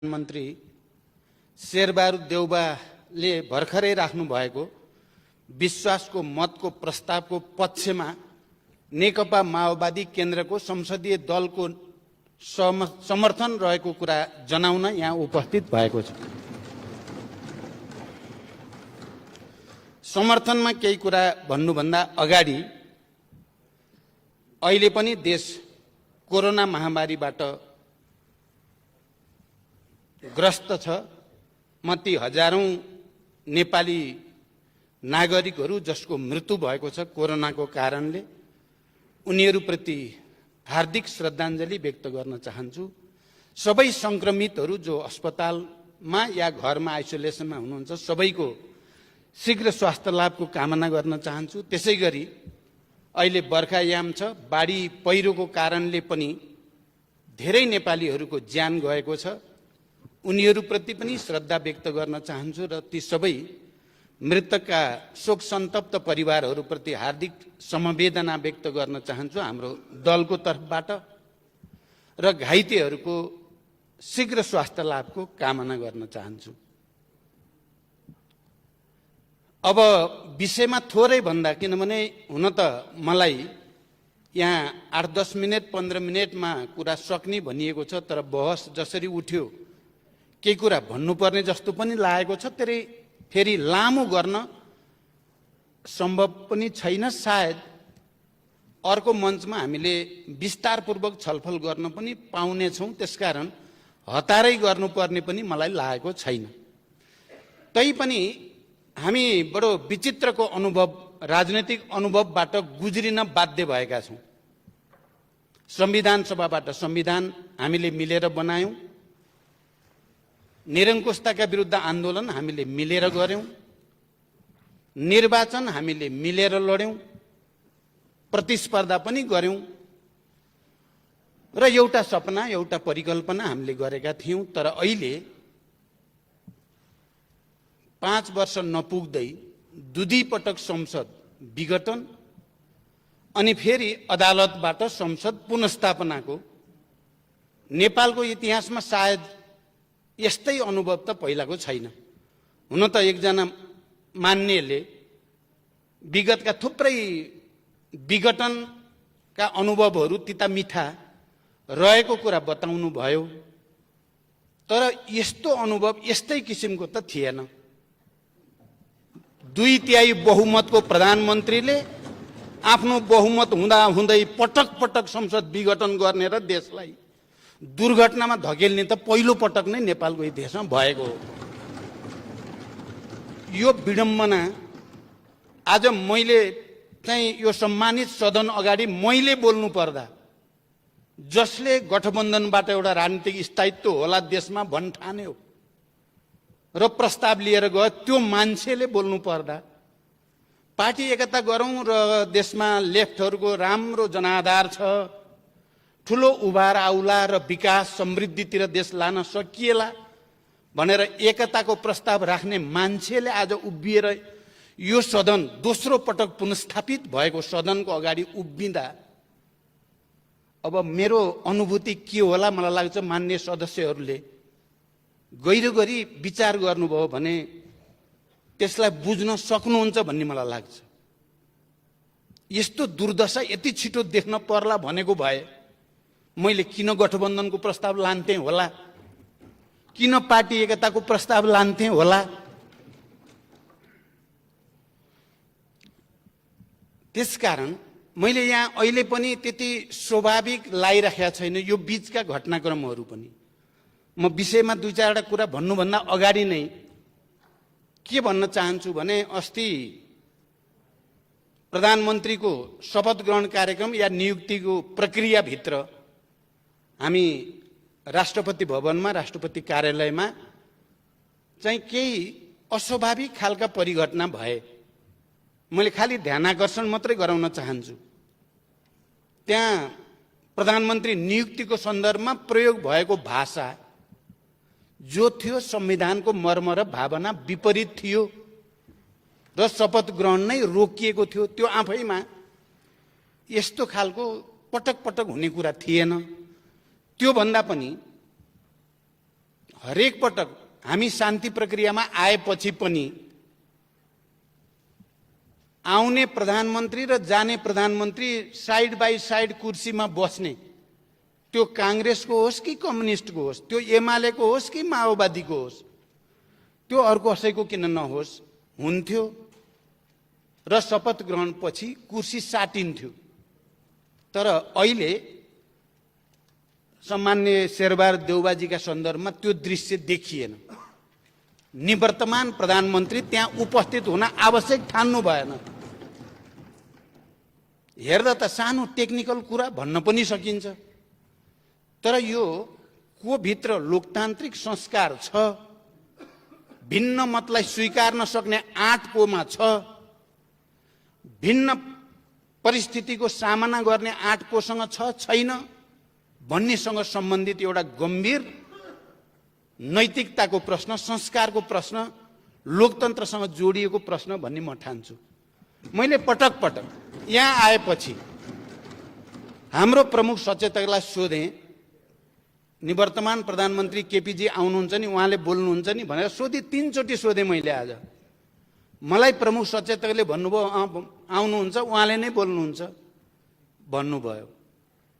मन्त्री शेरबहादुर देउवाले भर्खरै राख्नु भएको विश्वासको मतको प्रस्तावको पक्षमा नेकपा माओवादी केन्द्रको संसदीय दलको समर्थन रहेको कुरा जनाउन यहाँ उपस्थित भएको छ। समर्थनमा केही कुरा भन्नुभन्दा अगाडि अहिले पनि देश कोरोना महामारीबाट ग्रस्त छ। म ती हजारौं नेपाली नागरिकहरू जसको मृत्यु भएको छ कोरोनाको कारणले उनीहरूप्रति हार्दिक श्रद्धाञ्जली व्यक्त गर्न चाहन्छु। सबै संक्रमितहरू जो अस्पतालमा या घरमा आइसोलेसनमा हुनुहुन्छ सबैको शीघ्र स्वास्थ्य लाभको कामना गर्न चाहन्छु। त्यसैगरी अहिले बर्खायाम छ, बाढी पहिरोको कारणले पनि धेरै नेपालीहरूको ज्यान गएको छ। उनीहरूप्रति पनि श्रद्धा व्यक्त गर्न चाहन्छु र ती सबै मृतकका शोक सन्तप्त परिवारहरूप्रति हार्दिक समवेदना व्यक्त गर्न चाहन्छु हाम्रो दलको तर्फबाट र घाइतेहरूको शीघ्र स्वास्थ्य लाभको कामना गर्न चाहन्छु। अब विषयमा थोरै भन्दा, किनभने हुन त मलाई यहाँ 8-10 मिनट 15 मिनटमा कुरा सक्ने भनिएको छ, तर बहस जसरी उठ्यो केही कुरा भन्नुपर्ने जस्तो पनि लागेको छ। त्यसरी फेरि लामो गर्न सम्भव पनि छैन। सायद अर्को मञ्चमा हामीले विस्तारपूर्वक छलफल गर्न पनि पाउनेछौँ। त्यसकारण हतारै गर्नुपर्ने पनि मलाई लागेको छैन। तैपनि हामी बडो विचित्रको अनुभव, राजनैतिक अनुभवबाट गुज्रिन बाध्य भएका छौँ। संविधान सभाबाट संविधान हामीले मिलेर बनायौँ, निरङ्कुशताका विरुद्ध आन्दोलन हामीले मिलेर गर्यौं, निर्वाचन हामीले मिलेर लड्यौं, प्रतिस्पर्धा पनि गर्यौं र एउटा सपना, एउटा परिकल्पना हामीले गरेका थियौं। तर अहिले 5 वर्ष नपुग्दै दुई पटक संसद विघटन अनि फेरि अदालतबाट संसद पुनर्स्थापनाको नेपालको इतिहासमा सायद यस्तै अनुभव त पहिलाको छैन। हुन त एकजना मान्नेले विगतका थुप्रै विघटनका अनुभवहरू तिता मिठा रहेको कुरा बताउनु भयो, तर यस्तो अनुभव यस्तै किसिमको त थिएन। 2/3 बहुमतको प्रधानमन्त्रीले आफ्नो बहुमत हुँदा हुँदै पटक पटक संसद विघटन गर्ने र देशलाई दुर्घटनामा धकेल्ने त पहिलो पटक नै नेपालको इतिहासमा भएको हो। यो विडम्बना आज मैले चाहिँ यो सम्मानित सदन अगाडि मैले बोल्नु पर्दा, जसले गठबन्धनबाट एउटा राजनीतिक स्थायित्व होला देशमा भन्ठान्यो र प्रस्ताव लिएर गयो, त्यो मान्छेले बोल्नु पर्दा पार्टी एकता गरौँ र देशमा लेफ्टहरूको राम्रो जनाधार छ, ठुलो उभार आउला र विकास समृद्धितिर देश लान सकिएला भनेर एकताको प्रस्ताव राख्ने मान्छेले आज उभिएर यो सदन दोस्रो पटक पुनर्स्थापित भएको सदनको अगाडि उभिँदा अब मेरो अनुभूति के होला? मलाई लाग्छ मान्य सदस्यहरूले गहिरो गरी विचार गर्नुभयो भने त्यसलाई बुझ्न सक्नुहुन्छ भन्ने मलाई लाग्छ। यस्तो दुर्दशा यति छिटो देख्न पर्ला भनेको भए मैले किन गठबन्धनको प्रस्ताव लान्थे होला, किन पार्टी एकताको प्रस्ताव लान्थे होला? त्यसकारण मैले यहाँ अहिले पनि त्यति स्वाभाविक लागिराखेका छैन यो बीचका घटनाक्रमहरू पनि। म विषयमा 2-4 कुरा भन्नुभन्दा अगाडि नै के भन्न चाहन्छु भने अस्ति प्रधानमन्त्रीको शपथ ग्रहण कार्यक्रम या नियुक्तिको प्रक्रियाभित्र हामी राष्ट्रपति भवनमा, राष्ट्रपति कार्यालयमा चाहिँ केही अस्वाभाविक खालका परिघटना भए। मैले खालि ध्यानाकर्षण मात्रै गराउन चाहन्छु। त्यहाँ प्रधानमन्त्री नियुक्तिको सन्दर्भमा प्रयोग भएको भाषा जो थियो संविधानको मर्म र भावना विपरीत थियो र शपथ ग्रहण नै रोकिएको थियो। त्यो आफैमा यस्तो खालको पटक पटक हुने कुरा थिएन। त्यो भन्दा पनि हरेक पटक हामी शान्ति प्रक्रियामा आएपछि पनि आउने प्रधानमन्त्री र जाने प्रधानमन्त्री साइड बाई साइड कुर्सीमा बस्ने, त्यो कांग्रेसको होस् कि कम्युनिस्टको होस्, त्यो एमालेको होस् कि माओवादीको होस्, त्यो अर्को कसैको किन नहोस्, हुन्थ्यो र शपथ ग्रहण पछि कुर्सी साटिन्थ्यो। तर अहिले सम्मान्य शेरबहादुर देउबाजीका सन्दर्भमा त्यो दृश्य देखिएन। निवर्तमान प्रधानमन्त्री त्यहाँ उपस्थित हुन आवश्यक ठान्नु भएन। हेर्दा त सानो टेक्निकल कुरा भन्न पनि सकिन्छ, तर यो को भित्र लोकतान्त्रिक संस्कार छ, भिन्न मतलाई स्वीकार्न सक्ने आँट कोमा छ, भिन्न परिस्थितिको सामना गर्ने आँट कोसँग छ छैन भन्नेसँग सम्बन्धित एउटा गम्भीर नैतिकताको प्रश्न, संस्कारको प्रश्न, लोकतन्त्रसँग जोडिएको प्रश्न भन्ने म ठान्छु। मैले पटक पटक यहाँ आएपछि हाम्रो प्रमुख सचेतकलाई सोधेँ, निवर्तमान प्रधानमन्त्री केपीजी आउनुहुन्छ नि, उहाँले बोल्नुहुन्छ नि भनेर सोधि 3 चोटि सोधेँ मैले आज। मलाई प्रमुख सचेतकले भन्नुभयो आउनुहुन्छ, उहाँले नै बोल्नुहुन्छ भन्नुभयो।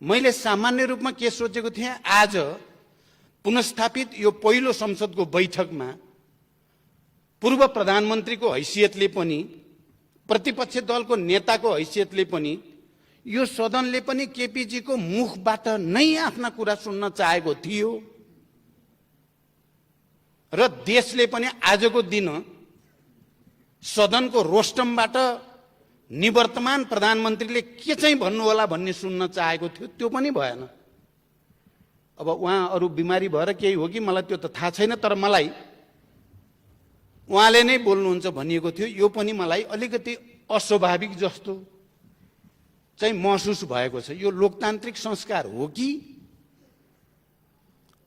मैले सामान्य रूपमा के सोचेको थिएँ, आज पुनस्थापित यो पहिलो संसदको बैठकमा पूर्व प्रधानमन्त्रीको हैसियतले पनि, प्रतिपक्ष दलको नेताको हैसियतले पनि, यो सदनले पनि केपीजीको मुखबाट नै आफ्ना कुरा सुन्न चाहेको थियो र देशले पनि आजको दिन सदनको रोस्टमबाट निवर्तमान प्रधानमन्त्रीले के चाहिँ भन्नु होला भन्ने सुन्न चाहेको थियो। त्यो पनि भएन। अब उहाँ अरू बिमारी भएर केही हो कि मलाई त्यो त थाहा छैन, तर मलाई उहाँले नै बोल्नुहुन्छ भनिएको थियो। यो पनि मलाई अलिकति अस्वाभाविक जस्तो चाहिँ महसुस भएको छ। यो लोकतान्त्रिक संस्कार हो कि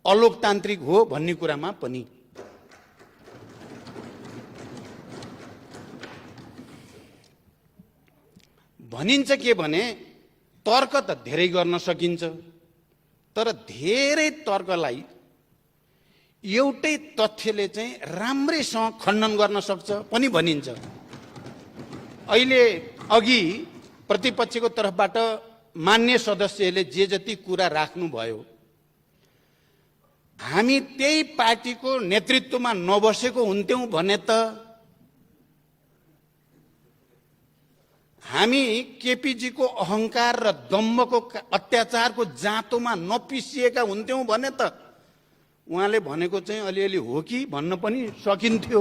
अलोकतान्त्रिक हो भन्ने कुरामा पनि भनिन्छ के भने तर्क त धेरै गर्न सकिन्छ, तर धेरै तर्कलाई एउटै तथ्यले चाहिँ राम्रैसँग खण्डन गर्न सक्छ पनि भनिन्छ। अहिले अघि प्रतिपक्षको तर्फबाट मान्य सदस्यले जे जति कुरा राख्नुभयो, हामी त्यही पार्टीको नेतृत्वमा नबसेको हुन्थ्यौं भने त हामी केपीजीको अहंकार र दम्भको अत्याचारको जाँतोमा नपिसिएका हुन्थ्यौं भने त उहाँले भनेको चाहिँ अलिअलि हो कि भन्न पनि सकिन्थ्यो।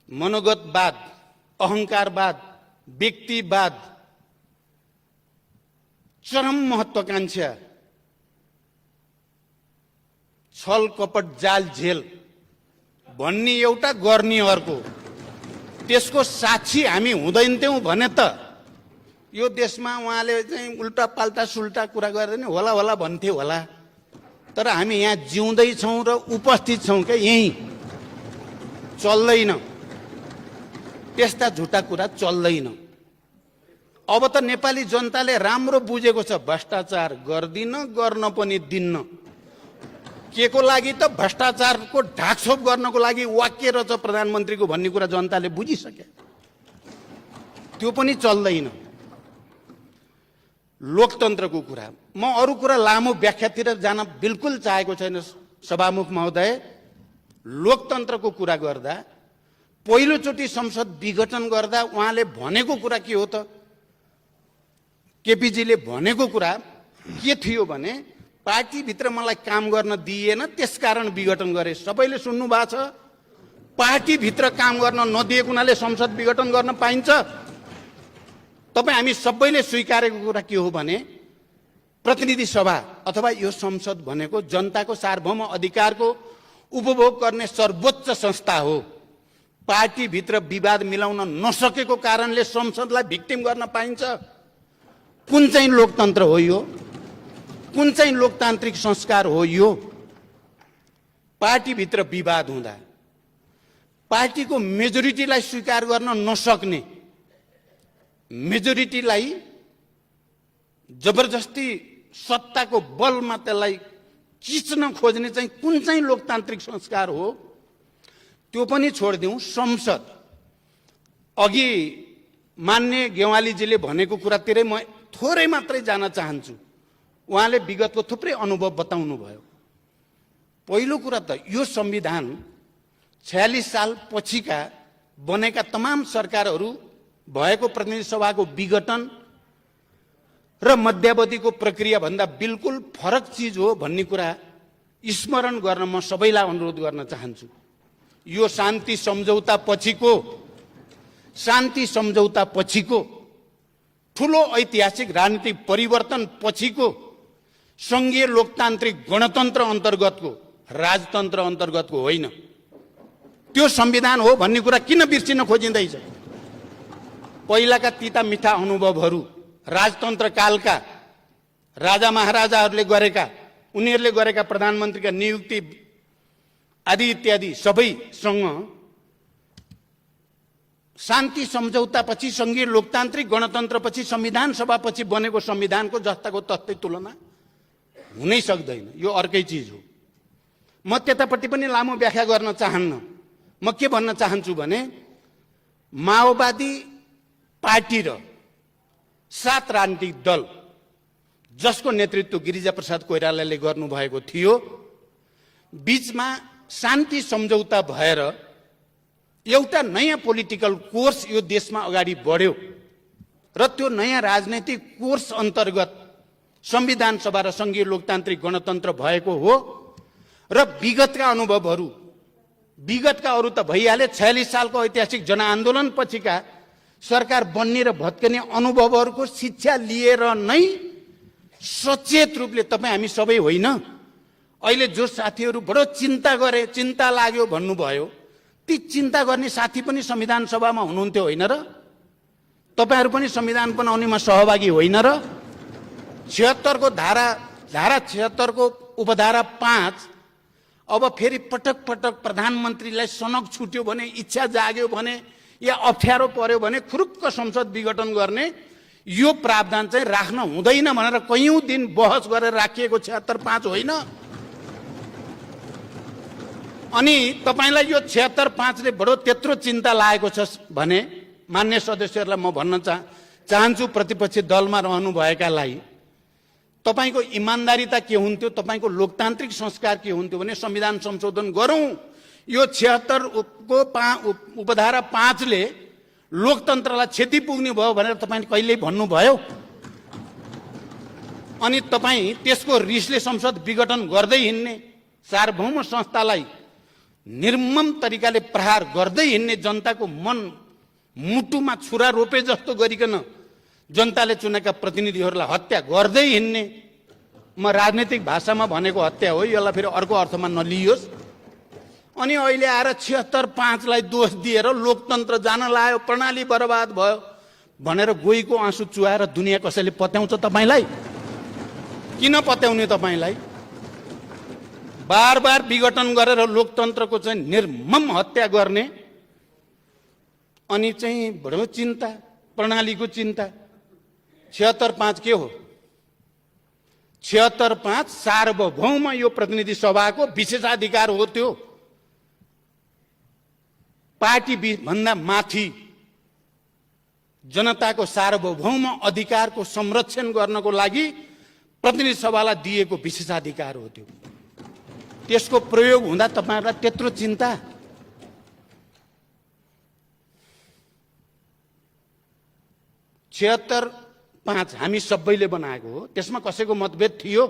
मनोगतवाद, अहंकारवाद, व्यक्तिवाद, चरम महत्वाकांक्षा, छल कपट जाल झेल भन्ने एउटा गर्ने अर्को, त्यसको साक्षी हामी हुँदैनथ्यौं भने त यो देशमा उहाँले चाहिँ उल्टा पाल्टा सुल्टा कुरा गरेर नि होला होला भन्थे होला। तर हामी यहाँ जिउँदै छौं र उपस्थित छौं के, यही चल्दैन, त्यस्ता झुटा कुरा चल्दैन। अब त नेपाली जनताले राम्रो बुझेको छ, भ्रष्टाचार गर्दिन, गर्न पनि दिन्न। के को लागि त भ्रष्टाचारको ढाकछोप गर्नको लागि वाक्य रहेछ प्रधानमन्त्रीको भन्ने कुरा जनताले बुझिसके, त्यो पनि चल्दैन। लोकतन्त्रको कुरा, म अरू कुरा लामो व्याख्यातिर जान बिल्कुल चाहेको छैन सभामुख महोदय। लोकतन्त्रको कुरा गर्दा पहिलोचोटि संसद विघटन गर्दा उहाँले भनेको कुरा के हो त? केपीजीले भनेको कुरा के थियो भने पार्टीभित्र मलाई काम गर्न दिएन, त्यसकारण विघटन गरे। सबैले सुन्नु भएको छ, पार्टीभित्र काम गर्न नदिएको हुनाले संसद विघटन गर्न पाइन्छ? तपाईँ हामी सबैले स्वीकारेको कुरा के हो भने प्रतिनिधि सभा अथवा यो संसद भनेको जनताको सार्वभौम अधिकारको उपभोग गर्ने सर्वोच्च संस्था हो। पार्टीभित्र विवाद मिलाउन नसकेको कारणले संसदलाई भिक्टिम गर्न पाइन्छ? कुन चाहिँ लोकतन्त्र हो यो? कुन चाहिँ लोकतान्त्रिक संस्कार हो यो? पार्टीभित्र विवाद हुँदा पार्टीको मेजोरिटीलाई स्वीकार गर्न नसक्ने, मेजोरिटीलाई जबरजस्ती सत्ताको बलमा त्यसलाई खिच्न खोज्ने चाहिँ कुन चाहिँ लोकतान्त्रिक संस्कार हो त्यो पनि छोडिदिउँ। संसद अघि मान्य गेवालीजीले भनेको कुरातिरै म थोरै मात्रै जान चाहन्छु। उहाँले विगतको थुप्रै अनुभव बताउनु भयो। पहिलो कुरा त यो संविधान 46 साल पछिका बनेका तमाम सरकारहरू भएको प्रतिनिधि सभाको विघटन र मध्यावधिको प्रक्रिया भन्दा बिल्कुल फरक चिज हो भन्ने कुरा स्मरण गर्न म सबैलाई अनुरोध गर्न चाहन्छु। यो शान्ति सम्झौता पछिको ठूलो ऐतिहासिक राजनीतिक परिवर्तन पछिको संघीय लोकतान्त्रिक गणतन्त्र अन्तर्गतको राजतन्त्र अन्तर्गतको होइन। त्यो संविधान हो भन्ने कुरा किन बिर्सिन खोजिँदैछ? पहिलाका तिता मिठा अनुभवहरू राजतन्त्र कालका राजा महाराजाहरूले गरेका, उनीहरूले गरेका प्रधानमन्त्रीका नियुक्ति आदि इत्यादि सबैसँग शान्ति सम्झौतापछि संघीय लोकतान्त्रिक गणतन्त्रपछि संविधान सभापछि बनेको संविधानको जस्ताको तस्तै तुलना हुनै सक्दैन। यो अर्कै चिज हो। म त्यतापट्टि पनि लामो व्याख्या गर्न चाहन्न। म के भन्न चाहन्छु भने माओवादी पार्टी र 7 राजनीतिक दल जसको नेतृत्व गिरिजाप्रसाद कोइरालाले गर्नुभएको थियो, बीचमा शान्ति सम्झौता भएर एउटा नयाँ पोलिटिकल कोर्स यो देशमा अगाडि बढ्यो र त्यो नयाँ राजनैतिक कोर्स अन्तर्गत संविधान सभा र संघीय लोकतान्त्रिक गणतन्त्र भएको हो। र विगतका अरू त भइहाले। 46 सालको ऐतिहासिक जनआन्दोलन पछिका सरकार बन्ने र भत्कने अनुभवहरूको शिक्षा लिएर नै सचेत रूपले तपाईँ हामी सबै होइन, अहिले जो साथीहरू बडो चिन्ता लाग्यो भन्नुभयो, ती चिन्ता गर्ने साथी पनि संविधान सभामा हुनुहुन्थ्यो होइन र? तपाईहरू पनि संविधान बनाउनेमा सहभागी होइन र? 76 को धारा 76 को उपधारा 5 अब फेरि पटक पटक प्रधानमन्त्रीलाई सनक छुट्यो भने, इच्छा जाग्यो भने या अप्ठ्यारो पर्यो भने खुरुक्क संसद विघटन गर्ने यो प्रावधान चाहिँ राख्न हुँदैन भनेर कयौं दिन बहस गरेर राखिएको 76(5) होइन। अनि तपाईलाई यो 76(5) ले बडो त्यत्रो चिन्ता लागेको छ भने मान्य सदस्यहरूलाई म भन्न चाहन्छु, प्रतिपक्षी दलमा रहनुभएकालाई तपाईको इमानदारीता के हुन्थ्यो, तपाईको लोकतान्त्रिक संस्कार के हुन्थ्यो भने संविधान संशोधन गरौं। यो 76 को उपधारा 5 ले लोकतन्त्रलाई क्षति पुग्ने भयो भनेर तपाईले कहिल्यै भन्नुभयो? अनि तपाई त्यसको रिसले संसद विघटन गर्दै हिँड्ने, सार्वभौम संस्थालाई निर्मम तरिकाले प्रहार गर्दै हिँड्ने, जनताको मन मुटुमा छुरा रोपे जस्तो गरिकन जनताले चुनेका प्रतिनिधिहरूलाई हत्या गर्दै हिँड्ने, म राजनीतिक भाषामा भनेको हत्या हो, यसलाई फेरि अर्को अर्थमा नलियोस्। अनि अहिले आएर 76(5) लाई दोष दिएर लोकतन्त्र जान लाग्यो, प्रणाली बर्बाद भयो भनेर गोहीको आँसु चुहाएर दुनियाँ कसैले पत्याउँछ तपाईलाई? किन पत्याउने तपाईलाई? बार बार विघटन गरेर लोकतन्त्रको चाहिँ निर्मम हत्या गर्ने अनि चाहिँ बडो चिन्ता, प्रणालीको चिन्ता। 76(5) के हो? 76(5) सार्वभौम यो प्रतिनिधि सभाको विशेषाधिकार हो। त्यो पार्टी भन्दा माथि जनताको सार्वभौम अधिकारको संरक्षण गर्नको लागि प्रतिनिधि सभालाई दिएको विशेषाधिकार हो। त्यो त्यसको प्रयोग हुँदा तपाईहरुलाई त्यत्रो चिन्ता? छिहत्तर 5 हामी सबैले बनाएको हो। त्यसमा कसैको मतभेद थियो?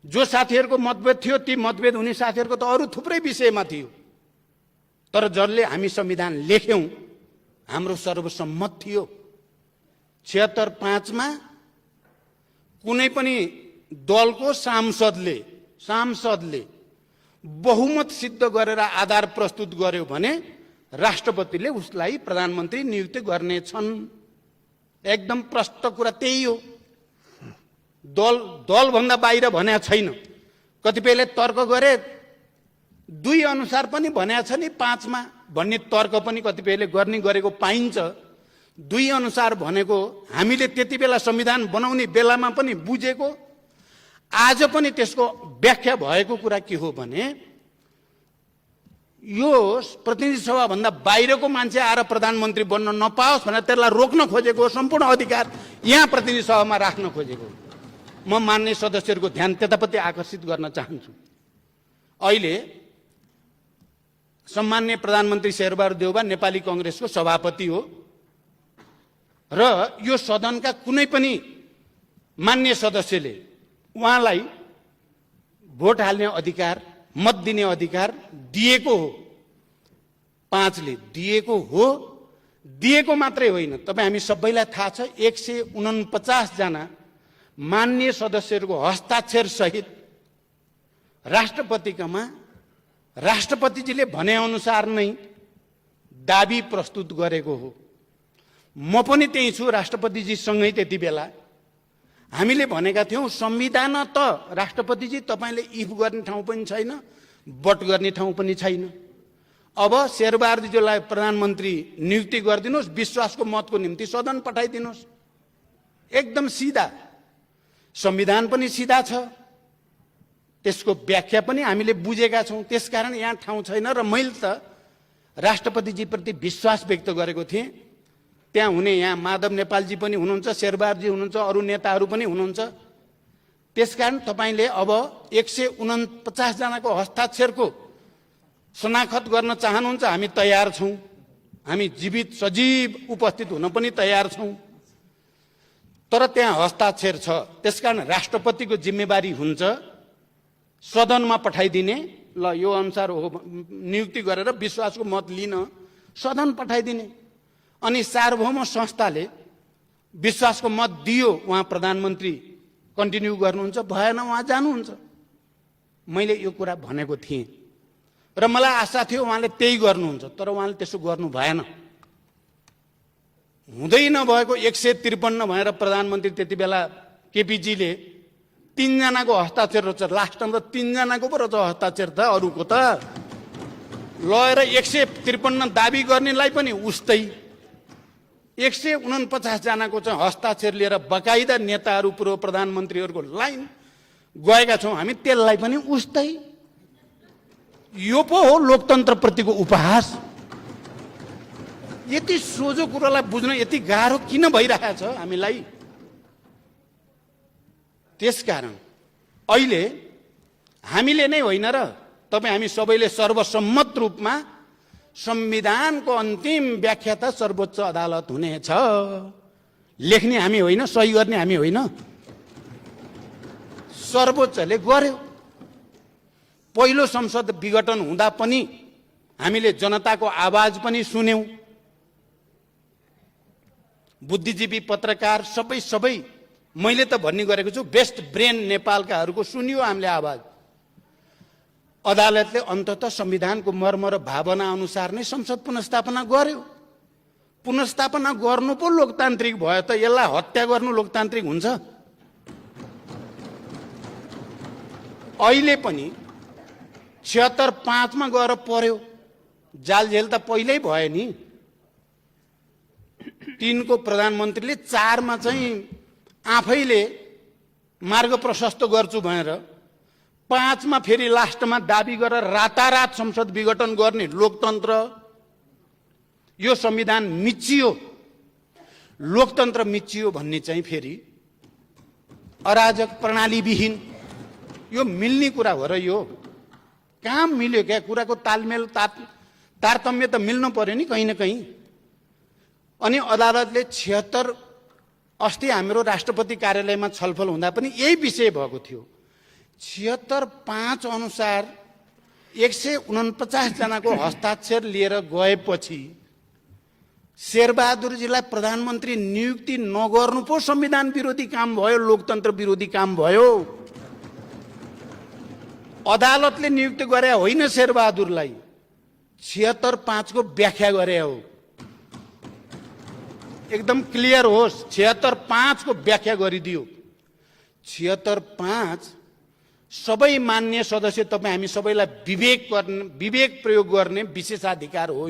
जो साथीहरुको मतभेद थियो ती मतभेद हुने साथीहरुको त अरु थुप्रै विषयमा थियो, तर जसले हामी संविधान लेख्यौं हाम्रो सर्वसम्मत थियो। 76(5) मा कुनै पनि दलको सांसदले बहुमत सिद्ध गरेर आधार प्रस्तुत गर्यो भने राष्ट्रपतिले उसलाई प्रधानमन्त्री नियुक्त गर्नेछन्। एकदम प्रष्ट कुरा त्यही हो। दल भन्दा बाहिर भन्या छैन। कतिपयले तर्क गरे 2 अनुसार पनि भन्या छ नि 5 मा भन्ने तर्क पनि कतिपयले गर्ने गरेको पाइन्छ। दुई अनुसार भनेको हामीले त्यति बेला संविधान बनाउने बेलामा पनि बुझेको, आज पनि त्यसको व्याख्या भएको कुरा के हो भने यो प्रतिनिधि सभा भन्दा बाहिरको मान्छे आएर प्रधानमन्त्री बन्न नपाओस् भनेर त्यसलाई रोक्न खोजेको सम्पूर्ण अधिकार यहाँ प्रतिनिधि सभामा राख्न खोजेको। म मान्य सदस्यहरूको ध्यान त्यतापट्टि आकर्षित गर्न चाहन्छु। अहिले सम्माननीय प्रधानमन्त्री शेरबहादुर देउबा नेपाली कांग्रेसको सभापति हो र यो सदनका कुनै पनि मान्य सदस्यले उहाँलाई भोट हाल्ने अधिकार, मत दिने अधिकार दिएको हो। 5 ले दिएको हो। दिएको मात्रै होइन, तपाईँ हामी सबैलाई थाहा छ 149 जना मान्य सदस्यहरूको हस्ताक्षर सहित राष्ट्रपतिकामा राष्ट्रपतिजीले भने अनुसार नै दाबी प्रस्तुत गरेको हो। म पनि त्यही छु राष्ट्रपतिजीसँगै। त्यति बेला हामीले भनेका थियौं संविधान त राष्ट्रपतिजी तपाईले इफ गर्ने ठाउँ पनि छैन, बट गर्ने ठाउँ पनि छैन। अब शेरबहादुरजीलाई प्रधानमन्त्री नियुक्ति गरिदिनुस्, विश्वासको मतको निम्ति सदन पठाइदिनुस्। एकदम सिधा। संविधान पनि सिधा छ, त्यसको व्याख्या पनि हामीले बुझेका छौं। त्यसकारण यहाँ ठाउँ छैन र मैले त राष्ट्रपतिजी प्रति विश्वास व्यक्त गरेको थिएँ। त्यहाँ हुने यहाँ माधव नेपालजी पनि हुनुहुन्छ, शेरबहादुरजी हुनुहुन्छ, अरू नेताहरू पनि हुनुहुन्छ। त्यसकारण तपाईले अब 149 जनाको हस्ताक्षरको शनाखत गर्न चाहनुहुन्छ, हामी तयार छौं। हामी जीवित सजीव उपस्थित हुन पनि तयार छौं। तर त्यहाँ हस्ताक्षर छ, त्यसकारण राष्ट्रपतिको जिम्मेवारी हुन्छ सदनमा पठाइदिने। ल यो अनुसार हो नियुक्ति गरेर विश्वासको मत लिन सदन पठाइदिने। अनि सार्वभौम संस्थाले विश्वासको मत दियो, उहाँ प्रधानमन्त्री कन्टिन्यू गर्नुहुन्छ, भएन उहाँ जानुहुन्छ। मैले यो कुरा भनेको थिएँ र मलाई आशा थियो उहाँले त्यही गर्नुहुन्छ, तर उहाँले त्यसो गर्नु भएन। हुँदै नभएको 153 भएर प्रधानमन्त्री त्यति बेला केपीजीले 3 जनाको हस्ताक्षर रहेछ। लास्टमा त 3 जनाको पो रहेछ हस्ताक्षर त, अरूको त लगेर 153 दाबी गर्नेलाई पनि उस्तै 149 जनाको चाहिँ हस्ताक्षर लिएर बकाइदा नेताहरू पूर्व प्रधानमन्त्रीहरूको लाइन गएका छौं हामी, त्यसलाई पनि उस्तै। यो पो हो लोकतन्त्रप्रतिको उपहास। यति सोझो कुरालाई बुझ्न यति गाह्रो किन भइरहेछ हामीलाई? त्यसकारण अहिले हामीले नै होइन र तपाईँ हामी सबैले सर्वसम्मत रूपमा संविधानको अन्तिम व्याख्या त सर्वोच्च अदालत हुनेछ। लेख्ने हामी होइन, सही गर्ने हामी होइन, सर्वोच्चले गर्यो। पहिलो संसद विघटन हुँदा पनि हामीले जनताको आवाज पनि सुन्यौं। बुद्धिजीवी, पत्रकार सबै मैले त भन्ने गरेको छु, बेस्ट ब्रेन नेपालकाहरूको सुनियो हामीले आवाज। अदालतले अन्ततः संविधानको मर्म र भावना अनुसार नै संसद पुनर्स्थापना गर्यो। पुनर्स्थापना गर्नु पो लोकतान्त्रिक भयो त यसलाई हत्या गर्नु लोकतान्त्रिक हुन्छ? अहिले पनि 76-5 मा गएर पर्यो। जालझेल त पहिल्यै भयो नि। 3 को प्रधानमन्त्रीले 4 मा चाहिँ आफैले मार्ग प्रशस्त गर्छु भनेर 5 मा फेरि लास्टमा दाबी गरेर रातारात संसद विघटन गर्ने लोकतन्त्र, यो संविधान मिचियो, लोकतन्त्र मिचियो भन्ने चाहिँ फेरि अराजक प्रणालीविहीन, यो मिल्ने कुरा हो र यो कहाँ मिल्यो? क्या कुराको तालमेल तारतम्य त मिल्नु पर्यो नि कहीँ न कहीँ। अनि अदालतले 76 अस्ति हाम्रो राष्ट्रपति कार्यालयमा छलफल हुँदा पनि यही विषय भएको थियो। 76-5 अनुसार 149 जनाको हस्ताक्षर लिएर गएपछि शेरबहादुरजीलाई प्रधानमन्त्री नियुक्ति नगर्नु पो संविधान विरोधी काम भयो, लोकतन्त्र विरोधी काम भयो। अदालतले नियुक्ति गरे होइन शेरबहादुरलाई, 76-5 को व्याख्या गरे हो। एकदम क्लियर होस्, 76-5 को व्याख्या गरिदियो। 76-5 सबै मान्य सदस्य, तपाईँ हामी सबैलाई विवेक प्रयोग गर्ने विशेषाधिकार हो।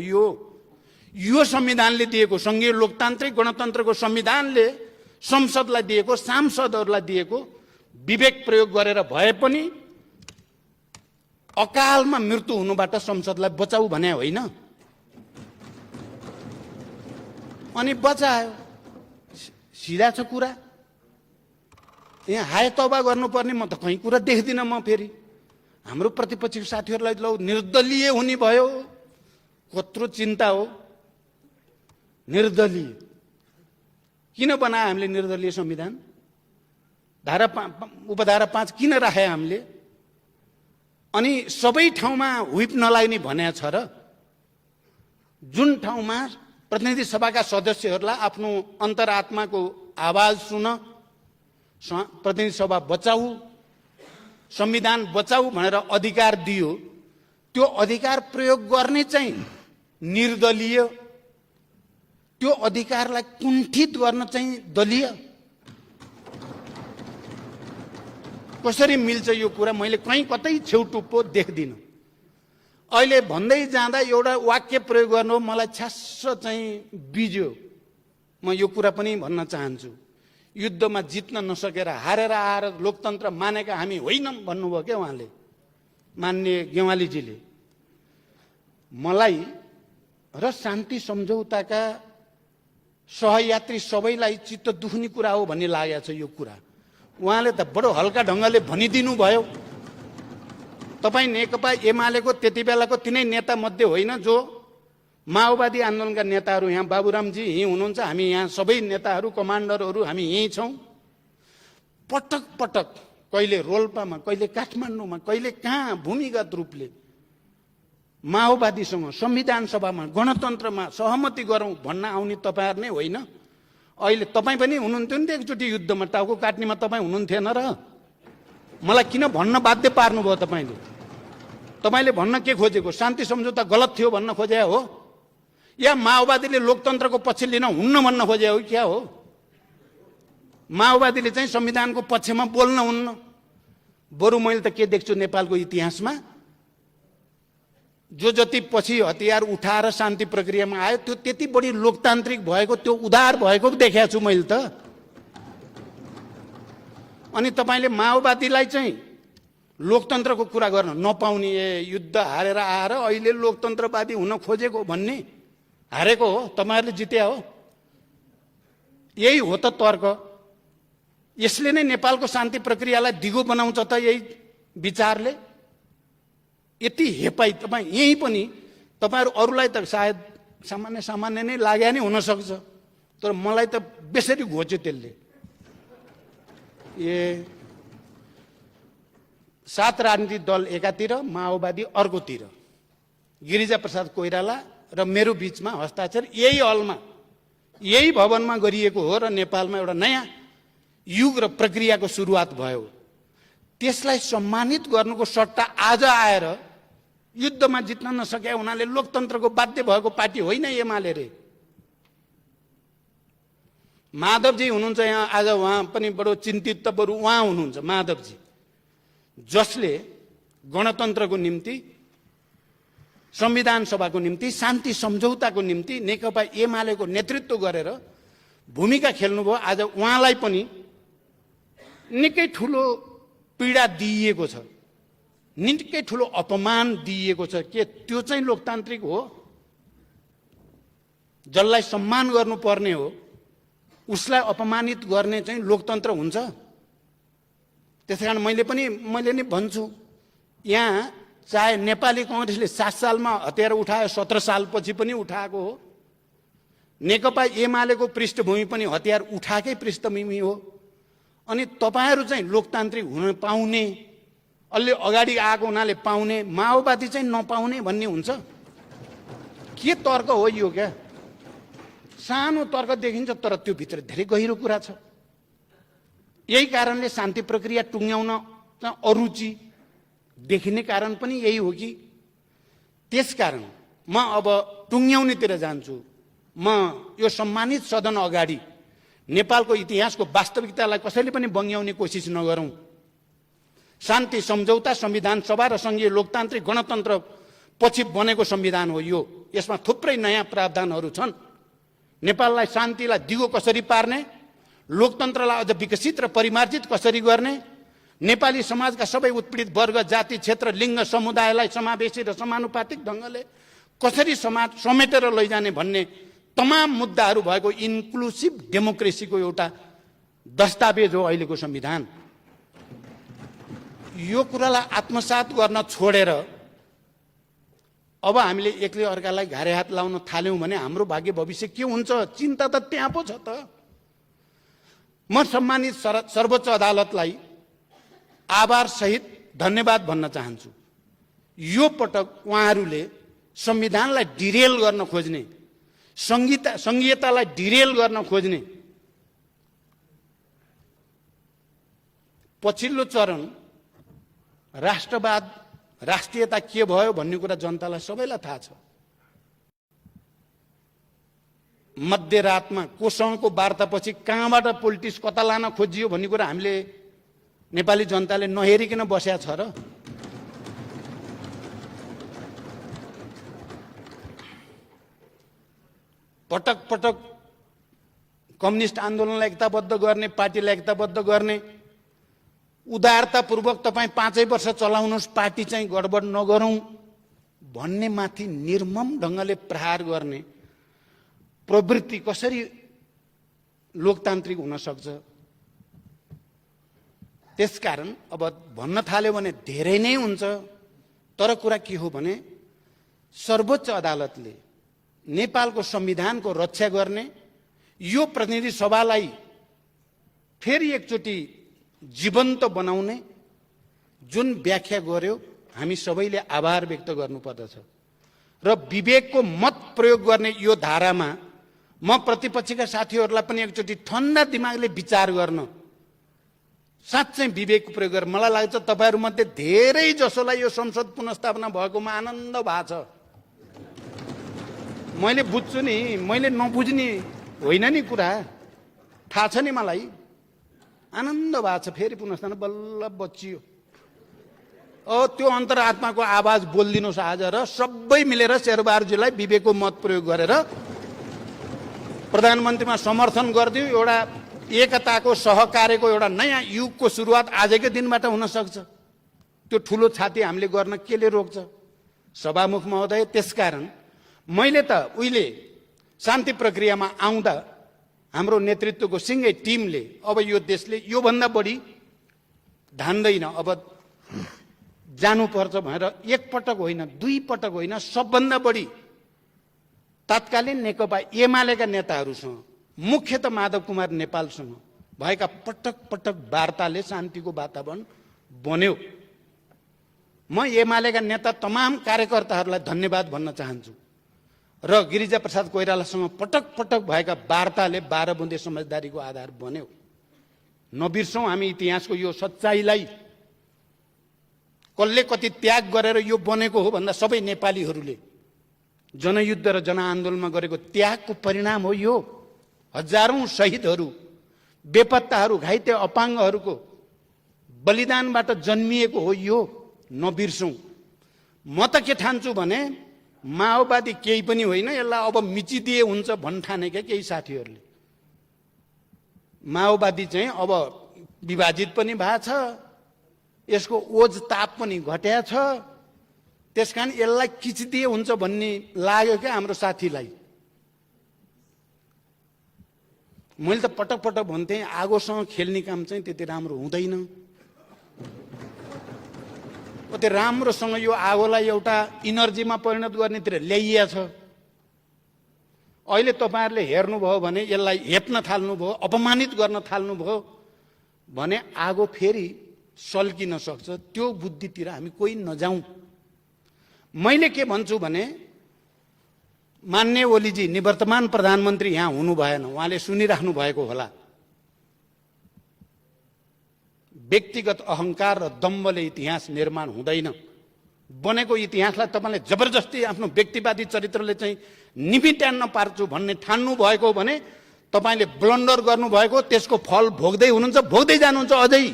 यो संविधानले दिएको संघीय लोकतान्त्रिक गणतन्त्रको संविधानले संसदलाई दिएको, सांसदहरूलाई दिएको विवेक प्रयोग गरेर भए पनि अकालमा मृत्यु हुनुबाट संसदलाई बचाऊ भने होइन। अनि बचायो, सिधा छ कुरा। यहाँ हाय तौबा गर्नुपर्ने म त कहीँ कुरा देख्दिनँ। म फेरि हाम्रो प्रतिपक्षीको साथीहरूलाई लौ निर्दलीय हुने भयो, कत्रो चिन्ता हो। निर्दलीय किन बनायो हामीले? निर्दलीय संविधान उपधारा 5 किन राखे हामीले? अनि सबै ठाउँमा हुइप नलाग्ने भन्या छ र? जुन ठाउँमा प्रतिनिधि सभाका सदस्यहरूलाई आफ्नो अन्तरात्माको आवाज सुन, प्रतिनिधि सभा बचाऊ, संविधान बचाऊ भनेर अधिकार दियो, त्यो अधिकार प्रयोग गर्ने चाहिँ निर्दलीय, त्यो अधिकारलाई कुण्ठित गर्न चाहिँ दलीय। कसरी मिल्छ यो कुरा? मैले कहीँ कतै छेउटुप्पो देख्दिनँ। अहिले भन्दै जाँदा एउटा वाक्य प्रयोग गर्नु मलाई छ्यास्स चाहिँ बिज्यो। म यो कुरा पनि भन्न चाहन्छु, युद्धमा जित्न नसकेर हारेर आएर लोकतन्त्र मानेका हामी होइनौँ भन्नुभयो क्या उहाँले, माननीय गेवालीजीले। मलाई र शान्ति सम्झौताका सहयात्री सबैलाई चित्त दुख्ने कुरा हो भन्ने लागेको छ यो कुरा। उहाँले त बडो हल्का ढङ्गले भनिदिनु भयो। तपाईँ नेकपा एमालेको त्यति बेलाको तिनै नेता मध्ये होइन जो माओवादी आन्दोलनका नेताहरू, यहाँ बाबुरामजी यहीँ हुनुहुन्छ, हामी यहाँ सबै नेताहरू कमान्डरहरू हामी यहीँ छौँ। पटक पटक कहिले रोल्पामा, कहिले काठमाडौँमा, कहिले कहाँ भूमिगत रूपले माओवादीसँग संविधान सभामा गणतन्त्रमा सहमति गरौँ भन्न आउने तपाईँहरू नै होइन? अहिले तपाईँ पनि हुनुहुन्थ्यो नि त एकचोटि युद्धमा, टाउको काट्नेमा तपाईँ हुनुहुन्थेन र? मलाई किन भन्न बाध्य पार्नुभयो तपाईँले? तपाईँले भन्न के खोजेको? शान्ति सम्झौता गलत थियो भन्न खोजे हो, या माओवादीले लोकतन्त्रको पक्ष लिन हुन्न भन्न खोजे हो? क्या हो? माओवादीले चाहिँ संविधानको पक्षमा बोल्न हुन्न। बरु मैले त के देख्छु नेपालको इतिहासमा, जो जति पछि हतियार उठाएर शान्ति प्रक्रियामा आयो त्यो त्यति बढी लोकतान्त्रिक भएको, त्यो उदार भएको देखेको छु मैले त। अनि तपाईँले माओवादीलाई चाहिँ लोकतन्त्रको कुरा गर्न नपाउने, युद्ध हारेर आएर अहिले लोकतन्त्रवादी हुन खोजेको भन्ने, हारेको हो, तपाईँहरूले जित्या हो। यही हो त तर्क। यसले नै नेपालको शान्ति प्रक्रियालाई दिगो बनाउँछ त यही विचारले। यति हेपाई तपाईँ यहीँ पनि, तपाईँहरू अरूलाई त सायद सामान्य सामान्य नै लाग्या नै हुनसक्छ, तर मलाई त बेसरी घोच्यो त्यसले। 7 राजनीतिक दल एकातिर, माओवादी अर्कोतिर, गिरिजा प्रसाद कोइराला र मेरो बीचमा हस्ताक्षर यही हलमा, यही भवनमा गरिएको हो र नेपालमा एउटा नयाँ युग र प्रक्रियाको सुरुवात भयो। त्यसलाई सम्मानित गर्नुको सट्टा आज आएर युद्धमा जित्न नसके हुनाले लोकतन्त्रको बाध्य भएको पार्टी होइन एमाले रे। माधवजी हुनुहुन्छ यहाँ आज, उहाँ पनि बडो चिन्तित त बरु उहाँ हुनुहुन्छ, माधवजी, जसले गणतन्त्रको निम्ति, संविधान सभाको निम्ति, शान्ति सम्झौताको निम्ति नेकपा एमालेको नेतृत्व गरेर भूमिका खेल्नुभयो। आज उहाँलाई पनि निकै ठुलो पीडा दिइएको छ, निकै ठुलो अपमान दिइएको छ। के त्यो चाहिँ लोकतान्त्रिक हो? जसलाई सम्मान गर्नुपर्ने हो उसलाई अपमानित गर्ने चाहिँ लोकतन्त्र हुन्छ? त्यसैकारण मैले नि भन्छु, यहाँ चाहे नेपाली कांग्रेसले 7 सालमा हतियार उठायो, 17 सालपछि पनि उठाएको हो। नेकपा एमालेको पृष्ठभूमि पनि हतियार उठाएकै पृष्ठभूमि हो। अनि तपाईहरू चाहिँ लोकतान्त्रिक हुन पाउने, अलि अगाडि आएको हुनाले पाउने, माओवादी चाहिँ नपाउने भन्ने हुन्छ? के तर्क हो यो? क्या सानो तर्क देखिन्छ, तर त्यो भित्र धेरै गहिरो कुरा छ। यही कारणले शान्ति प्रक्रिया टुङ्ग्याउन अरुचि देखिने कारण पनि यही हो कि त्यसकारण म अब टुङ्ग्याउनेतिर जान्छु। म यो सम्मानित सदन अगाडि नेपालको इतिहासको वास्तविकतालाई कसैले पनि बङ्ग्याउने कोसिस नगरौं। शान्ति सम्झौता, संविधान सभा र संघीय लोकतान्त्रिक गणतन्त्र पछि बनेको संविधान हो यो। यसमा थुप्रै नयाँ प्रावधानहरू छन्। नेपाललाई शान्तिलाई दिगो कसरी पार्ने, लोकतन्त्रलाई अझ विकसित र परिमार्जित कसरी गर्ने, नेपाली समाजका सबै उत्पीडित वर्ग, जाति, क्षेत्र, लिङ्ग, समुदायलाई समावेशी र समानुपातिक ढङ्गले कसरी समाज समेटेर लैजाने भन्ने तमाम मुद्दाहरू भएको इन्क्लुसिभ डेमोक्रेसीको एउटा दस्तावेज हो अहिलेको संविधान। यो कुरालाई आत्मसात गर्न छोडेर अब हामीले एकले अर्कालाई घारे हात लाउन थाल्यौं भने हाम्रो भाग्य भविष्य के हुन्छ? चिन्ता त त्यहाँ पो छ त। म सम्मानित सर्वोच्च अदालतलाई आभार सहित धन्यवाद भन्न चाहन्छु। यो पटक उहाँहरूले संविधानलाई डिरेल गर्न खोज्ने, संघीयतालाई डिरेल गर्न खोज्ने पछिल्लो चरण राष्ट्रवाद, राष्ट्रियता के भयो भन्ने कुरा जनतालाई सबैलाई थाहा छ। मध्यरातमा कोसँगको वार्तापछि कहाँबाट पोलिटिक्स कता लान खोजियो भन्ने कुरा हामीले नेपाली जनताले नहेरिकन बसेका छ र। पटक पटक कम्युनिस्ट आन्दोलनलाई एकताबद्ध गर्ने, पार्टीलाई एकताबद्ध गर्ने, उदारतापूर्वक तपाईँ 5 वर्ष चलाउनुहोस्, पार्टी चाहिँ गडबड नगरौँ भन्ने माथि निर्मम ढङ्गले प्रहार गर्ने प्रवृत्ति कसरी लोकतान्त्रिक हुन सक्छ? त्यसकारण अब भन्न थाल्यो भने धेरै नै हुन्छ। तर कुरा के हो भने सर्वोच्च अदालतले नेपालको संविधानको रक्षा गर्ने, यो प्रतिनिधि सभालाई फेरि एकचोटि जीवन्त बनाउने जुन व्याख्या गर्यो, हामी सबैले आभार व्यक्त गर्नुपर्दछ। र विवेकको मत प्रयोग गर्ने यो धारामा म प्रतिपक्षका साथीहरूलाई पनि एकचोटि ठन्डा दिमागले विचार गर्न, साँच्चै विवेकको प्रयोग गरेर, मलाई लाग्छ तपाईँहरूमध्ये धेरै जसोलाई यो संसद पुनर्स्थापना भएकोमा आनन्द भएको छ। मैले बुझ्छु नि, मैले नबुझ्ने होइन नि कुरा, थाहा छ नि मलाई। आनन्द भएको छ, फेरि पुनर्स्थापना बल्ल बचियो। त्यो अन्तरात्माको आवाज बोलिदिनुहोस् आज, र सबै मिलेर शेरबहादुरजीलाई विवेकको मत प्रयोग गरेर प्रधानमन्त्रीमा समर्थन गरिदियो। एउटा एकताको, सहकार्यको एउटा नयाँ युगको सुरुवात आजकै दिनबाट हुन सक्छ। त्यो ठुलो छाती हामीले गर्न केले रोक्छ? सभामुख महोदय, त्यसकारण मैले त उहिले शान्ति प्रक्रियामा आउँदा हाम्रो नेतृत्वको सिङ्गै टिमले अब यो देशले योभन्दा बढी धान्दैन, अब जानुपर्छ भनेर एकपटक होइन, 2 पटक होइन, सबभन्दा बढी तत्कालीन नेकपा एमालेका नेताहरूसँग, मुख्यतः माधव कुमार नेपालसँग भएका पटक पटक वार्ताले शान्तिको वातावरण बन्यो। म एमालेका नेता तमाम कार्यकर्ताहरूलाई धन्यवाद भन्न चाहन्छु। र गिरिजा प्रसाद कोइरालासँग पटक पटक भएका वार्ताले 12 बुँदे समझदारीको आधार बन्यो। नबिर्सौँ हामी इतिहासको यो सच्चाइलाई। कसले कति त्याग गरेर यो बनेको हो भन्दा सबै नेपालीहरूले जनयुद्ध र जनआन्दोलनमा गरेको त्यागको परिणाम हो यो। हजारौं शहीदहरू, बेपत्ताहरू, घाइते अपाङ्गहरूको बलिदानबाट जन्मिएको हो यो, नबिर्सौँ। म त के ठान्छु भने माओवादी केही पनि होइन, यसलाई अब मिचिदिए हुन्छ भन्ठानेका केही साथीहरूले। माओवादी चाहिँ अब विभाजित पनि भएको छ, यसको ओज ताप पनि घट्या छ, त्यसकारण यसलाई किचिदिए हुन्छ भन्ने लाग्यो क्या हाम्रो साथीलाई। मैले त पटक पटक भन्थेँ आगोसँग खेल्ने काम चाहिँ त्यति राम्रो हुँदैन। त्यो राम्रोसँग यो आगोलाई एउटा इनर्जीमा परिणत गर्नेतिर ल्याइया छ। अहिले तपाईँहरूले हेर्नुभयो भने यसलाई हेप्न थाल्नुभयो, अपमानित गर्न थाल्नुभयो भने आगो फेरि सल्किन सक्छ। त्यो बुद्धितिर हामी कोही नजाउँ। मैले के भन्छु भने मान्य ओलीजी, निवर्तमान प्रधानमन्त्री यहाँ हुनु भएन, उहाँले सुनिराख्नु भएको होला। व्यक्तिगत अहंकार र दम्बले इतिहास निर्माण हुँदैन। बनेको इतिहासलाई तपाईँले जबरजस्ती आफ्नो व्यक्तिवादी चरित्रले चाहिँ निमिट्यान्न पार्छु भन्ने ठान्नु भएको भने तपाईँले ब्लन्डर गर्नुभएको, त्यसको फल भोग्दै हुनुहुन्छ, भोग्दै जानुहुन्छ अझै।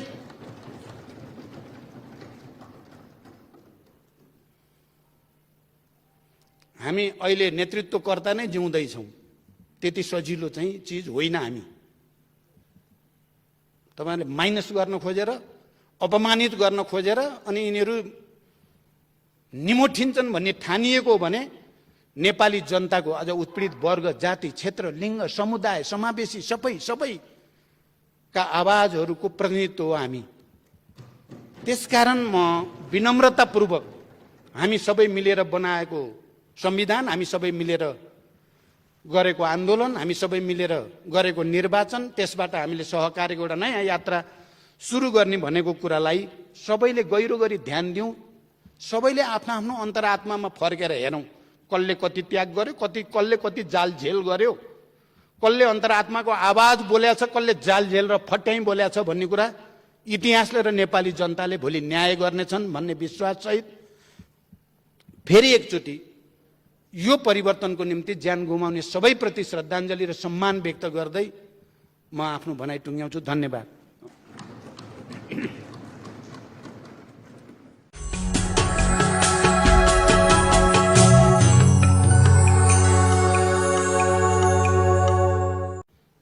हामी अहिले नेतृत्वकर्ता नै जिउँदैछौँ, त्यति सजिलो चाहिँ चिज होइन। हामी तपाईहरुले माइनस गर्न खोजेर, अपमानित गर्न खोजेर अनि यिनीहरू निमोठिन्छन् भन्ने ठानिएको भने नेपाली जनताको अझ उत्पीडित वर्ग, जाति, क्षेत्र, लिङ्ग, समुदाय, समावेशी सबैका आवाजहरूको प्रतिनिधित्व हो हामी। त्यसकारण म विनम्रतापूर्वक हामी सबै मिलेर बनाएको संविधान, हामी सबै मिलेर गरेको आन्दोलन, हामी सबै मिलेर गरेको निर्वाचन, त्यसबाट हामीले सहकार्यको एउटा नयाँ यात्रा सुरु गर्ने भनेको कुरालाई सबैले गहिरो गरी ध्यान दिउँ। सबैले आफ्नो आफ्नो अन्तरात्मामा फर्केर हेरौँ, कसले कति त्याग गर्यो, कसले कति जालझेल गर्यो, कसले अन्तरात्माको आवाज बोलेको छ, कसले जालझेल र फट्याइ बोलेको छ भन्ने कुरा इतिहासले र नेपाली जनताले भोलि न्याय गर्नेछन् भन्ने विश्वाससहित फेरि एकचोटि यो परिवर्तनको निम्ति ज्यान गुमाउने सबैप्रति श्रद्धाञ्जली र सम्मान व्यक्त गर्दै म आफ्नो भनाइ टुङ्ग्याउँछु। धन्यवाद।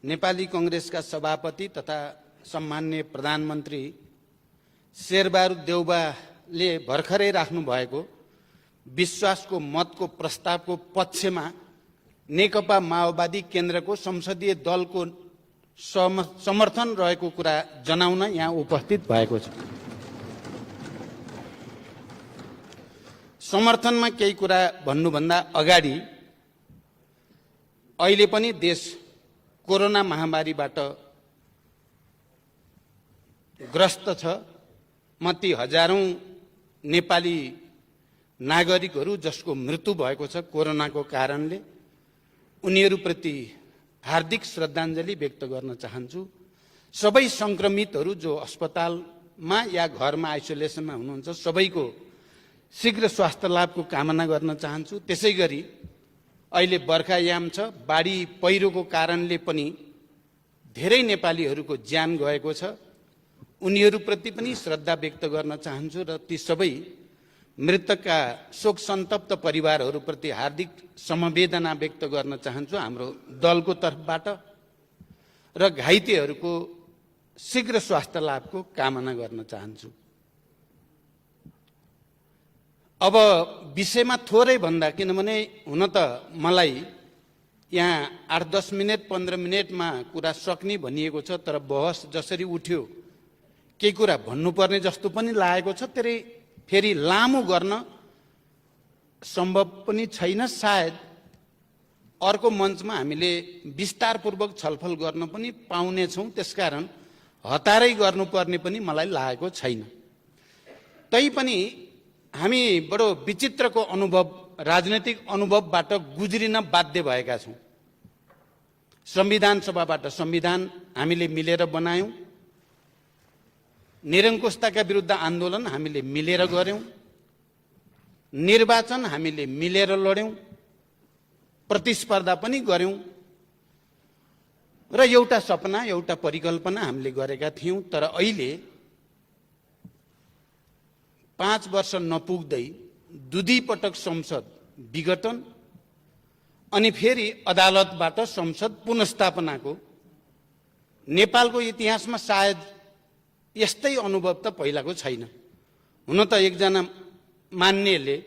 नेपाली कांग्रेसका सभापति तथा सम्माननीय प्रधानमन्त्री शेरबहादुर देउवाले भर्खरै राख्नु भएको विश्वासको मतको प्रस्तावको पक्षमा नेकपा माओवादी केन्द्रको संसदीय दलको समर्थन रहेको कुरा जनाउन यहाँ उपस्थित भएको छ। समर्थनमा केही कुरा भन्नुभन्दा अगाडि अहिले पनि देश कोरोना महामारीबाट ग्रस्त छ। म ती हजारौं नेपाली नागरिकहरू जसको मृत्यु भएको छ कोरोनाको कारणले, उनीहरूप्रति हार्दिक श्रद्धाञ्जली व्यक्त गर्न चाहन्छु। सबै संक्रमितहरू जो अस्पतालमा या घरमा आइसोलेसनमा हुनुहुन्छ सबैको शीघ्र स्वास्थ्य लाभको कामना गर्न चाहन्छु। त्यसैगरी अहिले बर्खायाम छ, बाढी पहिरोको कारणले पनि धेरै नेपालीहरूको ज्यान गएको छ, उनीहरूप्रति पनि श्रद्धा व्यक्त गर्न चाहन्छु र ती सबै मृतकका शोक सन्तप्त परिवारहरूप्रति हार्दिक समवेदना व्यक्त गर्न चाहन्छु हाम्रो दलको तर्फबाट र घाइतेहरूको शीघ्र स्वास्थ्य लाभको कामना गर्न चाहन्छु। अब विषयमा थोरै भन्दा, किनभने हुन त मलाई यहाँ 8-10 मिनट 15 मिनटमा कुरा सक्ने भनिएको छ, तर बहस जसरी उठ्यो केही कुरा भन्नुपर्ने जस्तो पनि लागेको छ। त्यसले फेरि लामो गर्न सम्भव पनि छैन। सायद अर्को मञ्चमा हामीले विस्तारपूर्वक छलफल गर्न पनि पाउनेछौँ, त्यसकारण हतारै गर्नुपर्ने पनि मलाई लागेको छैन। तैपनि हामी बडो विचित्रको अनुभव, राजनैतिक अनुभवबाट गुज्रिन बाध्य भएका छौँ। संविधान सभाबाट संविधान हामीले मिलेर बनायौँ, निरङ्कुशताका विरुद्ध आन्दोलन हामीले मिलेर गर्यौँ, निर्वाचन हामीले मिलेर लड्यौँ, प्रतिस्पर्धा पनि गर्यौँ र एउटा सपना, एउटा परिकल्पना हामीले गरेका थियौँ। तर अहिले 5 वर्ष नपुग्दै दुईपटक संसद विघटन अनि फेरि अदालतबाट संसद पुनर्स्थापनाको नेपालको इतिहासमा सायद यस्तै अनुभव त पहिलाको छैन। हुन त एकजना मान्नेले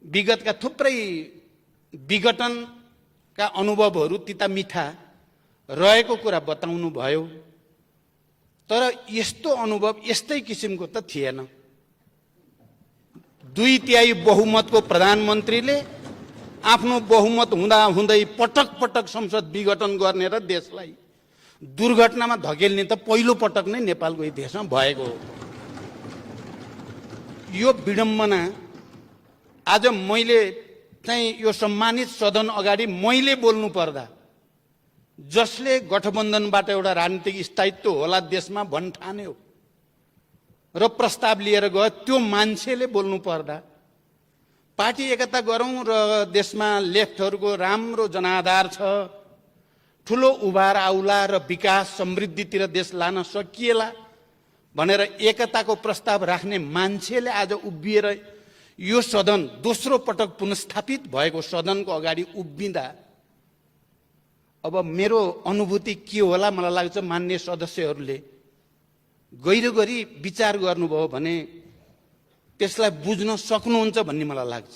विगतका थुप्रै विघटनका अनुभवहरू तिता मिठा रहेको कुरा बताउनु भयो, तर यस्तो अनुभव यस्तै किसिमको त थिएन। 2/3 बहुमतको प्रधानमन्त्रीले आफ्नो बहुमत हुँदा हुँदै पटक पटक संसद विघटन गर्ने र देशलाई दुर्घटनामा धकेल्ने त पहिलो पटक नै नेपालको इतिहासमा भएको हो। यो विडम्बना आज मैले चाहिँ यो सम्मानित सदन अगाडि मैले बोल्नु पर्दा, जसले गठबन्धनबाट एउटा राजनीतिक स्थायित्व होला देशमा भन्ठान्यो र प्रस्ताव लिएर गयो, त्यो मान्छेले बोल्नु पर्दा, पार्टी एकता गरौँ र देशमा लेफ्टहरूको राम्रो जनाधार छ, ठुलो उभार आउला र विकास समृद्धितिर देश लान सकिएला भनेर एकताको प्रस्ताव राख्ने मान्छेले आज उभिएर यो सदन दोस्रो पटक पुनस्थापित भएको सदनको अगाडि उभिँदा अब मेरो अनुभूति के होला मलाई लाग्छ मान्य सदस्यहरूले गहिरो गरी विचार गर्नुभयो भने त्यसलाई बुझ्न सक्नुहुन्छ भन्ने मलाई लाग्छ।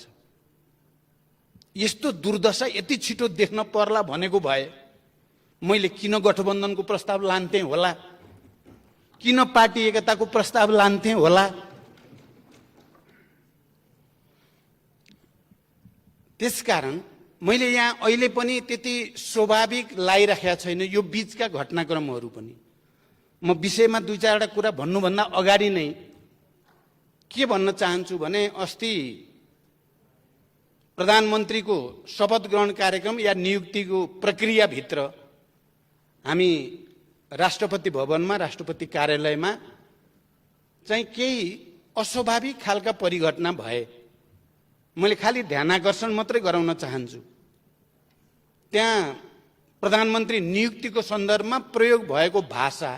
यस्तो दुर्दशा यति छिटो देख्न पर्ला भनेको भए मैले किन गठबन्धनको प्रस्ताव लान्थे होला, किन पार्टी एकताको प्रस्ताव लान्थे होला। त्यसकारण मैले यहाँ अहिले पनि त्यति स्वाभाविक लागिराखेका छैन यो बीचका घटनाक्रमहरू पनि। म विषयमा दुई चारवटा कुरा भन्नुभन्दा अगाडि नै के भन्न चाहन्छु भने अस्ति प्रधानमन्त्रीको शपथ ग्रहण कार्यक्रम या नियुक्तिको प्रक्रियाभित्र हामी राष्ट्रपति भवनमा राष्ट्रपति कार्यालयमा चाहिँ केही अस्वाभाविक खालका परिघटना भए। मैले खालि ध्यानाकर्षण मात्रै गराउन चाहन्छु। त्यहाँ प्रधानमन्त्री नियुक्तिको सन्दर्भमा प्रयोग भएको भाषा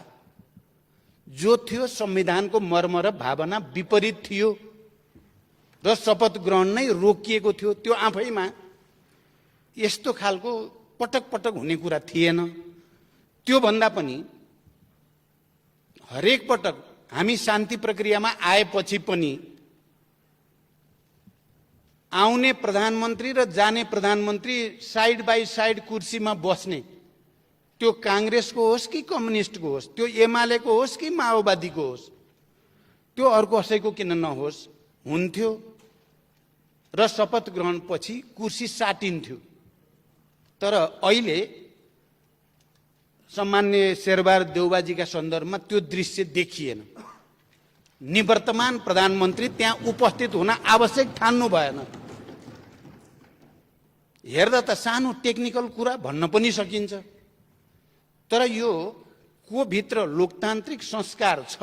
जो थियो संविधानको मर्म र भावना विपरीत थियो र शपथ ग्रहण नै रोकिएको थियो। त्यो आफैमा यस्तो खालको पटक पटक हुने कुरा थिएन। त्यो भन्दा पनि हरेक पटक हामी शान्ति प्रक्रियामा आएपछि पनि आउने प्रधानमन्त्री र जाने प्रधानमन्त्री साइड बाई साइड कुर्सीमा बस्ने, त्यो कांग्रेसको होस् कि कम्युनिस्टको होस्, त्यो एमालेको होस् कि माओवादीको होस्, त्यो अर्को कसैको किन नहोस्, हुन्थ्यो र शपथ ग्रहण पछि कुर्सी साटिन्थ्यो। तर अहिले सम्माननीय शेरबहादुर देउबाजीका सन्दर्भमा त्यो दृश्य देखिएन। निवर्तमान प्रधानमन्त्री त्यहाँ उपस्थित हुन आवश्यक ठान्नु भएन। हेर्दा त सानो टेक्निकल कुरा भन्न पनि सकिन्छ, तर यो को भित्र लोकतान्त्रिक संस्कार छ,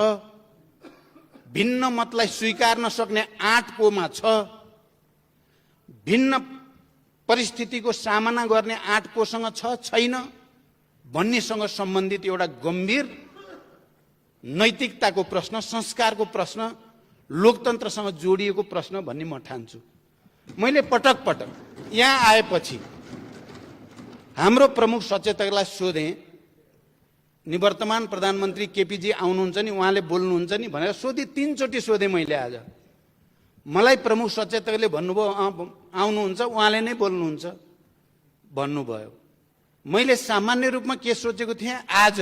भिन्न मतलाई स्वीकार नसक्ने आँट कोमा छ, भिन्न परिस्थितिको सामना गर्ने आँट कोसँग छ छैन भन्नेसँग सम्बन्धित एउटा गम्भीर नैतिकताको प्रश्न, संस्कारको प्रश्न, लोकतन्त्रसँग जोडिएको प्रश्न भन्ने म ठान्छु। मैले पटक पटक यहाँ आएपछि हाम्रो प्रमुख सचेतकलाई सोधेँ, निवर्तमान प्रधानमन्त्री केपीजी आउनुहुन्छ नि, उहाँले बोल्नुहुन्छ नि भनेर सोधि 3 चोटि सोधेँ मैले आज। मलाई प्रमुख सचेतकले भन्नुभयो आउनुहुन्छ, उहाँले नै बोल्नुहुन्छ भन्नुभयो। मैले सामान्य रूपमा के सोचेको थिएँ, आज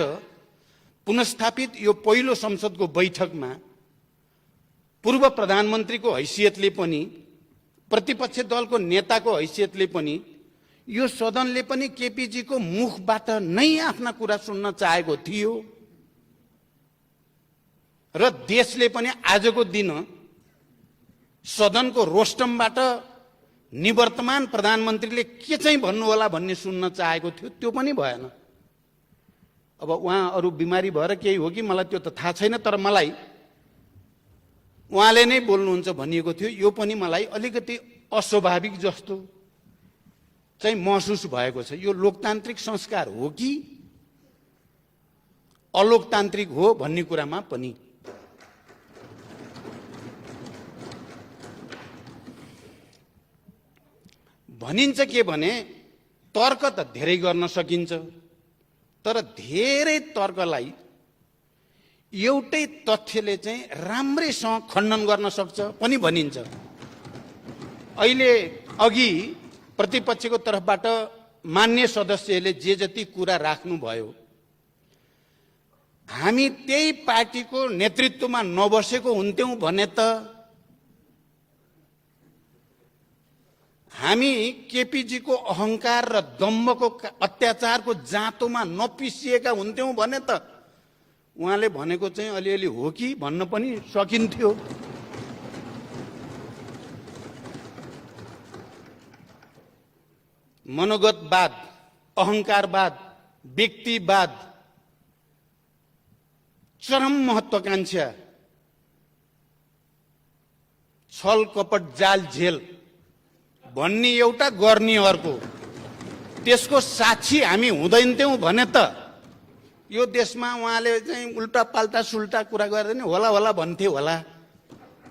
पुनस्थापित यो पहिलो संसदको बैठकमा पूर्व प्रधानमन्त्रीको हैसियतले पनि, प्रतिपक्ष दलको नेताको हैसियतले पनि, यो सदनले पनि केपीजीको मुखबाट नै आफ्ना कुरा सुन्न चाहेको थियो र देशले पनि आजको दिन सदनको रोस्टमबाट निवर्तमान प्रधानमन्त्रीले के चाहिँ भन्नु होला भन्ने सुन्न चाहेको थियो। त्यो पनि भएन। अब उहाँ अरू बिमारी भएर केही हो कि मलाई त्यो त थाहा छैन, तर मलाई उहाँले नै बोल्नुहुन्छ भनिएको थियो। यो पनि मलाई अलिकति अस्वाभाविक जस्तो चाहिँ महसुस भएको छ। यो लोकतान्त्रिक संस्कार हो कि अलोकतान्त्रिक हो भन्ने कुरामा पनि भनिन्छ के भने तर्क त धेरै गर्न सकिन्छ, तर धेरै तर्कलाई एउटै तथ्यले चाहिँ राम्रैसँग खण्डन गर्न सक्छ पनि भनिन्छ। अहिले अघि प्रतिपक्षको तर्फबाट मान्य सदस्यले जे जति कुरा राख्नुभयो, हामी त्यही पार्टीको नेतृत्वमा नबसेको हुन्थ्यौं भने त हामी केपीजीको अहंकार र दम्भको अत्याचारको जाँतोमा नपिसिएका हुन्थ्यौं भने त उहाँले भनेको चाहिँ अलिअलि हो कि भन्न पनि सकिन्थ्यो। मनोगतवाद, अहंकारवाद, व्यक्तिवाद, चरम महत्वाकांक्षा, छल कपट जाल झेल भन्ने एउटा गर्ने अर्को, त्यसको साक्षी हामी हुँदैनथ्यौं भने त यो देशमा उहाँले चाहिँ उल्टा पाल्टा सुल्टा कुरा गर्दैन होला होला भन्थे होला।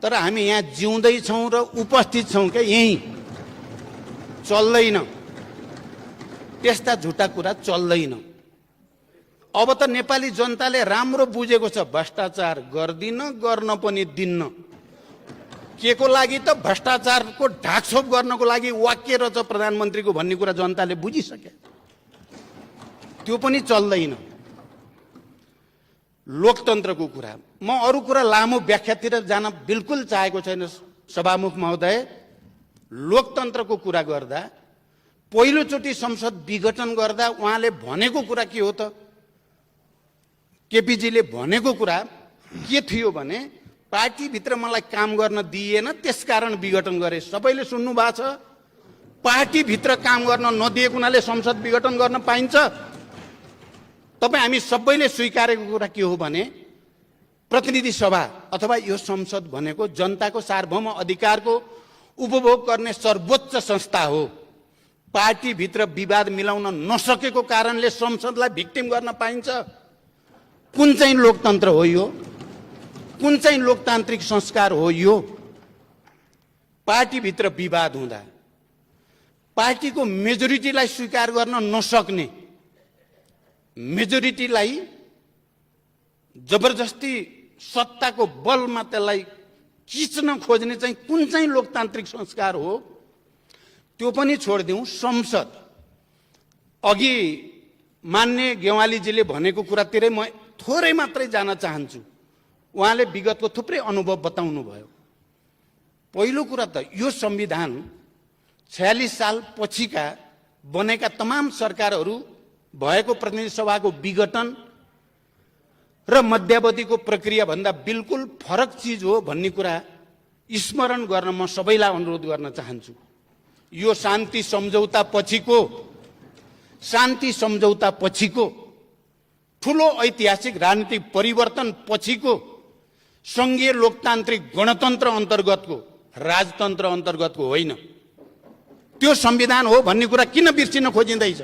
तर हामी यहाँ जिउँदै छौं र उपस्थित छौं के यही चल्दैन, त्यस्ता झुटा कुरा चल्दैन। अब त नेपाली जनताले राम्रो बुझेको छ, भ्रष्टाचार गर्दिन, गर्न पनि दिन्न। के को लागि त भ्रष्टाचारको ढाकछोप गर्नको लागि वाक्य रहेछ प्रधानमन्त्रीको भन्ने कुरा जनताले बुझिसके, त्यो पनि चल्दैन। लोकतन्त्रको कुरा, म अरू कुरा लामो व्याख्यातिर जान बिल्कुल चाहेको छैन सभामुख महोदय। लोकतन्त्रको कुरा गर्दा पहिलोचोटि संसद विघटन गर्दा उहाँले भनेको कुरा के हो त? केपीजीले भनेको कुरा के थियो भने पार्टीभित्र मलाई काम गर्न दिएन त्यसकारण विघटन गरे। सबैले सुन्नु भएको छ, पार्टीभित्र काम गर्न नदिएको हुनाले संसद विघटन गर्न पाइन्छ? तपाईँ हामी सबैले स्वीकारेको कुरा के हो भने प्रतिनिधि सभा अथवा यो संसद भनेको जनताको सार्वभौम अधिकारको उपभोग गर्ने सर्वोच्च संस्था हो। पार्टीभित्र विवाद मिलाउन नसकेको कारणले संसदलाई भिक्टिम गर्न पाइन्छ? कुन चाहिँ लोकतन्त्र हो यो? कुन चाहिँ लोकतान्त्रिक संस्कार हो यो? पार्टीभित्र विवाद हुँदा पार्टीको मेजोरिटीलाई स्वीकार गर्न नसक्ने, मेजोरिटीलाई जबरजस्ती सत्ताको बलमा त्यसलाई खिच्न खोज्ने चाहिँ कुन चाहिँ लोकतान्त्रिक संस्कार हो? त्यो पनि छोडिदिउँ। संसद, अघि मान्य गेवालीजीले भनेको कुरातिरै म थोरै मात्रै जान चाहन्छु। उहाँले विगतको थुप्रै अनुभव बताउनु भयो। पहिलो कुरा त यो संविधान 46 साल पछिका बनेका तमाम सरकारहरू भएको प्रतिनिधि सभाको विघटन र मध्यावधिको प्रक्रिया भन्दा बिल्कुल फरक चिज हो भन्ने कुरा स्मरण गर्न म सबैलाई अनुरोध गर्न चाहन्छु। यो शान्ति सम्झौता पछिको ठूलो ऐतिहासिक राजनीतिक परिवर्तन पछिको संघीय लोकतान्त्रिक गणतन्त्र अन्तर्गतको, राजतन्त्र अन्तर्गतको होइन। त्यो संविधान हो भन्ने कुरा किन बिर्सिन खोजिँदैछ?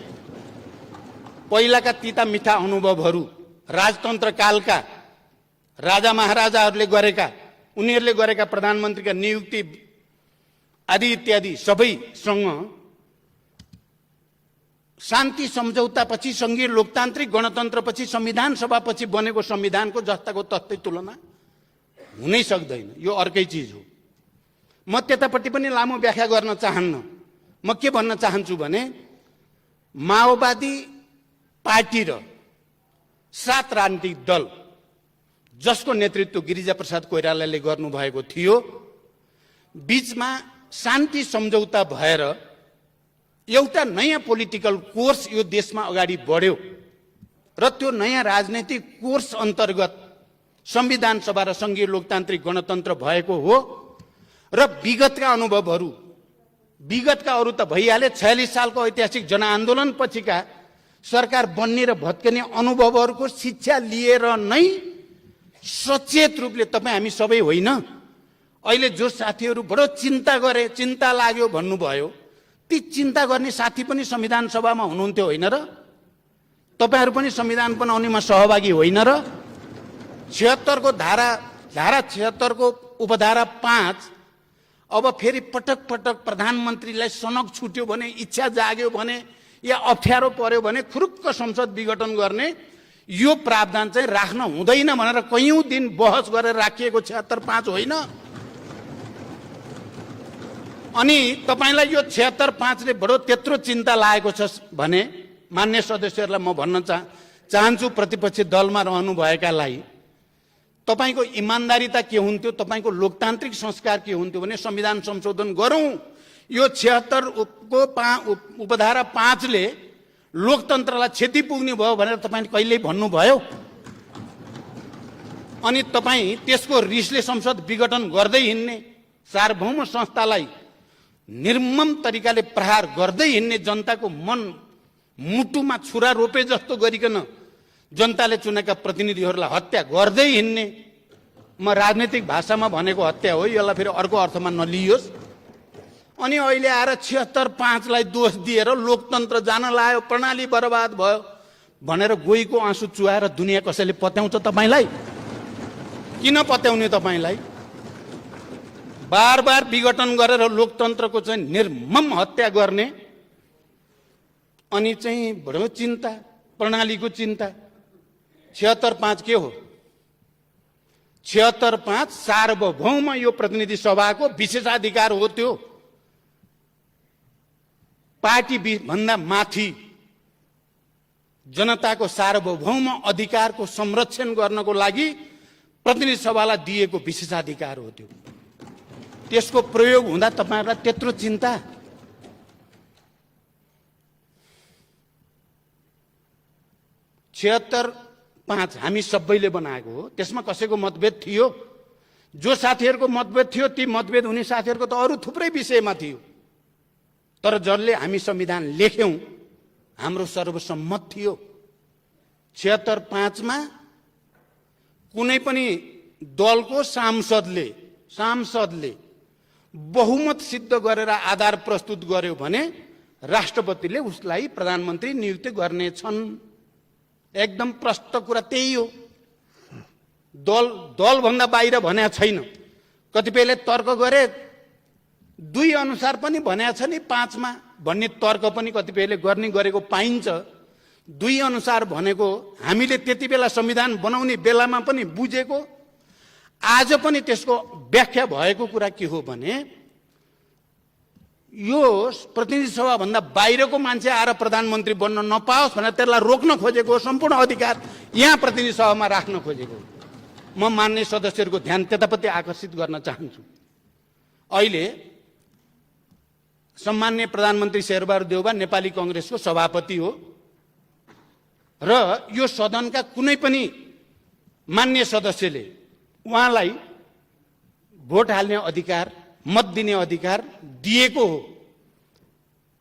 पहिलाका तिता मिठा अनुभवहरू, राजतन्त्र कालका राजा महाराजाहरूले गरेका, उनीहरूले गरेका प्रधानमन्त्रीका नियुक्ति आदि इत्यादि सबैसँग शान्ति सम्झौतापछि संघीय लोकतान्त्रिक गणतन्त्रपछि संविधान सभापछि बनेको संविधानको जस्ताको तस्तै तुलना हुनै सक्दैन। यो अर्कै चिज हो। म त्यतापट्टि पनि लामो व्याख्या गर्न चाहन्न। म के भन्न चाहन्छु भने माओवादी पार्टी र 7 राजनीतिक दल जसको नेतृत्व गिरिजाप्रसाद कोइरालाले गर्नुभएको थियो, बीचमा शान्ति सम्झौता भएर एउटा नयाँ पोलिटिकल कोर्स यो देशमा अगाडि बढ्यो र त्यो नयाँ राजनैतिक कोर्स अन्तर्गत संविधान सभा र संघीय लोकतान्त्रिक गणतन्त्र भएको हो। र विगतका अनुभवहरू, विगतका अरू त भइहाले, 46 सालको ऐतिहासिक जनआन्दोलन पछिका सरकार बन्ने र भत्कने अनुभवहरूको शिक्षा लिएर नै सचेत रूपले तपाईँ हामी सबै होइन, अहिले जो साथीहरू बडो चिन्ता लाग्यो भन्नुभयो, ती चिन्ता गर्ने साथी पनि संविधान सभामा हुनुहुन्थ्यो होइन र? तपाईहरू पनि संविधान बनाउनेमा सहभागी होइन र? 76 को धारा 76 को उपधारा 5 अब फेरि पटक पटक प्रधानमन्त्रीलाई सनक छुट्यो भने, इच्छा जाग्यो भने या अप्ठ्यारो पर्यो भने खुरुक्क संसद विघटन गर्ने यो प्रावधान चाहिँ राख्न हुँदैन भनेर कयौं दिन बहस गरेर राखिएको 76(5) होइन। अनि तपाईलाई यो 76(5) ले बडो त्यत्रो चिन्ता लागेको छ भने मान्य सदस्यहरूलाई म भन्न चाहन्छु, प्रतिपक्षी दलमा रहनु भएकालाई तपाईको इमानदारीता के हुन्थ्यो, तपाईको लोकतान्त्रिक संस्कार के हुन्थ्यो भने संविधान संशोधन गरौं। यो 76 को उपधारा 5 ले लोकतन्त्रलाई क्षति पुग्ने भयो भनेर तपाईले कहिल्यै भन्नुभयो? अनि तपाई त्यसको रिसले संसद विघटन गर्दै हिन्ने, सार्वभौम संस्थालाई निर्मम तरिकाले प्रहार गर्दै हिन्ने, जनताको मन मुटुमा छुरा रोपे जस्तो गरिकन जनताले चुनेका प्रतिनिधिहरूलाई हत्या गर्दै हिन्ने, म राजनीतिक भाषामा भनेको हत्या हो, यसलाई फेरि अर्को अर्थमा नलियोस्। अनि अहिले आएर 76(5) लाई दोष दिएर लोकतन्त्र जान लाग्यो, प्रणाली बर्बाद भयो भनेर गोहीको आँसु चुहाएर दुनिया कसैले पत्याउँछ तपाईलाई? किन पत्याउने? तपाईलाई बार बार विघटन गरेर लोकतन्त्रको चाहिँ निर्मम हत्या गर्ने अनि चाहिँ बडो चिन्ता, प्रणालीको चिन्ता। 76.5 के हो? 76.5 सार्वभौम यो प्रतिनिधि सभाको विशेषाधिकार हो। त्यो पार्टी भन्दा माथि जनताको सार्वभौम अधिकारको संरक्षण गर्नको लागि प्रतिनिधि सभालाई दिएको विशेषाधिकार हो। त्यो त्यसको प्रयोग हुँदा तपाईहरुलाई त्यत्रो चिन्ता? छिहत्तर 5 हामी सबैले बनाएको हो। त्यसमा कसैको मतभेद थियो? जो साथीहरुको मतभेद थियो ती मतभेद हुने साथीहरुको त अरु थुप्रै विषयमा थियो। तर जसले हामी संविधान लेख्यौं हाम्रो सर्वसम्मत थियो। 76.5 मा कुनै पनि दलको सांसदले बहुमत सिद्ध गरेर आधार प्रस्तुत गर्यो भने राष्ट्रपतिले उसलाई प्रधानमन्त्री नियुक्त गर्नेछन्। एकदम प्रष्ट कुरा त्यही हो। दल भन्दा बाहिर भनेको छैन। कतिपयले तर्क गरे 2 अनुसार पनि भनेको छ नि 5 मा भन्ने तर्क पनि कतिपयले गर्ने गरेको पाइन्छ। 2 अनुसार भनेको हामीले त्यति बेला संविधान बनाउने बेलामा पनि बुझेको, आज पनि त्यसको व्याख्या भएको कुरा के हो भने यो प्रतिनिधि सभा भन्दा बाहिरको मान्छे आएर प्रधानमन्त्री बन्न नपाओस् भनेर त्यसलाई रोक्न खोजेको सम्पूर्ण अधिकार यहाँ प्रतिनिधि सभामा राख्न खोजेको। म मान्य सदस्यहरूको ध्यान त्यतापट्टि आकर्षित गर्न चाहन्छु। अहिले सम्माननीय प्रधानमन्त्री शेरबहादुर देउबा नेपाली कांग्रेसको सभापति हो र यो सदनका कुनै पनि मान्य सदस्यले उहाँलाई भोट हाल्ने अधिकार, मत दिने अधिकार दिएको हो।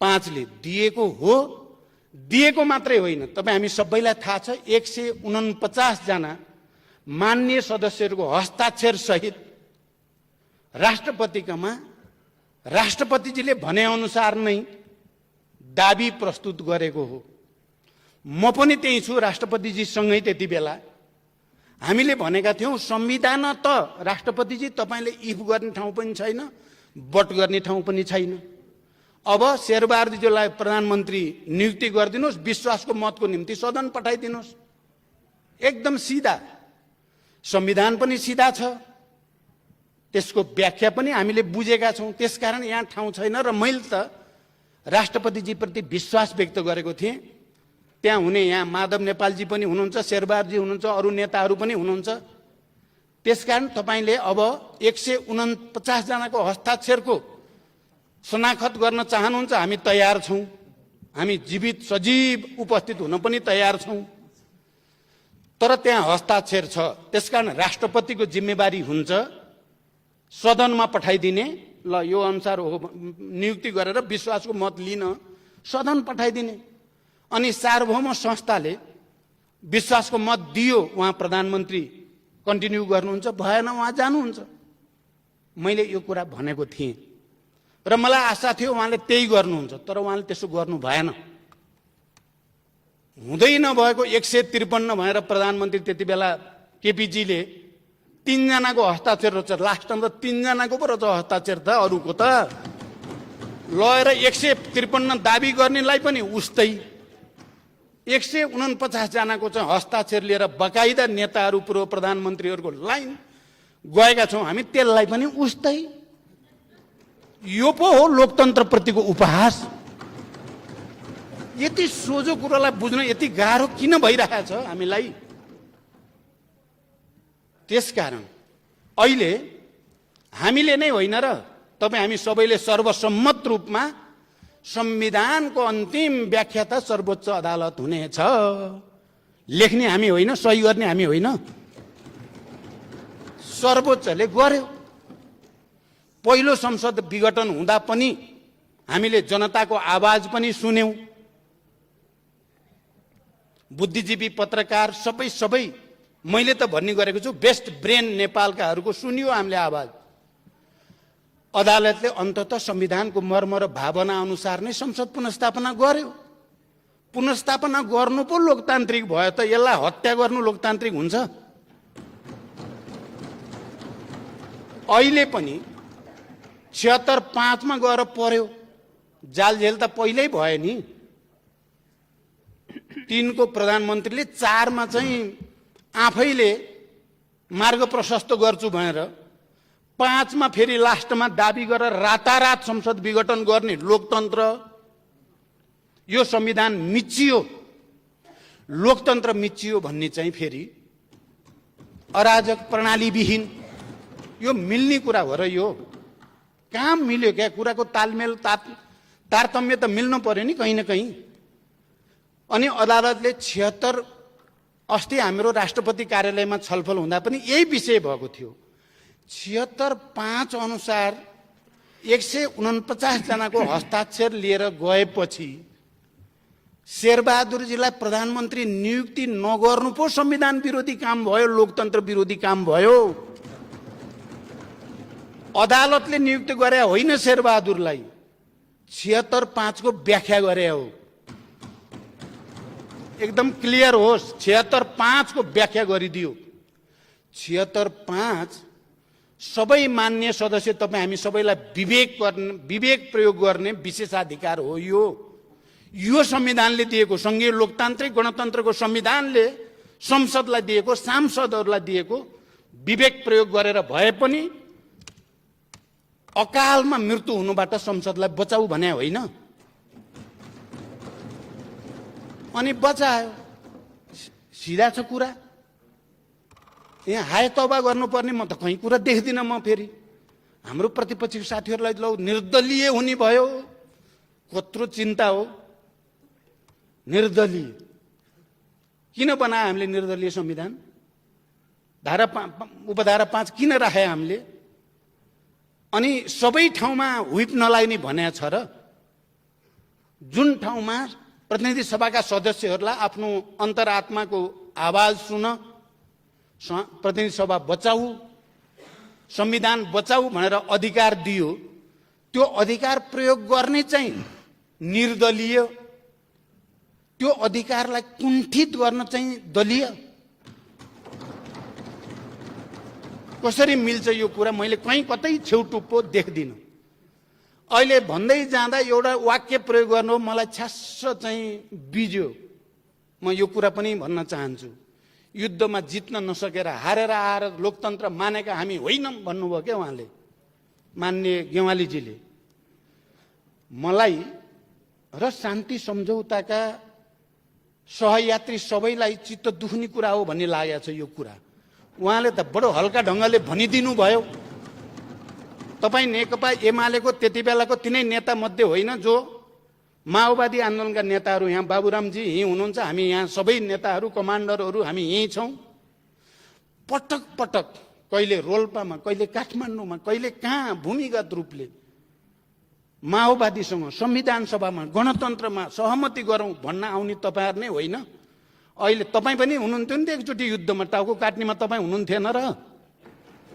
5 ले दिएको हो। दिएको मात्रै होइन, तपाई हामी सबैलाई थाहा छ 149 जना मान्य सदस्यहरूको हस्ताक्षर सहित राष्ट्रपतिकामा राष्ट्रपतिजीले भने अनुसार नै दाबी प्रस्तुत गरेको हो। म पनि त्यही छु राष्ट्रपतिजी सँगै। त्यति बेला हामीले भनेका थियौं संविधान त राष्ट्रपतिजी तपाईले इफ गर्ने ठाउँ पनि छैन, बट गर्ने ठाउँ पनि छैन। अब शेरबहादुरजीलाई प्रधानमन्त्री नियुक्ति गरिदिनुस्, विश्वासको मतको निम्ति सदन पठाइदिनुस्। एकदम सिधा। संविधान पनि सिधा छ, त्यसको व्याख्या पनि हामीले बुझेका छौं। त्यसकारण यहाँ ठाउँ छैन र मैले त राष्ट्रपतिजी प्रति विश्वास व्यक्त गरेको थिएँ। त्यहाँ हुने यहाँ माधव नेपालजी पनि हुनुहुन्छ, शेरबहादुरजी हुनुहुन्छ, अरु नेताहरू पनि हुनुहुन्छ। त्यसकारण तपाईले अब 149 जनाको हस्ताक्षरको शनाखत गर्न चाहनुहुन्छ, हामी तयार छौं। हामी जीवित सजीव उपस्थित हुन पनि तयार छौं। तर त्यहाँ हस्ताक्षर छ। त्यसकारण राष्ट्रपतिको जिम्मेवारी हुन्छ सदनमा पठाइदिने। ल यो अनुसार हो नियुक्ति गरेर विश्वासको मत लिन सदन पठाइदिने। अनि सार्वभौम संस्थाले विश्वासको मत दियो, उहाँ प्रधानमन्त्री कन्टिन्यू गर्नुहुन्छ, भएन उहाँ जानुहुन्छ। मैले यो कुरा भनेको थिएँ र मलाई आशा थियो उहाँले त्यही गर्नुहुन्छ। तर उहाँले त्यसो गर्नु भएन। हुँदै नभएको 153 भएर प्रधानमन्त्री त्यति बेला केपीजीले 3 जनाको हस्ताक्षर रहेछ। लास्टमा त 3 जनाको पो रहेछ हस्ताक्षर त, अरूको त लएर 153 दाबी गर्नेलाई पनि उस्तै। 149 जनाको चाहिँ हस्ताक्षर लिएर बकाइदा नेताहरू पूर्व प्रधानमन्त्रीहरूको लाइन गएका छौं हामी, त्यसलाई पनि उस्तै। यो पो हो लोकतन्त्रप्रतिको उपहास। यति सोझो कुरालाई बुझ्न यति गाह्रो किन भइरहेको छ हामीलाई? त्यसकारण अहिले हामीले नै होइन र तपाई हामी सबैले सर्वसम्मत रूपमा संविधानको अन्तिम व्याख्या त सर्वोच्च अदालत हुनेछ। लेख्ने हामी होइन, सही गर्ने हामी होइन, सर्वोच्चले गर्यो। पहिलो संसद विघटन हुँदा पनि हामीले जनताको आवाज पनि सुन्यौं। बुद्धिजीवी, पत्रकार सबै मैले त भन्ने गरेको छु, बेस्ट ब्रेन नेपालकाहरूको सुनियो हामीले आवाज। अदालतले अन्ततः संविधानको मर्म र भावना अनुसार नै संसद पुनर्स्थापना गर्यो। पुनर्स्थापना गर्नु पो लोकतान्त्रिक भयो त यसलाई हत्या गर्नु लोकतान्त्रिक हुन्छ? अहिले पनि 76-5 मा गएर पर्यो। जालझेल त पहिल्यै भयो नि। 3 को प्रधानमन्त्रीले 4 मा चाहिँ आफैले मार्ग प्रशस्त गर्छु भनेर 5 मा फेरि लास्टमा दाबी गरेर रातारात संसद विघटन गर्ने लोकतन्त्र, यो संविधान मिचियो, लोकतन्त्र मिचियो भन्ने चाहिँ फेरि अराजक प्रणालीविहीन, यो मिल्ने कुरा हो र यो कहाँ मिल्यो क्या? कुराको तालमेल तारतम्य त मिल्नु पर्यो नि कहीँ न कहीँ। अनि अदालतले 76 अस्ति हाम्रो राष्ट्रपति कार्यालयमा छलफल हुँदा पनि यही विषय भएको थियो। 76-5 अनुसार 149 जनाको हस्ताक्षर लिएर गएपछि शेरबहादुरजीलाई प्रधानमन्त्री नियुक्ति नगर्नु पो संविधान विरोधी काम भयो, लोकतन्त्र विरोधी काम भयो। अदालतले नियुक्ति गरे होइन शेरबहादुरलाई, 76-5 को व्याख्या गरे हो। एकदम क्लियर होस्, 76-5 को व्याख्या गरिदियो। 76-5 सबै मान्य सदस्य, तपाईँ हामी सबैलाई विवेक प्रयोग गर्ने विशेषाधिकार हो। यो संविधानले दिएको, संघीय लोकतान्त्रिक गणतन्त्रको संविधानले संसदलाई दिएको, सांसदहरूलाई दिएको विवेक प्रयोग गरेर भए पनि अकालमा मृत्यु हुनुबाट संसदलाई बचाऊ भने होइन। अनि बचायो, सिधा छ कुरा। यहाँ हाय तौबा गर्नुपर्ने म त कहीँ कुरा देख्दिनँ। म फेरि हाम्रो प्रतिपक्षी साथीहरूलाई लौ निर्दलीय हुने भयो, कत्रो चिन्ता हो। निर्दलीय किन बनायो हामीले? निर्दलीय संविधान उपधारा 5 किन राखे हामीले? अनि सबै ठाउँमा व्हिप नलाग्ने भनेको छ र? जुन ठाउँमा प्रतिनिधि सभाका सदस्यहरूलाई आफ्नो अन्तरात्माको आवाज सुन, प्रतिनिधि सभा बचाऊ, संविधान बचाऊ भनेर अधिकार दियो, त्यो अधिकार प्रयोग गर्ने चाहिँ निर्दलीय, त्यो अधिकारलाई कुण्ठित गर्न चाहिँ दलीय। कसरी मिल्छ यो कुरा? मैले कहीँ कतै छेउटुप्पो देख्दिनँ। अहिले भन्दै जाँदा एउटा वाक्य प्रयोग गर्नु मलाई छ्यास्स चाहिँ बिज्यो। म यो कुरा पनि भन्न चाहन्छु, युद्धमा जित्न नसकेर हारेर आएर लोकतन्त्र मानेका हामी होइनौँ भन्नुभयो क्या उहाँले, मान्य गेवालीजीले। मलाई र शान्ति सम्झौताका सहयात्री सबैलाई चित्त दुख्ने कुरा हो भन्ने लागेको छ यो कुरा। उहाँले त बडो हल्का ढङ्गले भनिदिनु भयो। तपाईँ नेकपा एमालेको त्यति बेलाको तिनै नेता मध्ये होइन जो माओवादी आन्दोलनका नेताहरू, यहाँ बाबुरामजी यहीँ हुनुहुन्छ, हामी यहाँ सबै नेताहरू कमान्डरहरू हामी यहीँ छौँ। पटक पटक कहिले रोल्पामा, कहिले काठमाडौँमा, कहिले कहाँ भूमिगत रूपले माओवादीसँग संविधान सभामा गणतन्त्रमा सहमति गरौँ भन्न आउने तपाईँहरू नै होइन? अहिले तपाईँ पनि हुनुहुन्थ्यो नि त एकचोटि युद्धमा, टाउको काट्नेमा तपाईँ हुनुहुन्थेन र?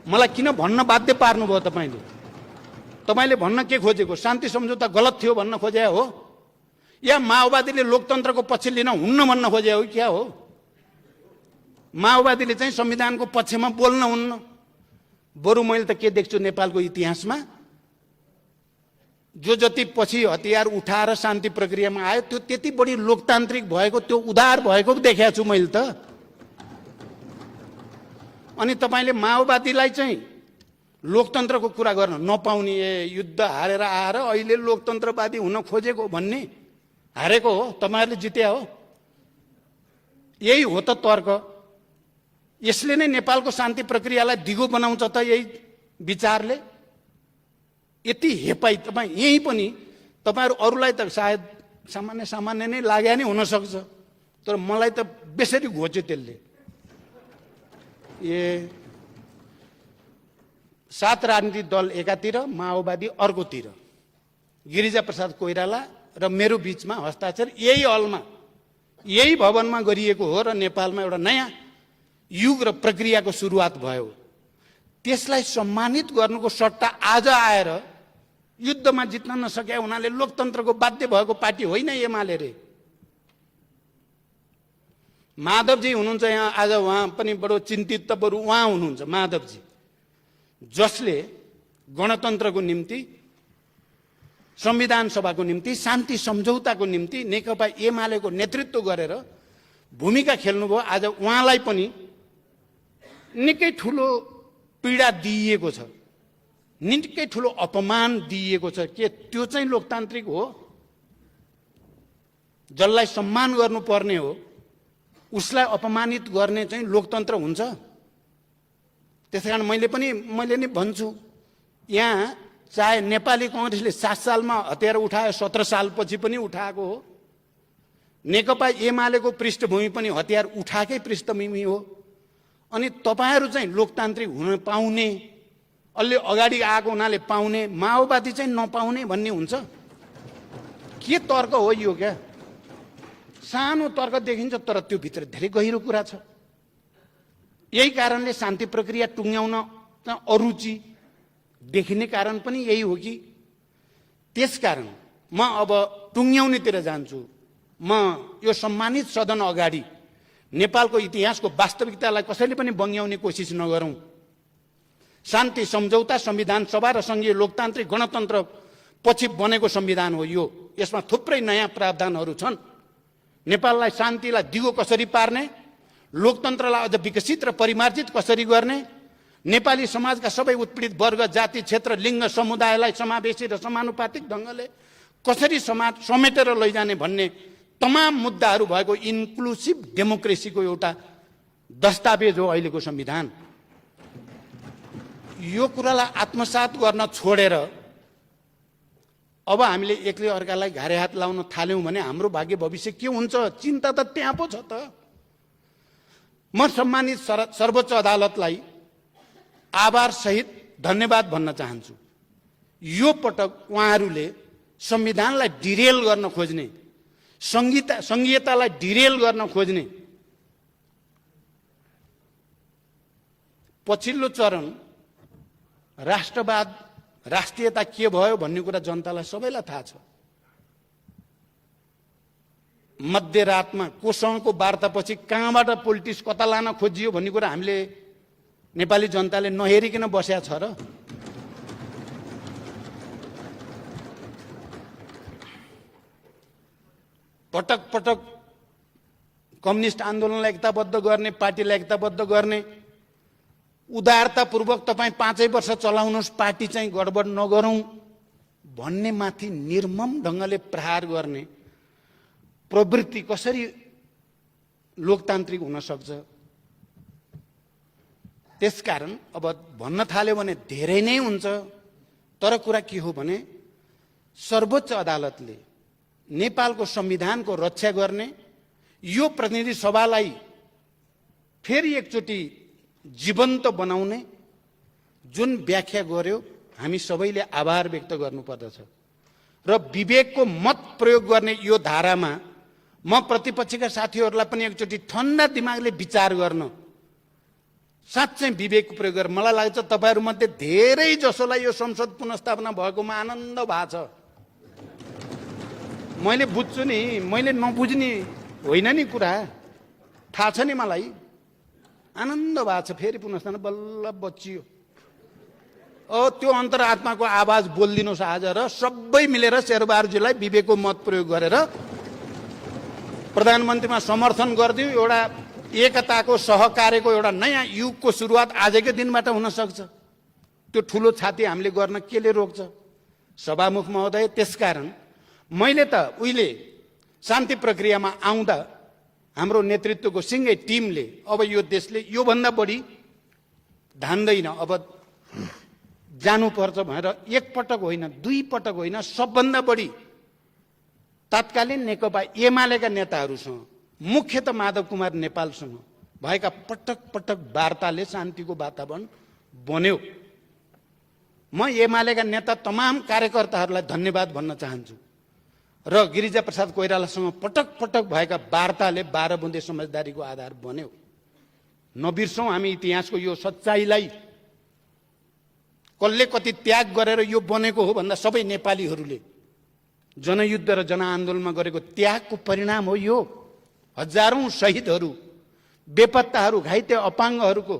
मलाई किन भन्न बाध्य पार्नुभयो तपाईँले? तपाईँले भन्न के खोजेको? शान्ति सम्झौता गलत थियो भन्न खोजे हो, या माओवादीले लोकतन्त्रको पक्ष लिन हुन्न भन्न खोजे हो? क्या हो? माओवादीले चाहिँ संविधानको पक्षमा बोल्न हुन्न। बरु मैले त के देख्छु नेपालको इतिहासमा, जो जति पछि हतियार उठाएर शान्ति प्रक्रियामा आयो त्यो त्यति बढी लोकतान्त्रिक भएको, त्यो उदार भएको देखेको छु मैले त। अनि तपाईँले माओवादीलाई चाहिँ लोकतन्त्रको कुरा गर्न नपाउने, युद्ध हारेर आएर अहिले लोकतन्त्रवादी हुन खोजेको भन्ने, हारेको हो, तपाईँहरूले जित्या हो। यही हो त तर्क। यसले नै नेपालको शान्ति प्रक्रियालाई दिगो बनाउँछ त यही विचारले। यति हेपाई तपाईँ यहीँ पनि, तपाईँहरू अरूलाई त सायद सामान्य नै लाग्या नै हुनसक्छ, तर मलाई त बेसरी घोच्यो त्यसले। 7 राजनीतिक दल एकातिर, माओवादी अर्कोतिर, गिरिजाप्रसाद कोइराला र मेरो बीचमा हस्ताक्षर यही हलमा, यही भवनमा गरिएको हो र नेपालमा एउटा नयाँ युग र प्रक्रियाको सुरुवात भयो। त्यसलाई सम्मानित गर्नुको सट्टा आज आएर युद्धमा जित्न नसके उनीहरूले लोकतन्त्रको बाध्य भएको पार्टी होइन एमाले रे। माधवजी हुनुहुन्छ यहाँ आज, उहाँ पनि बडो चिन्तित त बरु उहाँ हुनुहुन्छ माधवजी, जसले गणतन्त्रको निम्ति, संविधान सभाको निम्ति, शान्ति सम्झौताको निम्ति नेकपा एमालेको नेतृत्व गरेर भूमिका खेल्नुभयो। आज उहाँलाई पनि निकै ठुलो पीडा दिइएको छ, निकै ठुलो अपमान दिइएको छ। के त्यो चाहिँ लोकतान्त्रिक हो? जसलाई सम्मान गर्नुपर्ने हो उसलाई अपमानित गर्ने चाहिँ लोकतन्त्र हुन्छ? त्यसैकारण मैले नि भन्छु, यहाँ चाहे नेपाली कांग्रेसले 7 सालमा हतियार उठायो, 17 सालपछि पनि उठाएको हो। नेकपा एमालेको पृष्ठभूमि पनि हतियार उठाएकै पृष्ठभूमि हो। अनि तपाईहरु चाहिँ लोकतान्त्रिक हुन पाउने, अलि अगाडि आएको हुनाले पाउने, माओवादी चाहिँ नपाउने भन्ने हुन्छ? के तर्क हो यो? क्या सानो तर्क देखिन्छ, तर त्यो भित्र धेरै गहिरो कुरा छ। यही कारणले शान्ति प्रक्रिया टुङ्ग्याउन अरुचि देखिने कारण पनि यही हो कि त्यसकारण म अब टुङ्ग्याउनेतिर जान्छु। म यो सम्मानित सदन अगाडि नेपालको इतिहासको वास्तविकतालाई कसैले पनि बङ्ग्याउने कोसिस नगरौं। शान्ति सम्झौता, संविधान सभा र संघीय लोकतान्त्रिक गणतन्त्र पछि बनेको संविधान हो यो। यसमा थुप्रै नयाँ प्रावधानहरू छन्। नेपाललाई शान्तिलाई दिगो कसरी पार्ने, लोकतन्त्रलाई अझ विकसित र परिमार्जित कसरी गर्ने, नेपाली समाजका सबै उत्पीडित वर्ग, जाति, क्षेत्र, लिङ्ग, समुदायलाई समावेशी र समानुपातिक ढङ्गले कसरी समेटेर लैजाने भन्ने तमाम मुद्दाहरू भएको इन्क्लुसिभ डेमोक्रेसीको एउटा दस्तावेज हो अहिलेको संविधान। यो कुरालाई आत्मसात गर्न छोडेर अब हामीले एकले अर्कालाई घारे हात लाउन थाल्यौं भने हाम्रो भाग्य भविष्य के हुन्छ? चिन्ता त त्यहाँ पो छ त। म सम्मानित सर्वोच्च अदालतलाई आभार सहित धन्यवाद भन्न चाहन्छु। यो पटक उहाँहरूले संविधानलाई डिरेल गर्न खोज्ने, संघीयतालाई डिरेल गर्न खोज्ने पछिल्लो चरण राष्ट्रवाद, राष्ट्रियता के भयो भन्ने कुरा जनतालाई सबैलाई थाहा छ। मध्यरातमा कोसँगको वार्तापछि कहाँबाट पोलिटिक्स कता लान खोजियो भन्ने कुरा हामीले नेपाली जनताले नहेरिकन बस्या छ र? पटक पटक कम्युनिस्ट आन्दोलनलाई एकताबद्ध गर्ने, पार्टीलाई एकताबद्ध गर्ने, उदारतापूर्वक तपाईँ 5 वर्ष चलाउनुहोस्, पार्टी चाहिँ गडबड नगरौं भन्ने माथि निर्मम ढङ्गले प्रहार गर्ने प्रवृत्ति कसरी लोकतान्त्रिक हुन सक्छ? त्यसकारण अब भन्न थाल्यो भने धेरै नै हुन्छ। तर कुरा के हो भने सर्वोच्च अदालतले नेपालको संविधानको रक्षा गर्ने, यो प्रतिनिधि सभालाई फेरि एकचोटि जीवन्त बनाउने जुन व्याख्या गर्यो, हामी सबैले आभार व्यक्त गर्नुपर्दछ। र विवेकको मत प्रयोग गर्ने यो धारामा म प्रतिपक्षका साथीहरूलाई पनि एकचोटि ठन्डा दिमागले विचार गर्न, साँच्चै विवेक प्रयोग गरेर, मलाई लाग्छ तपाईहरुमध्ये धेरै जसोलाई यो संसद पुनर्स्थापना भएकोमा आनन्द भएको छ। मैले बुझ्छु नि, मैले नबुझ्ने होइन नि कुरा, थाहा छ नि मलाई। आनन्द भएको छ, फेरि पुनर्स्थापना बल्ल बचियो। त्यो अन्तरात्माको आवाज बोलिदिनुहोस् आज, र सबै मिलेर शेरबहादुरजीलाई विवेकको मत प्रयोग गरेर प्रधानमन्त्रीमा समर्थन गरिदियो। एउटा एकताको, सहकार्यको एउटा नयाँ युगको सुरुवात आजकै दिनबाट हुन सक्छ। त्यो ठुलो छाती हामीले गर्न केले रोक्छ? सभामुख महोदय, त्यसकारण मैले त उहिले शान्ति प्रक्रियामा आउँदा हाम्रो नेतृत्वको सिंगै टिमले अब यो देशले योभन्दा बढी धान्दैन, अब जानुपर्छ भनेर एकपटक होइन, 2 पटक होइन, सबभन्दा बढी तत्कालीन नेकपा एमालेका नेताहरूसँग, मुख्यतः माधव कुमार नेपालसँग भएका पटक पटक वार्ताले शान्तिको वातावरण बन्यो। म एमालेका नेता तमाम कार्यकर्ताहरूलाई धन्यवाद भन्न चाहन्छु। र गिरिजा प्रसाद कोइरालासँग पटक पटक भएका वार्ताले 12 बुँदे समझदारीको आधार बन्यो। नबिर्सौं हामी इतिहासको यो सच्चाइलाई। कसले कति त्याग गरेर यो बनेको हो भन्दा सबै नेपालीहरूले जनयुद्ध र जनआन्दोलनमा गरेको त्यागको परिणाम हो यो। हजारौं शहीदहरू, बेपत्ताहरू, घाइते अपाङ्गहरूको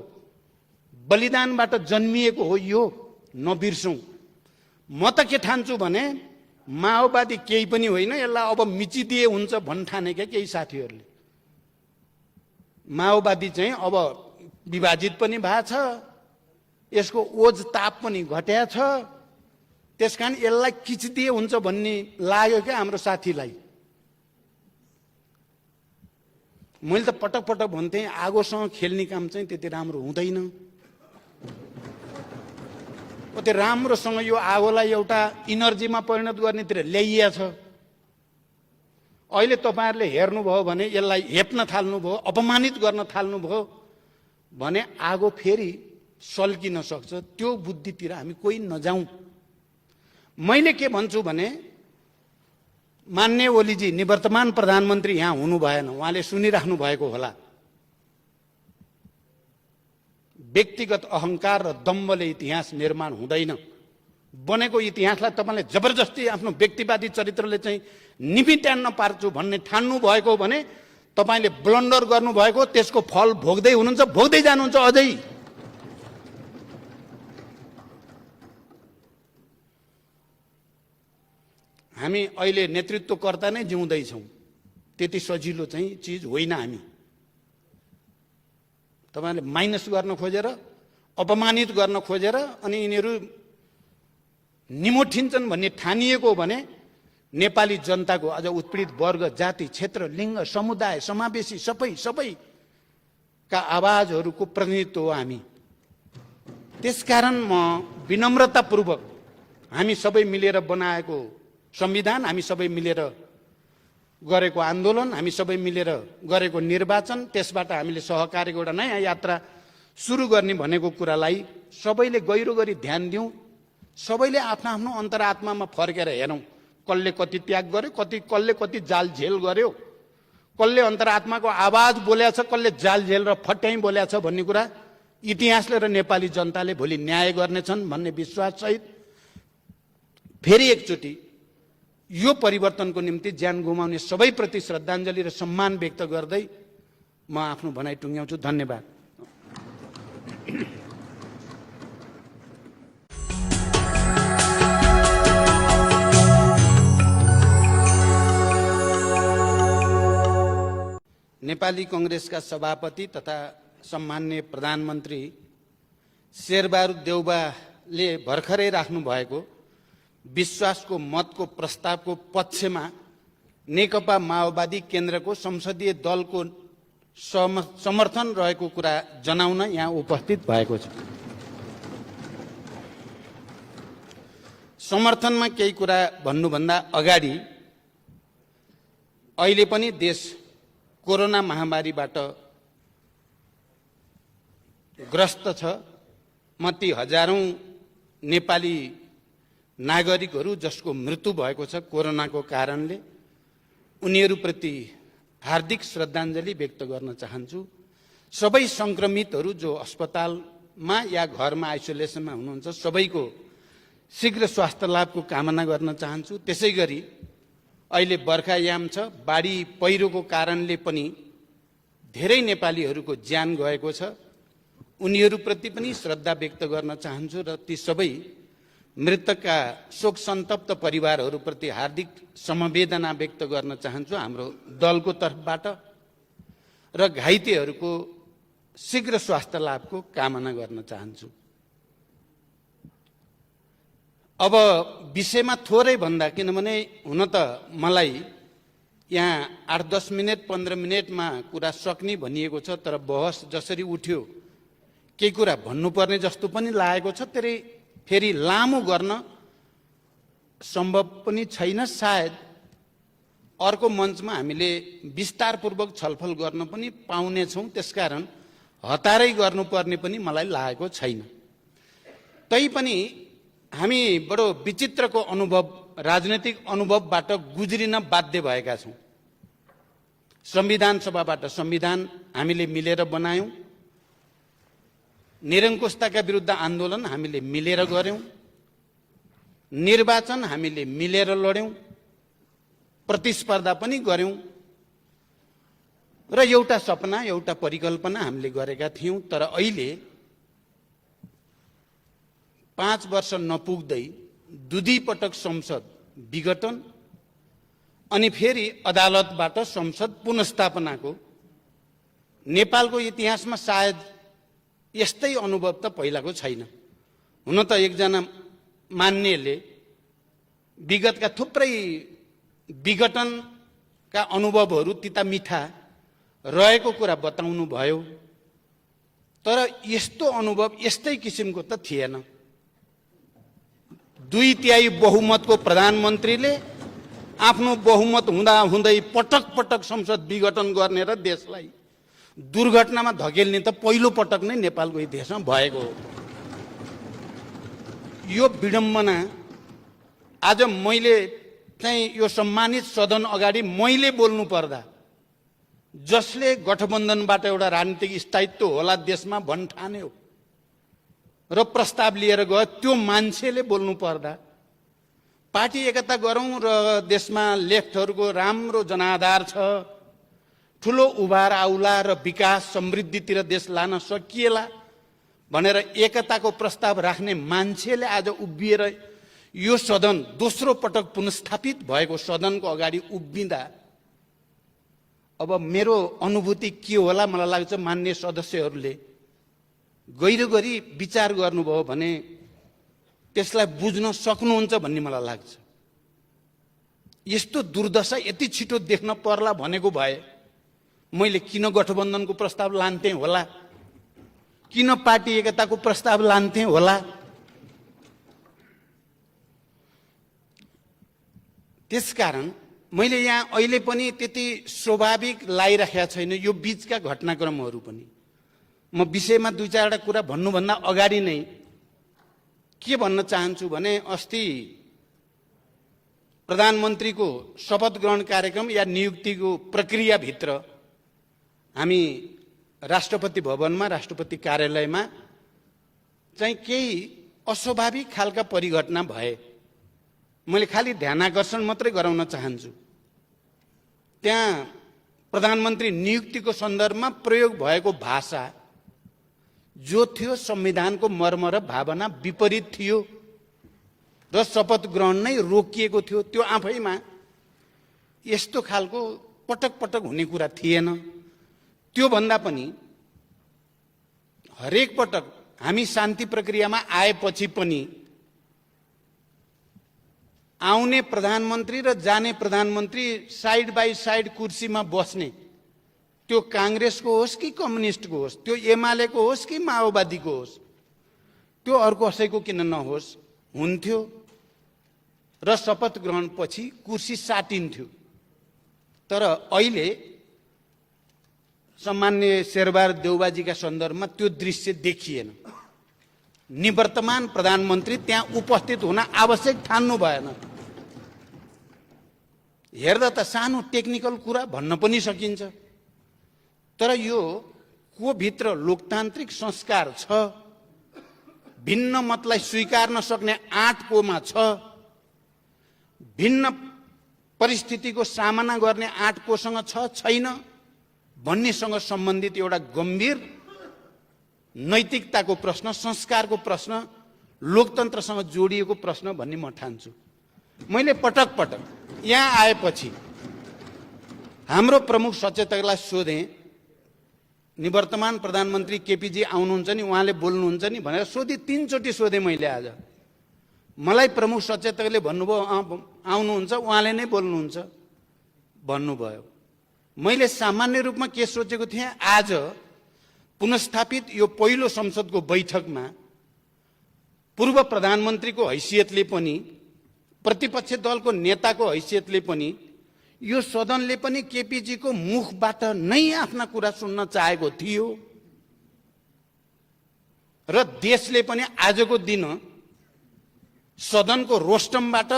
बलिदानबाट जन्मिएको हो यो। नबिर्सौँ। म त के ठान्छु भने माओवादी केही पनि होइन, यसलाई अब मिचिदिए हुन्छ भन्न ठानेका केही साथीहरूले। माओवादी चाहिँ अब विभाजित पनि भएको छ, यसको ओज ताप पनि घट्या छ, त्यसकारण यसलाई किचिदिए हुन्छ भन्ने लाग्यो क्या हाम्रो साथीलाई। मैले त पटक पटक भन्थेँ आगोसँग खेल्ने काम चाहिँ त्यति राम्रो हुँदैन। त्यो राम्रोसँग यो आगोलाई एउटा इनर्जीमा परिणत गर्नेतिर ल्याइएको छ। अहिले तपाईँहरूले हेर्नुभयो भने यसलाई हेप्न थाल्नुभयो, अपमानित गर्न थाल्नुभयो भने आगो फेरि सल्किन सक्छ। त्यो बुद्धितिर हामी कोही नजाउँ। मैले के भन्छु भने मान्य ओलीजी निवर्तमान प्रधानमन्त्री यहाँ हुनु भएन, उहाँले सुनिराख्नु भएको होला। व्यक्तिगत अहङ्कार र दम्बले इतिहास निर्माण हुँदैन। बनेको इतिहासलाई तपाईँले जबरजस्ती आफ्नो व्यक्तिवादी चरित्रले चाहिँ निमिट्यान्न पार्छु भन्ने ठान्नु भएको भने तपाईँले ब्लन्डर गर्नुभएको, त्यसको फल भोग्दै हुनुहुन्छ, भोग्दै जानुहुन्छ अझै। हामी अहिले नेतृत्वकर्ता नै जिउँदैछौँ, त्यति सजिलो चाहिँ चिज होइन। हामी तपाईँले माइनस गर्न खोजेर, अपमानित गर्न खोजेर अनि यिनीहरू निमोठिन्छन् भन्ने ठानिएको हो भने नेपाली जनताको अझ उत्पीडित वर्ग, जाति, क्षेत्र, लिङ्ग, समुदाय, समावेशी सबैका आवाजहरूको प्रतिनिधित्व हो हामी। त्यसकारण म विनम्रतापूर्वक हामी सबै मिलेर बनाएको संविधान, हामी सबै मिलेर गरेको आन्दोलन, हामी सबै मिलेर गरेको निर्वाचन, त्यसबाट हामीले सहकार्यको एउटा नयाँ यात्रा सुरु गर्ने भनेको कुरालाई सबैले गहिरो गरी ध्यान दिउँ। सबैले आफ्नो आफ्नो अन्तरात्मामा फर्केर हेरौँ, कसले कति त्याग गर्यो, कसले कति जाल झेल गर्यो, कसले अन्तरात्माको आवाज बोलेको छ, कसले जाल झेल र फट्याइ बोलेको छ भन्ने कुरा इतिहासले र नेपाली जनताले भोलि न्याय गर्नेछन् भन्ने विश्वाससहित फेरि एकचोटि यो परिवर्तनको निम्ति ज्यान गुमाउने सबैप्रति श्रद्धाञ्जली र सम्मान व्यक्त गर्दै म आफ्नो भनाइ टुङ्ग्याउँछु। धन्यवाद। नेपाली कांग्रेसका सभापति तथा सम्माननीय प्रधानमन्त्री शेरबहादुर देउवाले भर्खरै राख्नु भएको विश्वासको मतको प्रस्तावको पक्षमा नेकपा माओवादी केन्द्रको संसदीय दलको समर्थन रहेको कुरा जनाउन यहाँ उपस्थित भएको छ। समर्थनमा केही कुरा भन्नुभन्दा अगाडि अहिले पनि देश कोरोना महामारीबाट ग्रस्त छ। म ती हजारौं नेपाली नागरिकहरू जसको मृत्यु भएको छ कोरोनाको कारणले, उनीहरूप्रति हार्दिक श्रद्धाञ्जली व्यक्त गर्न चाहन्छु। सबै संक्रमितहरू जो अस्पतालमा या घरमा आइसोलेसनमा हुनुहुन्छ सबैको शीघ्र स्वास्थ्य लाभको कामना गर्न चाहन्छु। त्यसैगरी अहिले बर्खायाम छ, बाढी पहिरोको कारणले पनि धेरै नेपालीहरूको ज्यान गएको छ, उनीहरूप्रति पनि श्रद्धा व्यक्त गर्न चाहन्छु र ती सबै मृतकका शोक सन्तप्त परिवारहरूप्रति हार्दिक समवेदना व्यक्त गर्न चाहन्छु हाम्रो दलको तर्फबाट र घाइतेहरूको शीघ्र स्वास्थ्य लाभको कामना गर्न चाहन्छु। अब विषयमा थोरै भन्दा, किनभने हुन त मलाई यहाँ 8-10 मिनट 15 मिनटमा कुरा सक्ने भनिएको छ, तर बहस जसरी उठ्यो केही कुरा भन्नुपर्ने जस्तो पनि लागेको छ। त्यसरी फेरि लामो गर्न सम्भव पनि छैन। सायद अर्को मञ्चमा हामीले विस्तारपूर्वक छलफल गर्न पनि पाउनेछौँ, त्यसकारण हतारै गर्नुपर्ने पनि मलाई लागेको छैन। तैपनि हामी बडो विचित्रको अनुभव, राजनैतिक अनुभवबाट गुज्रिन बाध्य भएका छौँ। संविधान सभाबाट संविधान हामीले मिलेर बनायौँ, निरङ्कुशताका विरुद्ध आन्दोलन हामीले मिलेर गर्यौँ, निर्वाचन हामीले मिलेर लड्यौँ, प्रतिस्पर्धा पनि गर्यौँ र एउटा सपना, एउटा परिकल्पना हामीले गरेका थियौँ। तर अहिले 5 वर्ष नपुग्दै दुई पटक संसद विघटन अनि फेरि अदालतबाट संसद पुनर्स्थापनाको नेपालको इतिहासमा सायद यस्तै अनुभव त पहिलाको छैन। हुन त एकजना मान्नेले विगतका थुप्रै विघटनका अनुभवहरू तिता मिठा रहेको कुरा बताउनु भयो, तर यस्तो अनुभव यस्तै किसिमको त थिएन। 2/3 बहुमतको प्रधानमन्त्रीले आफ्नो बहुमत हुँदा हुँदै पटक पटक संसद विघटन गर्ने र देशलाई दुर्घटनामा धकेल्ने त पहिलो पटक नै नेपालको इतिहासमा भएको हो। यो विडम्बना आज मैले चाहिँ यो सम्मानित सदन अगाडि मैले बोल्नु पर्दा जसले गठबन्धनबाट एउटा राजनीतिक स्थायित्व होला देशमा भन्ठान्यो र प्रस्ताव लिएर गयो, त्यो मान्छेले बोल्नु पर्दा पार्टी एकता गरौँ र देशमा लेफ्टहरूको राम्रो जनाधार छ, ठुलो उभार आउला र विकास समृद्धितिर देश लान सकिएला भनेर एकताको प्रस्ताव राख्ने मान्छेले आज उभिएर यो सदन दोस्रो पटक पुनर्स्थापित भएको सदनको अगाडि उभिँदा अब मेरो अनुभूति के होला मलाई लाग्छ मान्य सदस्यहरूले गहिरो गरी विचार गर्नुभयो भने त्यसलाई बुझ्न सक्नुहुन्छ भन्ने मलाई लाग्छ। यस्तो दुर्दशा यति छिटो देख्न पर्ला भनेको भए मैले किन गठबन्धनको प्रस्ताव लान्थे होला, किन पार्टी एकताको प्रस्ताव लान्थे होला। त्यसकारण मैले यहाँ अहिले पनि त्यति स्वाभाविक लागिराखेका छैन यो बीचका घटनाक्रमहरू पनि। म विषयमा 2-4 कुरा भन्नुभन्दा अगाडि नै के भन्न चाहन्छु भने अस्ति प्रधानमन्त्रीको शपथ ग्रहण कार्यक्रम या नियुक्तिको प्रक्रियाभित्र हामी राष्ट्रपति भवनमा राष्ट्रपति कार्यालयमा चाहिँ केही अस्वाभाविक खालका परिघटना भए। मैले खालि ध्यानाकर्षण मात्रै गराउन चाहन्छु। त्यहाँ प्रधानमन्त्री नियुक्तिको सन्दर्भमा प्रयोग भएको भाषा जो थियो संविधानको मर्म र भावना विपरीत थियो र शपथ ग्रहण नै रोकिएको थियो। त्यो आफैमा यस्तो खालको पटक पटक हुने कुरा थिएन। त्यो भन्दा पनि हरेक पटक हामी शान्ति प्रक्रियामा आएपछि पनि आउने प्रधानमन्त्री र जाने प्रधानमन्त्री साइड बाई साइड कुर्सीमा बस्ने, त्यो कांग्रेसको होस् कि कम्युनिस्टको होस्, त्यो एमालेको होस् कि माओवादीको होस्, त्यो अर्को कसैको किन नहोस्, हुन्थ्यो र शपथ ग्रहण पछि कुर्सी साटिन्थ्यो। तर अहिले सम्मान्य शेरबहादुर देउबाजीका सन्दर्भमा त्यो दृश्य देखिएन। निवर्तमान प्रधानमन्त्री त्यहाँ उपस्थित हुन आवश्यक ठान्नु भएन। हेर्दा त सानो टेक्निकल कुरा भन्न पनि सकिन्छ, तर यो को भित्र लोकतान्त्रिक संस्कार छ, भिन्न मतलाई स्वीकार्न सक्ने आँट कोमा छ, भिन्न परिस्थितिको सामना गर्ने आँट कोसँग छ छैन भन्नेसँग सम्बन्धित एउटा गम्भीर नैतिकताको प्रश्न, संस्कारको प्रश्न, लोकतन्त्रसँग जोडिएको प्रश्न भन्ने म ठान्छु। मैले पटक पटक यहाँ आएपछि हाम्रो प्रमुख सचेतकलाई सोधेँ, निवर्तमान प्रधानमन्त्री केपीजी आउनुहुन्छ नि, उहाँले बोल्नुहुन्छ नि भनेर सोधि 3 चोटि सोधेँ मैले आज। मलाई प्रमुख सचेतकले भन्नुभयो आउनुहुन्छ, उहाँले नै बोल्नुहुन्छ भन्नुभयो। मैले सामान्य रूपमा के सोचेको थिएँ, आज पुनर्स्थापित यो पहिलो संसदको बैठकमा पूर्व प्रधानमन्त्रीको हैसियतले पनि, प्रतिपक्ष दलको नेताको हैसियतले पनि, यो सदनले पनि केपीजीको मुखबाट नै आफ्ना कुरा सुन्न चाहेको थियो र देशले पनि आजको दिन सदनको रोस्टमबाट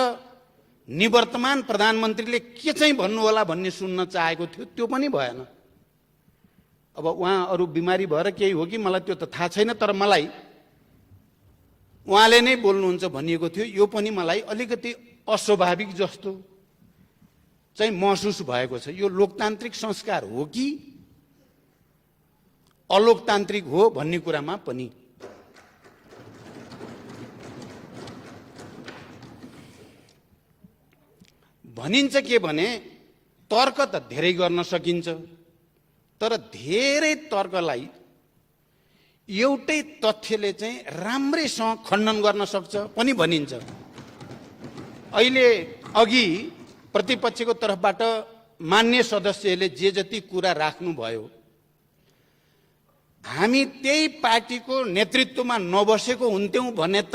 निवर्तमान प्रधानमन्त्रीले के चाहिँ भन्नु होला भन्ने सुन्न चाहेको थियो। त्यो पनि भएन। अब उहाँ अरू बिमारी भएर केही हो कि मलाई त्यो त थाहा छैन, तर मलाई उहाँले नै बोल्नुहुन्छ भनिएको थियो। यो पनि मलाई अलिकति अस्वाभाविक जस्तो चाहिँ महसुस भएको छ। यो लोकतान्त्रिक संस्कार हो कि अलोकतान्त्रिक हो भन्ने कुरामा पनि भनिन्छ के भने तर्क त धेरै गर्न सकिन्छ, तर धेरै तर्कलाई एउटै तथ्यले चाहिँ राम्रैसँग खण्डन गर्न सक्छ पनि भनिन्छ। अहिले अघि प्रतिपक्षको तर्फबाट मान्य सदस्यले जे जति कुरा राख्नुभयो, हामी त्यही पार्टीको नेतृत्वमा नबसेको हुन्थ्यौं भने त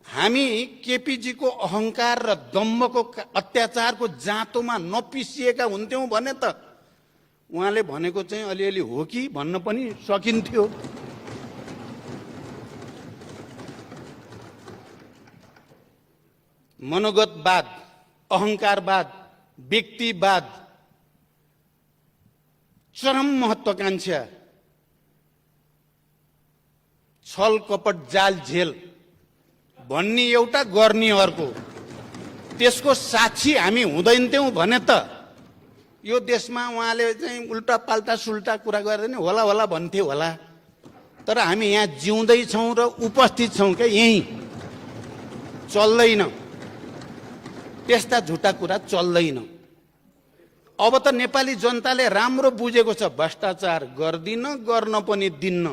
हामी केपीजीको अहंकार र दम्भको अत्याचारको जाँतोमा नपिसिएका हुन्थ्यौं भने त उहाँले भनेको चाहिँ अलिअलि हो कि भन्न पनि सकिन्थ्यो। मनोगतवाद, अहंकारवाद, व्यक्तिवाद, चरम महत्वाकांक्षा, छल कपट जाल झेल भन्ने एउटा गर्ने अर्को, त्यसको साक्षी हामी हुँदैनथ्यौं भने त यो देशमा उहाँले चाहिँ उल्टा पाल्टा सुल्टा कुरा गरेर नि होला होला भन्थे होला, तर हामी यहाँ जिउँदै छौं र उपस्थित छौं के यही चल्दैन, त्यस्ता झुटा कुरा चल्दैन। अब त नेपाली जनताले राम्रो बुझेको छ, भ्रष्टाचार गर्दिन, गर्न पनि दिन्न।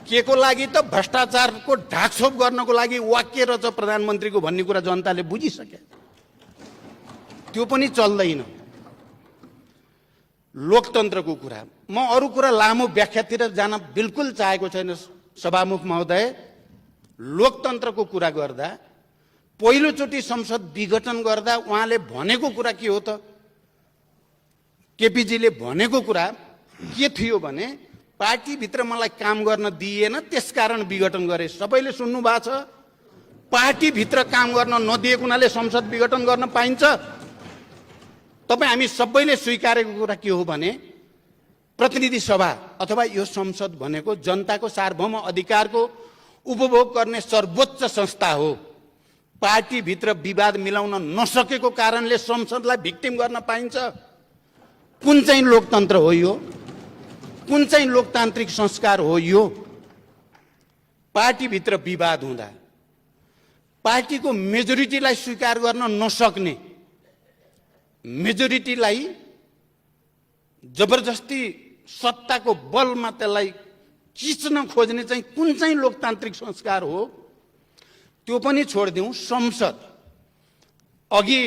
के को लागि त भ्रष्टाचारको ढाकछोप गर्नको लागि वाक्य रहेछ प्रधानमन्त्रीको भन्ने कुरा जनताले बुझिसके, त्यो पनि चल्दैन। लोकतन्त्रको कुरा, म अरू कुरा लामो व्याख्यातिर जान बिल्कुल चाहेको छैन सभामुख महोदय। लोकतन्त्रको कुरा गर्दा पहिलोचोटि संसद विघटन गर्दा उहाँले भनेको कुरा के हो त? केपीजीले भनेको कुरा के थियो भने पार्टीभित्र मलाई काम गर्न दिएन त्यसकारण विघटन गरे। सबैले सुन्नु भएको छ, पार्टीभित्र काम गर्न नदिएको हुनाले संसद विघटन गर्न पाइन्छ? तपाईँ हामी सबैले स्वीकारेको कुरा के हो भने प्रतिनिधि सभा अथवा यो संसद भनेको जनताको सार्वभौम अधिकारको उपभोग गर्ने सर्वोच्च संस्था हो। पार्टीभित्र विवाद मिलाउन नसकेको कारणले संसदलाई भिक्टिम गर्न पाइन्छ? कुन चाहिँ लोकतन्त्र हो यो? कुन चाहिँ लोकतान्त्रिक संस्कार हो यो? पार्टीभित्र विवाद हुँदा पार्टीको मेजोरिटीलाई स्वीकार गर्न नसक्ने, मेजोरिटीलाई जबरजस्ती सत्ताको बलमा त्यसलाई खिच्न खोज्ने चाहिँ कुन चाहिँ लोकतान्त्रिक संस्कार हो? त्यो पनि छोडिदिउँ। संसद, अघि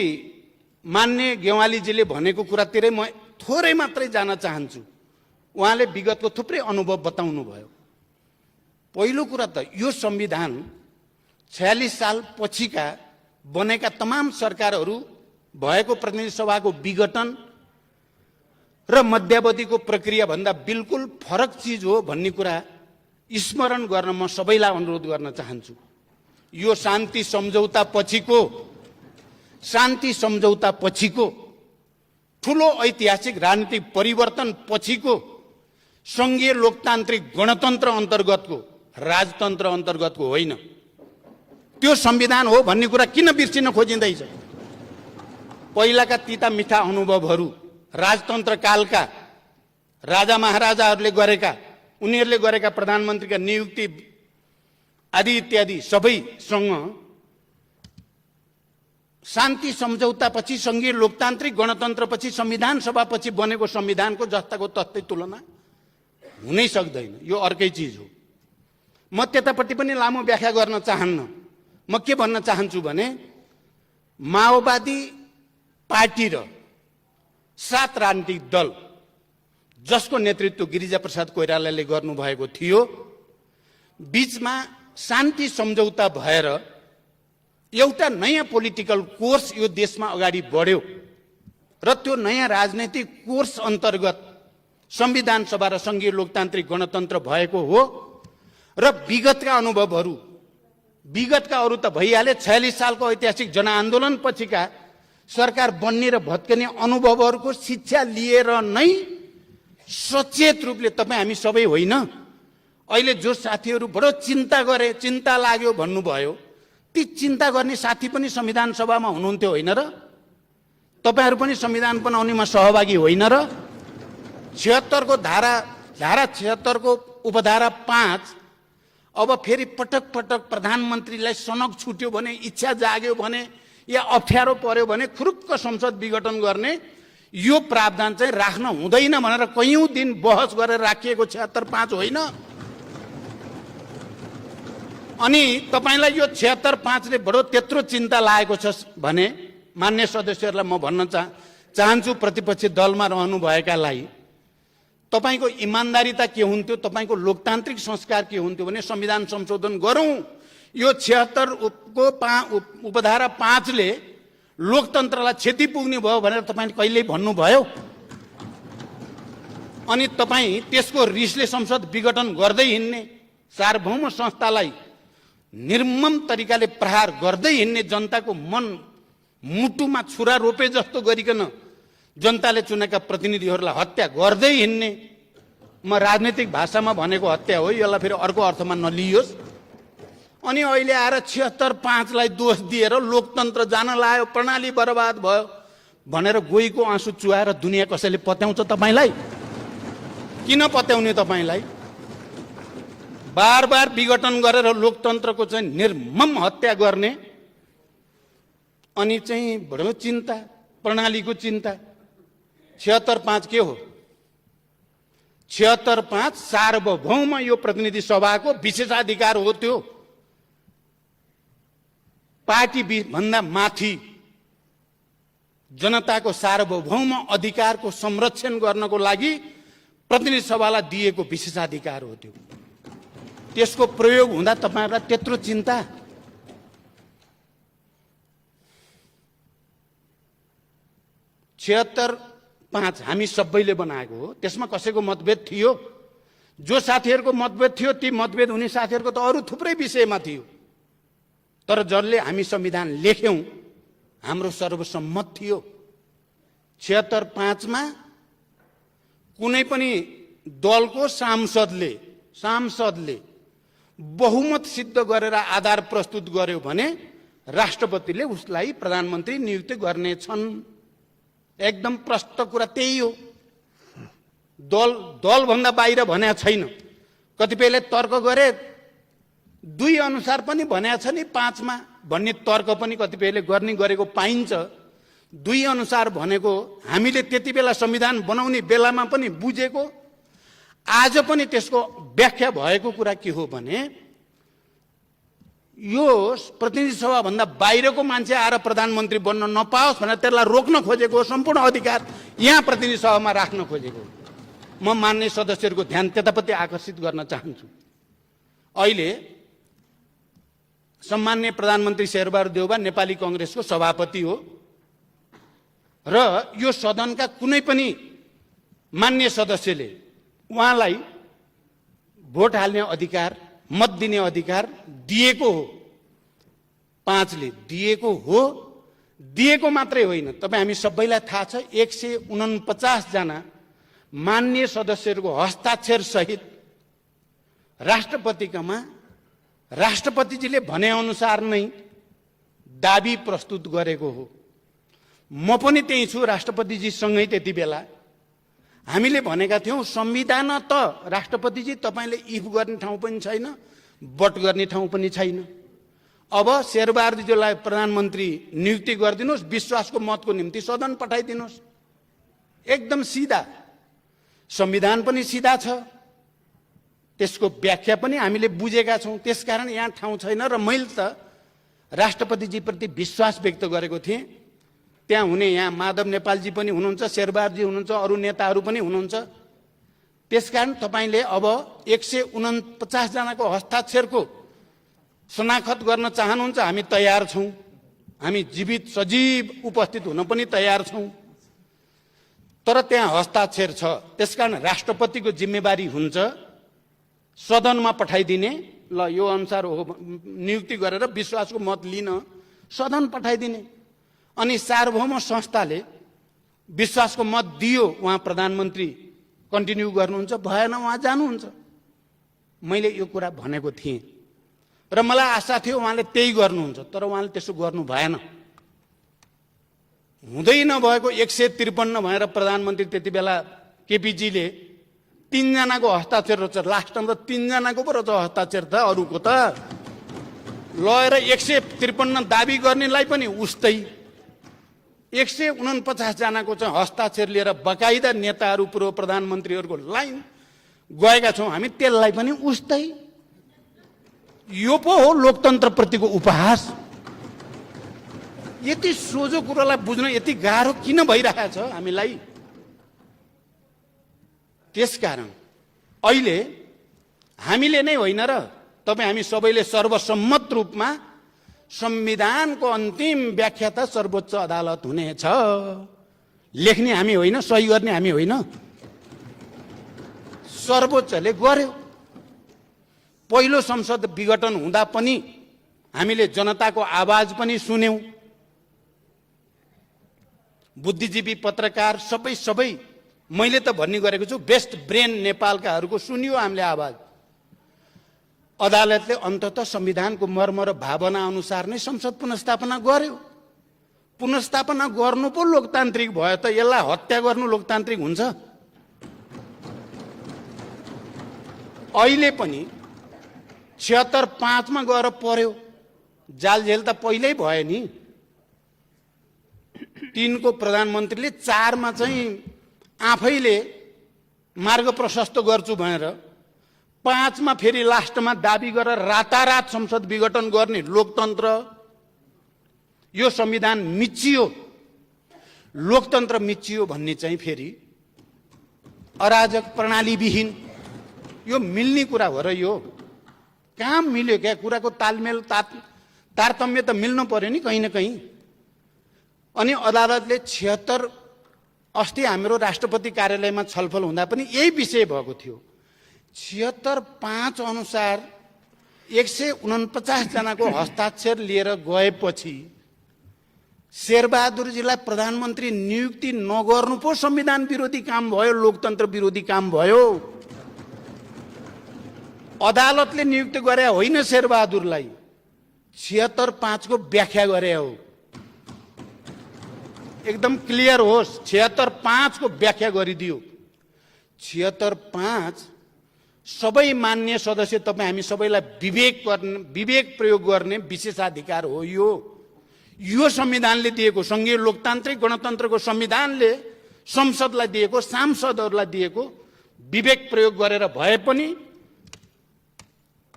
मान्य गेवालीजीले भनेको कुरातिरै म थोरै मात्रै जान चाहन्छु। उहाँले विगतको थुप्रै अनुभव बताउनु भयो। पहिलो कुरा त यो संविधान 46 साल पछिका बनेका तमाम सरकारहरू भएको प्रतिनिधि सभाको विघटन र मध्यावधिको प्रक्रिया भन्दा बिल्कुल फरक चिज हो भन्ने कुरा स्मरण गर्न म सबैलाई अनुरोध गर्न चाहन्छु। यो शान्ति सम्झौता पछिको ठूलो ऐतिहासिक राजनीतिक परिवर्तन पछिको संघीय लोकतान्त्रिक गणतन्त्र अन्तर्गतको, राजतन्त्र अन्तर्गतको होइन। त्यो संविधान हो भन्ने कुरा किन बिर्सिन खोजिँदैछ? पहिलाका तिता मिठा अनुभवहरू, राजतन्त्र कालका राजा महाराजाहरूले गरेका, उनीहरूले गरेका प्रधानमन्त्रीका नियुक्ति आदि इत्यादि सबैसँग शान्ति सम्झौतापछि, संघीय लोकतान्त्रिक गणतन्त्रपछि, संविधान सभापछि बनेको संविधानको जस्ताको तस्तै तुलना हुनै सक्दैन। यो अर्कै चिज हो। म त्यतापट्टि पनि लामो व्याख्या गर्न चाहन्न। म के भन्न चाहन्छु भने माओवादी पार्टी र 7 राजनीतिक दल जसको नेतृत्व गिरिजाप्रसाद कोइरालाले गर्नुभएको थियो, बीचमा शान्ति सम्झौता भएर एउटा नयाँ पोलिटिकल कोर्स यो देशमा अगाडि बढ्यो र त्यो नयाँ राजनैतिक कोर्स अन्तर्गत संविधान सभा र संघीय लोकतान्त्रिक गणतन्त्र भएको हो। र विगतका अनुभवहरू, विगतका अरू त भइहाले, 46 सालको ऐतिहासिक जनआन्दोलन पछिका सरकार बन्ने र भत्कने अनुभवहरूको शिक्षा लिएर नै सचेत रूपले तपाईँ हामी सबै होइन, अहिले जो साथीहरू बडो चिन्ता गरे, चिन्ता लाग्यो भन्नुभयो, ती चिन्ता गर्ने साथी पनि संविधान सभामा हुनुहुन्थ्यो होइन र? तपाईहरू पनि संविधान बनाउनेमा सहभागी होइन र? 76 को धारा 76 को उपधारा 5 अब फेरि पटक पटक प्रधानमन्त्रीलाई सनक छुट्यो भने, इच्छा जाग्यो भने या अप्ठ्यारो पर्यो भने खुरुक्क संसद विघटन गर्ने यो प्रावधान चाहिँ राख्न हुँदैन भनेर कयौं दिन बहस गरेर राखिएको 76-5 होइन। अनि तपाईलाई यो 76-5 ले बडो त्यत्रो चिन्ता लागेको छ भने मान्य सदस्यहरूलाई म भन्न चाहन्छु, प्रतिपक्षी दलमा रहनुभएकालाई तपाईको इमानदारीता के हुन्थ्यो, तपाईको लोकतान्त्रिक संस्कार के हुन्थ्यो भने संविधान संशोधन गरौं। यो 76 को उपधारा 5 ले लोकतन्त्रलाई क्षति पुग्ने भयो भनेर तपाईले कहिल्यै भन्नुभयो? अनि तपाई त्यसको रिसले संसद विघटन गर्दै हिँड्ने, सार्वभौम संस्थालाई निर्मम तरिकाले प्रहार गर्दै हिँड्ने, जनताको मन मुटुमा छुरा रोपे जस्तो गरिकन जनताले चुनेका प्रतिनिधिहरूलाई हत्या गर्दै हिँड्ने, म राजनीतिक भाषामा भनेको हत्या हो, यसलाई फेरि अर्को अर्थमा नलियोस्। अनि अहिले आएर 76-5 लाई दोष दिएर लोकतन्त्र जान लाग्यो, प्रणाली बर्बाद भयो भनेर गोहीको आँसु चुहाएर दुनिया कसैले पत्याउँछ तपाईलाई? किन पत्याउने तपाईलाई? बार बार विघटन गरेर लोकतन्त्रको चाहिँ निर्मम हत्या गर्ने, अनि चाहिँ बडो चिन्ता, प्रणालीको चिन्ता। 76-5 के हो? 76-5 सार्वभौम यो प्रतिनिधि सभाको विशेषाधिकार हो। त्यो पार्टी भन्दा माथि जनताको सार्वभौम अधिकारको संरक्षण गर्नको लागि प्रतिनिधि सभालाई दिएको विशेषाधिकार हो। त्यो त्यसको प्रयोग हुँदा तपाईहरुलाई त्यत्रो चिन्ता? 76-5 हामी सबैले बनाएको हो, त्यसमा कसैको मतभेद थियो? जो साथीहरुको मतभेद थियो ती मतभेद हुने साथीहरुको त अरु थुप्रै विषयमा थियो, तर जसले हामी संविधान लेख्यौं हाम्रो सर्वसम्मत थियो। 76-5 मा कुनै पनि दलको सांसदले बहुमत सिद्ध गरेर आधार प्रस्तुत गर्यो भने राष्ट्रपतिले उसलाई प्रधानमन्त्री नियुक्त गर्नेछन्। एकदम प्रष्ट कुरा त्यही हो। दल भन्दा बाहिर भन्या छैन। कतिपयले तर्क गरे 2 अनुसार पनि भन्या छ नि 5 मा भन्ने तर्क पनि कतिपयले गर्ने गरेको पाइन्छ। 2 अनुसार भनेको हामीले त्यति बेला संविधान बनाउने बेलामा पनि बुझेको, आज पनि त्यसको व्याख्या भएको कुरा के हो भने यो प्रतिनिधि सभा भन्दा बाहिरको मान्छे आएर प्रधानमन्त्री बन्न नपाओस् भनेर त्यसलाई रोक्न खोजेको सम्पूर्ण अधिकार यहाँ प्रतिनिधि सभामा राख्न खोजेको। म मान्य सदस्यहरूको ध्यान त्यतापट्टि आकर्षित गर्न चाहन्छु। अहिले सम्माननीय प्रधानमन्त्री शेरबहादुर देउबा नेपाली कांग्रेसको सभापति हो र यो सदनका कुनै पनि मान्य सदस्यले उहाँलाई भोट हाल्ने अधिकार, मत दिने अधिकार दिएको हो। 5 ले दिएको हो। दिएको मात्रै होइन, तपाईं हामी सबैलाई थाहा छ 149 जना मान्य सदस्यहरूको हस्ताक्षर सहित राष्ट्रपतिकामा राष्ट्रपतिजीले भने अनुसार नै दाबी प्रस्तुत गरेको हो। म पनि त्यही छु राष्ट्रपतिजी सँगै। त्यति बेला हामीले भनेका थियौं संविधान त राष्ट्रपतिजी तपाईले इफ गर्ने ठाउँ पनि छैन, बट गर्ने ठाउँ पनि छैन। अब शेरबहादुरजीलाई प्रधानमन्त्री नियुक्ति गरिदिनुस्, विश्वासको मतको निम्ति सदन पठाइदिनुस्। एकदम सिधा। संविधान पनि सिधा छ, त्यसको व्याख्या पनि हामीले बुझेका छौं। त्यसकारण यहाँ ठाउँ छैन र मैले त राष्ट्रपतिजी प्रति विश्वास व्यक्त गरेको थिएँ। त्यहाँ हुने यहाँ माधव नेपालजी पनि हुनुहुन्छ, शेरबहादुरजी हुनुहुन्छ, अरु नेताहरू पनि हुनुहुन्छ। त्यसकारण तपाईले अब 149 जनाको हस्ताक्षरको शनाखत गर्न चाहनुहुन्छ, हामी तयार छौं। हामी जीवित सजीव उपस्थित हुन पनि तयार छौं। तर त्यहाँ हस्ताक्षर छ, त्यसकारण राष्ट्रपतिको जिम्मेवारी हुन्छ सदनमा पठाइदिने। ल यो अनुसार हो नियुक्ति गरेर विश्वासको मत लिन सदन पठाइदिने। अनि सार्वभौम संस्थाले विश्वासको मत दियो, उहाँ प्रधानमन्त्री कन्टिन्यू गर्नुहुन्छ, भएन उहाँ जानुहुन्छ। मैले यो कुरा भनेको थिएँ र मलाई आशा थियो उहाँले त्यही गर्नुहुन्छ, तर उहाँले त्यसो गर्नु भएन। हुँदै नभएको 153 भएर प्रधानमन्त्री त्यति बेला केपीजीले तीनजनाको हस्ताक्षर रहेछ, लास्टमा त तीनजनाको पो रहेछ हस्ताक्षर त, अरूको त लगेर 153 दाबी गर्नेलाई पनि उस्तै 149 जनाको चाहिँ हस्ताक्षर लिएर बकाइदा नेताहरू पूर्व प्रधानमन्त्रीहरूको लाइन गएका छौँ हामी, त्यसलाई पनि उस्तै। यो पो हो लोकतन्त्रप्रतिको उपहास। यति सोझो कुरोलाई बुझ्न यति गाह्रो किन भइरहेछ हामीलाई? त्यसकारण अहिले हामीले नै होइन र तपाईँ हामी सबैले सर्वसम्मत रूपमा संविधानको अन्तिम व्याख्या त सर्वोच्च अदालत हुनेछ। लेख्ने हामी होइन, सही गर्ने हामी होइन, सर्वोच्चले गर्यो। पहिलो संसद विघटन हुँदा पनि हामीले जनताको आवाज पनि सुन्यौं। बुद्धिजीवी, पत्रकार सबै मैले त भन्ने गरेको छु, बेस्ट ब्रेन नेपालकाहरूको सुनियो हामीले आवाज। अदालतले अन्ततः संविधानको मर्म र भावना अनुसार नै संसद पुनर्स्थापना गर्यो। पुनर्स्थापना गर्नु पो लोकतान्त्रिक भयो त, यसलाई हत्या गर्नु लोकतान्त्रिक हुन्छ? अहिले पनि 76-5 मा गएर पर्यो, जालझेल त पहिल्यै भयो नि। 3 को प्रधानमन्त्रीले 4 मा चाहिँ आफैले मार्ग प्रशस्त गर्छु भनेर 5 मा फेरि लास्टमा दाबी गरेर रातारात संसद विघटन गर्ने लोकतन्त्र, यो संविधान मिचियो, लोकतन्त्र मिचियो भन्ने चाहिँ फेरि अराजक प्रणालीविहीन, यो मिल्ने कुरा हो र? यो कहाँ मिल्यो क्या? कुराको तालमेल तारतम्य त मिल्नु पर्यो नि कहीँ न कहीँ। अनि अदालतले 76, अस्ति हाम्रो राष्ट्रपति कार्यालयमा छलफल हुँदा पनि यही विषय भएको थियो। 76-5 अनुसार 149 जनाको हस्ताक्षर लिएर गएपछि शेरबहादुरजीलाई प्रधानमन्त्री नियुक्ति नगर्नु पो संविधान विरोधी काम भयो, लोकतन्त्र विरोधी काम भयो। अदालतले नियुक्त गरे होइन शेरबहादुरलाई, 76-5 को व्याख्या गरे हो। एकदम क्लियर होस्, 76-5 को व्याख्या गरिदियो। 76-5 सबै मान्य सदस्य, तपाईँ हामी सबैलाई विवेक प्रयोग गर्ने विशेषाधिकार हो। यो संविधानले दिएको, संघीय लोकतान्त्रिक गणतन्त्रको संविधानले संसदलाई दिएको, सांसदहरूलाई दिएको विवेक प्रयोग गरेर भए पनि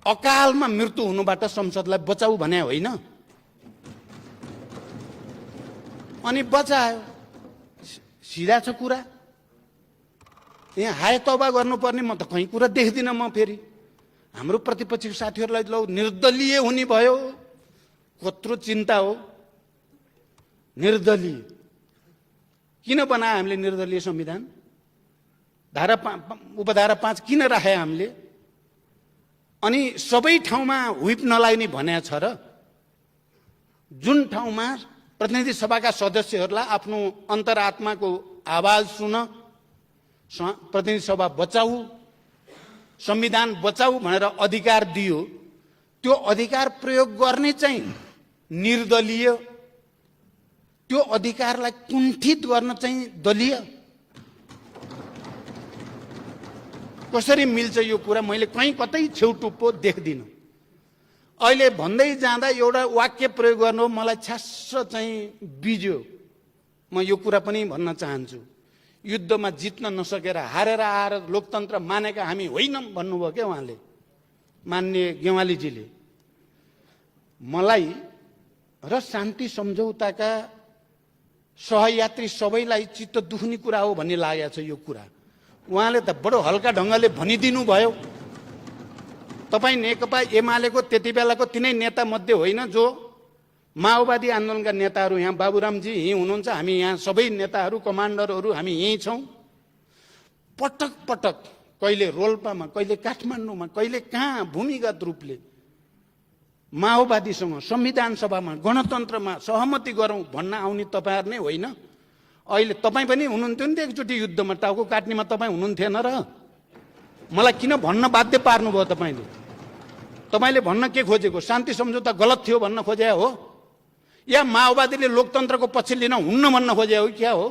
अकालमा मृत्यु हुनुबाट संसदलाई बचाऊ भने होइन। अनि बचायो, सिधा छ कुरा। यहाँ हाय तौबा गर्नुपर्ने म त कहीँ कुरा देख्दिनँ। म फेरि हाम्रो प्रतिपक्षीको साथीहरूलाई लौ निर्दलीय हुने भयो, कत्रो चिन्ता हो। निर्दलीय किन बनायो हामीले? निर्दलीय संविधान उपधारा 5 किन राखे हामीले? अनि सबै ठाउँमा हुइप नलाग्ने भन्या छ र? जुन ठाउँमा प्रतिनिधि सभाका सदस्यहरूलाई आफ्नो अन्तरात्माको आवाज सुन, प्रतिनिधि सभा बचाऊ, संविधान बचाऊ भनेर अधिकार दियो, त्यो अधिकार प्रयोग गर्ने चाहिँ निर्दलीय, त्यो अधिकारलाई कुण्ठित गर्न चाहिँ दलीय। कसरी मिल्छ यो कुरा? मैले कहीँ कतै छेउटुप्पो देख्दिनँ। अहिले भन्दै जाँदा एउटा वाक्य प्रयोग गर्नु मलाई छ्यास्स चाहिँ बिज्यो। म यो कुरा पनि भन्न चाहन्छु, युद्धमा जित्न नसकेर हारेर आएर लोकतन्त्र मानेका हामी होइनौँ भन्नुभयो क्या उहाँले, मान्य गेवालीजीले। मलाई र शान्ति सम्झौताका सहयात्री सबैलाई चित्त दुख्ने कुरा हो भन्ने लागेको छ यो कुरा। उहाँले त बडो हल्का ढङ्गले भनिदिनु भयो। तपाईँ नेकपा एमालेको त्यति बेलाको तिनै नेता मध्ये होइन जो माओवादी आन्दोलनका नेताहरू, यहाँ बाबुरामजी यहीँ हुनुहुन्छ, हामी यहाँ सबै नेताहरू, कमान्डरहरू हामी यहीँ छौँ। पटक पटक कहिले रोल्पामा, कहिले काठमाडौँमा, कहिले कहाँ भूमिगत रूपले माओवादीसँग संविधान सभामा, गणतन्त्रमा सहमति गरौँ भन्न आउने तपाईँहरू नै होइन? अहिले तपाईँ पनि हुनुहुन्थ्यो नि त एकचोटि युद्धमा, टाउको काट्नेमा तपाईँ हुनुहुन्थेन र? मलाई किन भन्न बाध्य पार्नुभयो तपाईँले? तपाईँले भन्न के खोजेको? शान्ति सम्झौता गलत थियो भन्न खोजे हो, या माओवादीले लोकतन्त्रको पक्ष लिन हुन्न भन्न खोजे हो? क्या हो?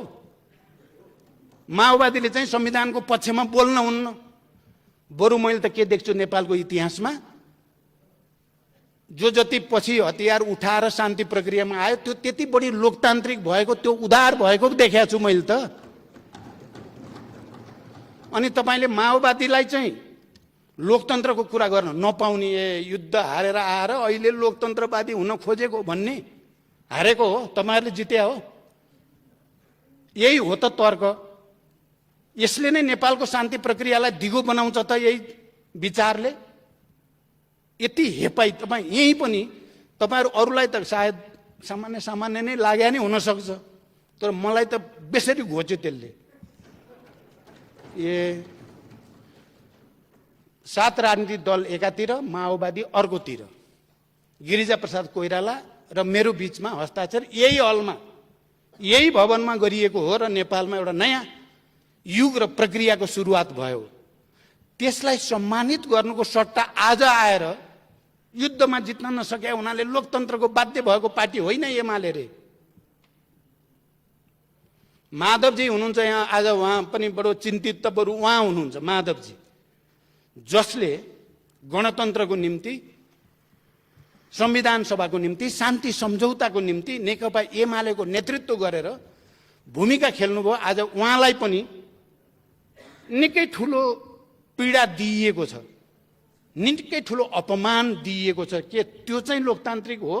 माओवादीले चाहिँ संविधानको पक्षमा बोल्न हुन्न, बरु मैले त के देख्छु नेपालको इतिहासमा, जो जति पछि हतियार उठाएर शान्ति प्रक्रियामा आयो त्यो त्यति बढी लोकतान्त्रिक भएको, त्यो उदार भएको देखेको छु मैले त। अनि तपाईले माओवादीलाई चाहिँ लोकतन्त्रको कुरा गर्न नपाउने, युद्ध हारेर आएर अहिले लोकतन्त्रवादी हुन खोजेको भन्ने, हारेको हो, तपाईहरुले जिते हो। यही हो त तर्क। यसले नै नेपालको शान्ति प्रक्रियालाई दिगो बनाउँछ त यही विचारले। यति हेपाई तपाई यही पनि तपाईहरु अरूलाई त सायद सामान्य नै लाग्या नै हुन सक्छ, तर मलाई त बेसरी घोच्यो त्यसले। 7 राजनीतिक दल एकातिर, माओवादी अर्कोतिर, गिरिजा प्रसाद कोइराला र मेरो बीचमा हस्ताक्षर यही हलमा, यही भवनमा गरिएको हो र नेपालमा एउटा नयाँ युग र प्रक्रियाको सुरुवात भयो। त्यसलाई सम्मानित गर्नुको सट्टा आज आएर युद्धमा जित्न नसके हुनाले लोकतन्त्रको बाध्य भएको पार्टी होइन एमाले रे। माधवजी हुनुहुन्छ यहाँ आज, उहाँ पनि बडो चिन्तित त बरु उहाँ हुनुहुन्छ माधवजी, जसले गणतन्त्रको निम्ति, संविधान सभाको निम्ति, शान्ति सम्झौताको निम्ति नेकपा एमालेको नेतृत्व गरेर भूमिका खेल्नुभयो। आज उहाँलाई पनि निकै ठुलो पीडा दिइएको छ, निकै ठुलो अपमान दिइएको छ। के त्यो चाहिँ लोकतान्त्रिक हो?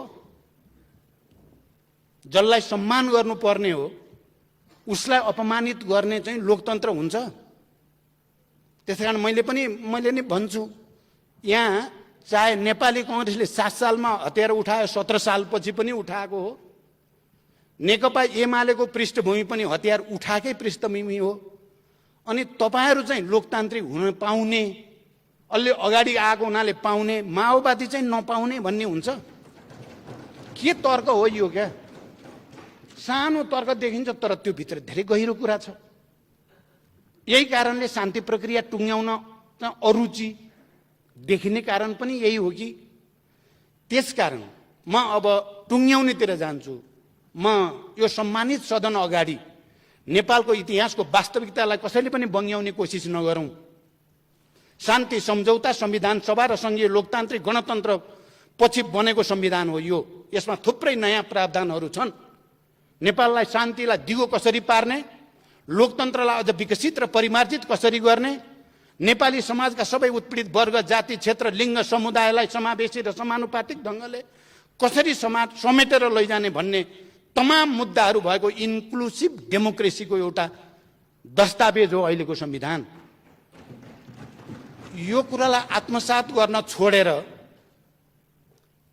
जसलाई सम्मान गर्नुपर्ने हो उसलाई अपमानित गर्ने चाहिँ लोकतन्त्र हुन्छ? त्यसैकारण मैले नै भन्छु, यहाँ चाहे नेपाली कांग्रेसले 7 सालमा हतियार उठायो, 17 सालपछि पनि उठाएको हो। नेकपा एमालेको पृष्ठभूमि पनि हतियार उठाएकै पृष्ठभूमि हो। अनि तपाईहरु चाहिँ लोकतान्त्रिक हुन पाउने, अलि अगाडि आएको हुनाले पाउने, माओवादी चाहिँ नपाउने भन्ने हुन्छ? के तर्क हो यो? क्या सानो तर्क देखिन्छ, तर त्यो भित्र धेरै गहिरो कुरा छ। यही कारणले शान्ति प्रक्रिया टुङ्ग्याउन अरुचि देखिने कारण पनि यही हो कि त्यसकारण म अब टुङ्ग्याउनेतिर जान्छु। म यो सम्मानित सदन अगाडि नेपालको इतिहासको वास्तविकतालाई कसैले पनि बङ्ग्याउने कोसिस नगरौं। शान्ति सम्झौता, संविधान सभा र संघीय लोकतान्त्रिक गणतन्त्र पछि बनेको संविधान हो यो। यसमा थुप्रै नयाँ प्रावधानहरू छन्। नेपाललाई शान्तिलाई दिगो कसरी पार्ने, लोकतन्त्रलाई अझ विकसित र परिमार्जित कसरी गर्ने, नेपाली समाजका सबै उत्पीडित वर्ग, जाति, क्षेत्र, लिङ्ग, समुदायलाई समावेशी र समानुपातिक ढंगले कसरी समेटेर लैजाने भन्ने तमाम मुद्दाहरू भएको इन्क्लुसिभ डेमोक्रेसीको एउटा दस्तावेज हो अहिलेको संविधान। यो कुरालाई आत्मसात गर्न छोडेर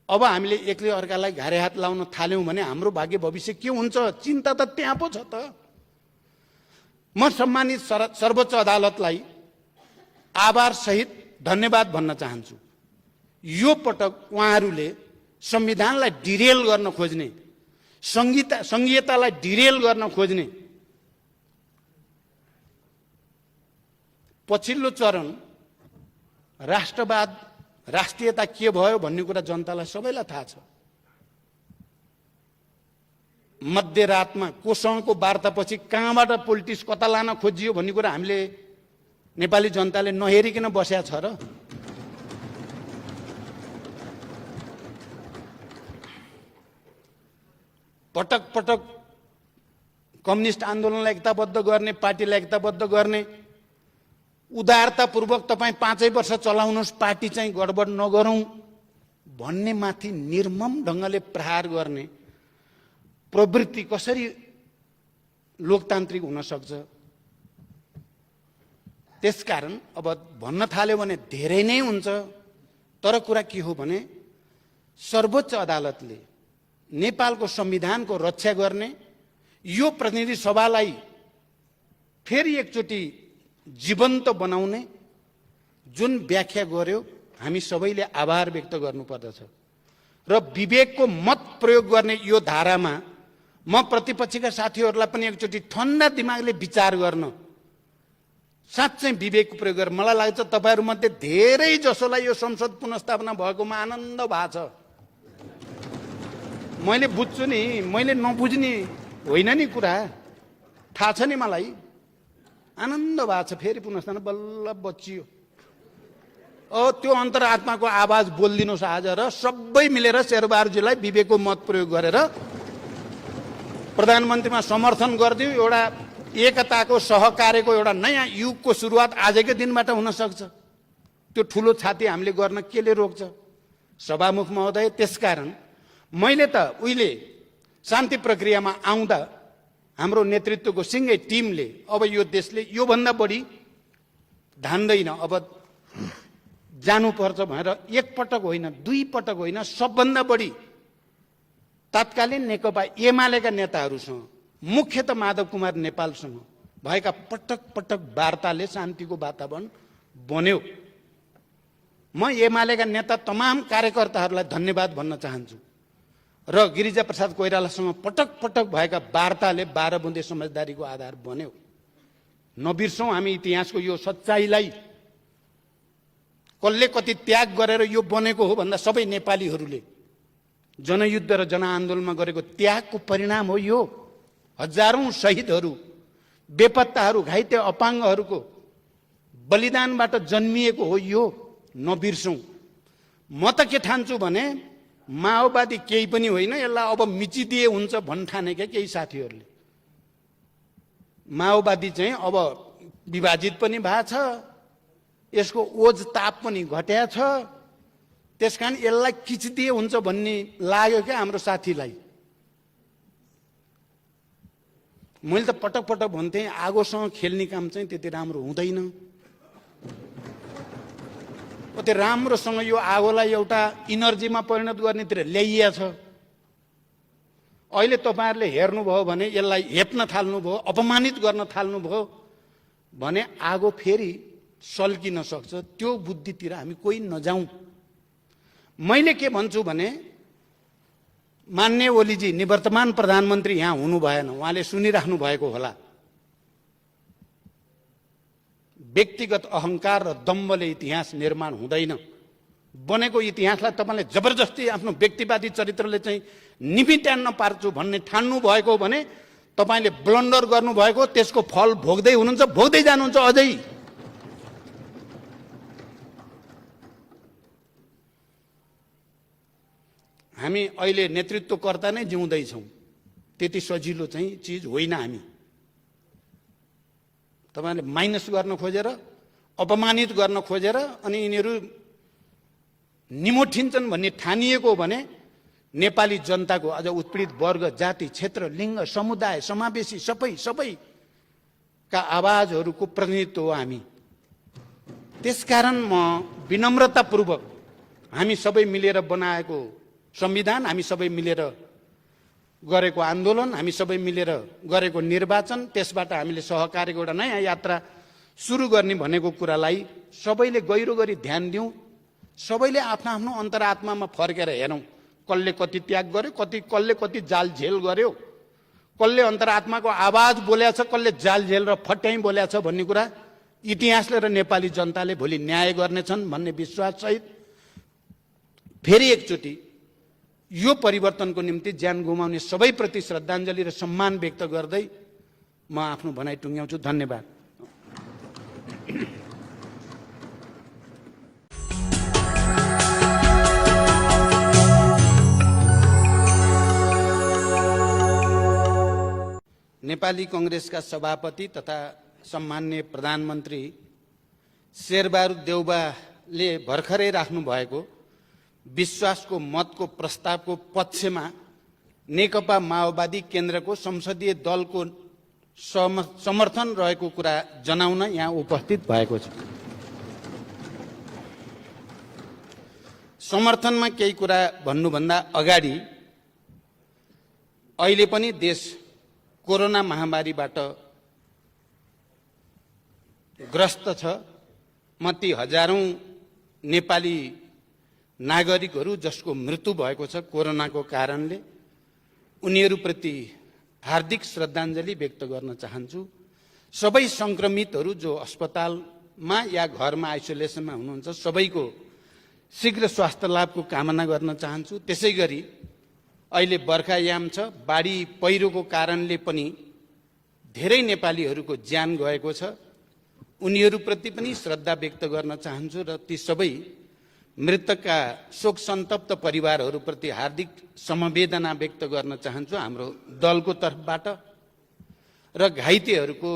अब हामीले एकले अर्कालाई घारे हात लाउन थाल्यौं भने हाम्रो भाग्य भविष्य के हुन्छ? चिन्ता त त्यहाँ पो छ त। म सम्मानित सर्वोच्च अदालतलाई आभार सहित धन्यवाद भन्न चाहन्छु। यो पटक उहाँहरूले संविधानलाई डिरेल गर्न खोज्ने, संघीयतालाई डिरेल गर्न खोज्ने पछिल्लो चरण राष्ट्रवाद, राष्ट्रियता के भयो भन्ने कुरा जनतालाई सबैलाई थाहा छ। मध्यरातमा कोसँगको वार्तापछि कहाँबाट पोलिटिक्स कता लान खोजियो भन्ने कुरा हामीले नेपाली जनताले नहेरिकन बस्या छ र? पटक पटक कम्युनिस्ट आन्दोलनलाई एकताबद्ध गर्ने, पार्टीलाई एकताबद्ध गर्ने, उदारतापूर्वक तपाईं 5 वर्ष चलाउनुहोस्, पार्टी चाहिँ गडबड नगरौं भन्ने माथि निर्मम ढंगले प्रहार गर्ने प्रवृत्ति कसरी लोकतान्त्रिक हुन सक्छ? त्यसकारण अब भन्न थाल्यो भने धेरै नै हुन्छ। तर कुरा के हो भने सर्वोच्च अदालतले नेपालको संविधानको रक्षा गर्ने, यो प्रतिनिधि सभालाई फेरि एकचोटि जीवन्त बनाउने जुन व्याख्या गर्यो, हामी सबैले आभार व्यक्त गर्नुपर्दछ। र विवेकको मत प्रयोग गर्ने यो धारामा म प्रतिपक्षका साथीहरूलाई पनि एकचोटि ठन्डा दिमागले विचार गर्न, साँच्चै विवेकको प्रयोग गरेर, मलाई लाग्छ तपाईहरुमध्ये धेरै जसोलाई यो संसद पुनर्स्थापना भएकोमा आनन्द भएको छ। मैले बुझ्छु नि, मैले नबुझ्ने होइन नि कुरा, थाहा छ नि मलाई। आनन्द भएको छ, फेरि पुनर्स्थापना बल्ल बचियो। त्यो अन्तरात्माको आवाज बोलिदिनुहोस् आज र सबै मिलेर शेरबहादुरजीलाई विवेकको मत प्रयोग गरेर प्रधानमन्त्रीमा समर्थन गरिदियो। एउटा एकताको सहकार्यको एउटा नयाँ युगको सुरुवात आजकै दिनबाट हुन सक्छ। त्यो ठुलो छाती हामीले गर्न केले रोक्छ? सभामुख महोदय, त्यसकारण मैले त उहिले शान्ति प्रक्रियामा आउँदा हाम्रो नेतृत्वको सिंगै टिमले अब यो देशले योभन्दा बढी धान्दैन, अब जानुपर्छ भनेर एकपटक होइन, दुई पटक होइन, सबभन्दा बढी तत्कालीन नेकपा एमालेका नेताहरूसँग, मुख्यतः माधव कुमार नेपालसँग भएका पटक पटक वार्ताले शान्तिको वातावरण बन्यो। म एमालेका नेता तमाम कार्यकर्ताहरूलाई धन्यवाद भन्न चाहन्छु र गिरिजा प्रसाद कोइरालासँग पटक पटक भएका वार्ताले 12 बुँदे समझदारीको आधार बन्यो। नबिर्सौँ हामी इतिहासको यो सच्चाइलाई। कसले कति त्याग गरेर यो बनेको हो भन्दा सबै नेपालीहरूले जनयुद्ध र जनआन्दोलनमा गरेको त्यागको परिणाम हो यो। हजारौं शहीदहरू, बेपत्ताहरू, घाइते अपाङ्गहरूको बलिदानबाट जन्मिएको हो यो। नबिर्सौँ। म त के ठान्छु भने माओवादी केही पनि होइन, यसलाई अब मिचिदिए हुन्छ भन्ठानेका केही साथीहरूले। माओवादी चाहिँ अब विभाजित पनि भएको छ, यसको ओज ताप पनि घट्या छ, त्यसकारण यसलाई किचिदिए हुन्छ भन्ने लाग्यो क्या हाम्रो साथीलाई। मैले त पटक पटक भन्थेँ आगोसँग खेल्ने काम चाहिँ त्यति राम्रो हुँदैन। त्यो राम्रोसँग यो आगोलाई एउटा इनर्जीमा परिणत गर्नेतिर ल्याइएको छ। अहिले तपाईँहरूले हेर्नुभयो भने यसलाई हेप्न थाल्नुभयो, अपमानित गर्न थाल्नुभयो भने आगो फेरि सल्किन सक्छ। त्यो बुद्धितिर हामी कोही नजाउँ। मैले के भन्छु भने मान्य ओलीजी निवर्तमान प्रधानमन्त्री यहाँ हुनु भएन, उहाँले सुनिराख्नु भएको होला। व्यक्तिगत अहंकार र दम्बले इतिहास निर्माण हुँदैन। बनेको इतिहासलाई तपाईँले जबरजस्ती आफ्नो व्यक्तिवादी चरित्रले चाहिँ निमिट्यान्न पार्छु भन्ने ठान्नु भएको भने तपाईँले ब्लन्डर गर्नुभएको, त्यसको फल भोग्दै हुनुहुन्छ, भोग्दै जानुहुन्छ अझै। हामी अहिले नेतृत्वकर्ता नै जिउँदैछौँ, त्यति सजिलो चाहिँ चिज होइन। हामी तपाईँले माइनस गर्न खोजेर, अपमानित गर्न खोजेर अनि यिनीहरू निमोठिन्छन् भन्ने ठानिएको हो भने नेपाली जनताको अझ उत्पीडित वर्ग, जाति, क्षेत्र, लिङ्ग, समुदाय, समावेशी सबैका आवाजहरूको प्रतिनिधित्व हो हामी। त्यसकारण म विनम्रतापूर्वक हामी सबै मिलेर बनाएको संविधान, हामी सबै मिलेर गरेको आन्दोलन, हामी सबै मिलेर गरेको निर्वाचन, त्यसबाट हामीले सहकार्यको एउटा नयाँ यात्रा सुरु गर्ने भनेको कुरालाई सबैले गहिरो गरी ध्यान दिउँ। सबैले आफ्नो आफ्नो अन्तरात्मामा फर्केर हेरौँ, कसले कति त्याग गर्यो, कसले कति जाल झेल गर्यो, कसले अन्तरात्माको आवाज बोलेको छ, कसले जाल झेल र फट्याइ बोलेको छ भन्ने कुरा इतिहासले र नेपाली जनताले भोलि न्याय गर्नेछन् भन्ने विश्वाससहित फेरि एकचोटि यो परिवर्तनको निम्ति ज्यान गुमाउने सबैप्रति श्रद्धाञ्जली र सम्मान व्यक्त गर्दै म आफ्नो भनाइ टुङ्ग्याउँछु। धन्यवाद। नेपाली कांग्रेसका सभापति तथा सम्माननीय प्रधानमन्त्री शेरबहादुर देउवाले भर्खरै राख्नु भएको विश्वासको मतको प्रस्तावको पक्षमा नेकपा माओवादी केन्द्रको संसदीय दलको समर्थन रहेको कुरा जनाउन यहाँ उपस्थित भएको छ। समर्थनमा केही कुरा भन्नुभन्दा अगाडि अहिले पनि देश कोरोना महामारीबाट ग्रस्त छ। म ती हजारौं नेपाली नागरिकहरू जसको मृत्यु भएको छ कोरोनाको कारणले, उनीहरूप्रति हार्दिक श्रद्धाञ्जली व्यक्त गर्न चाहन्छु। सबै संक्रमितहरू जो अस्पतालमा या घरमा आइसोलेसनमा हुनुहुन्छ सबैको शीघ्र स्वास्थ्य लाभको कामना गर्न चाहन्छु। त्यसैगरी अहिले बर्खायाम छ, बाढी पहिरोको कारणले पनि धेरै नेपालीहरूको ज्यान गएको छ। उनीहरूप्रति पनि श्रद्धा व्यक्त गर्न चाहन्छु र ती सबै मृतकका शोक सन्तप्त परिवारहरूप्रति हार्दिक समवेदना व्यक्त गर्न चाहन्छु हाम्रो दलको तर्फबाट र घाइतेहरूको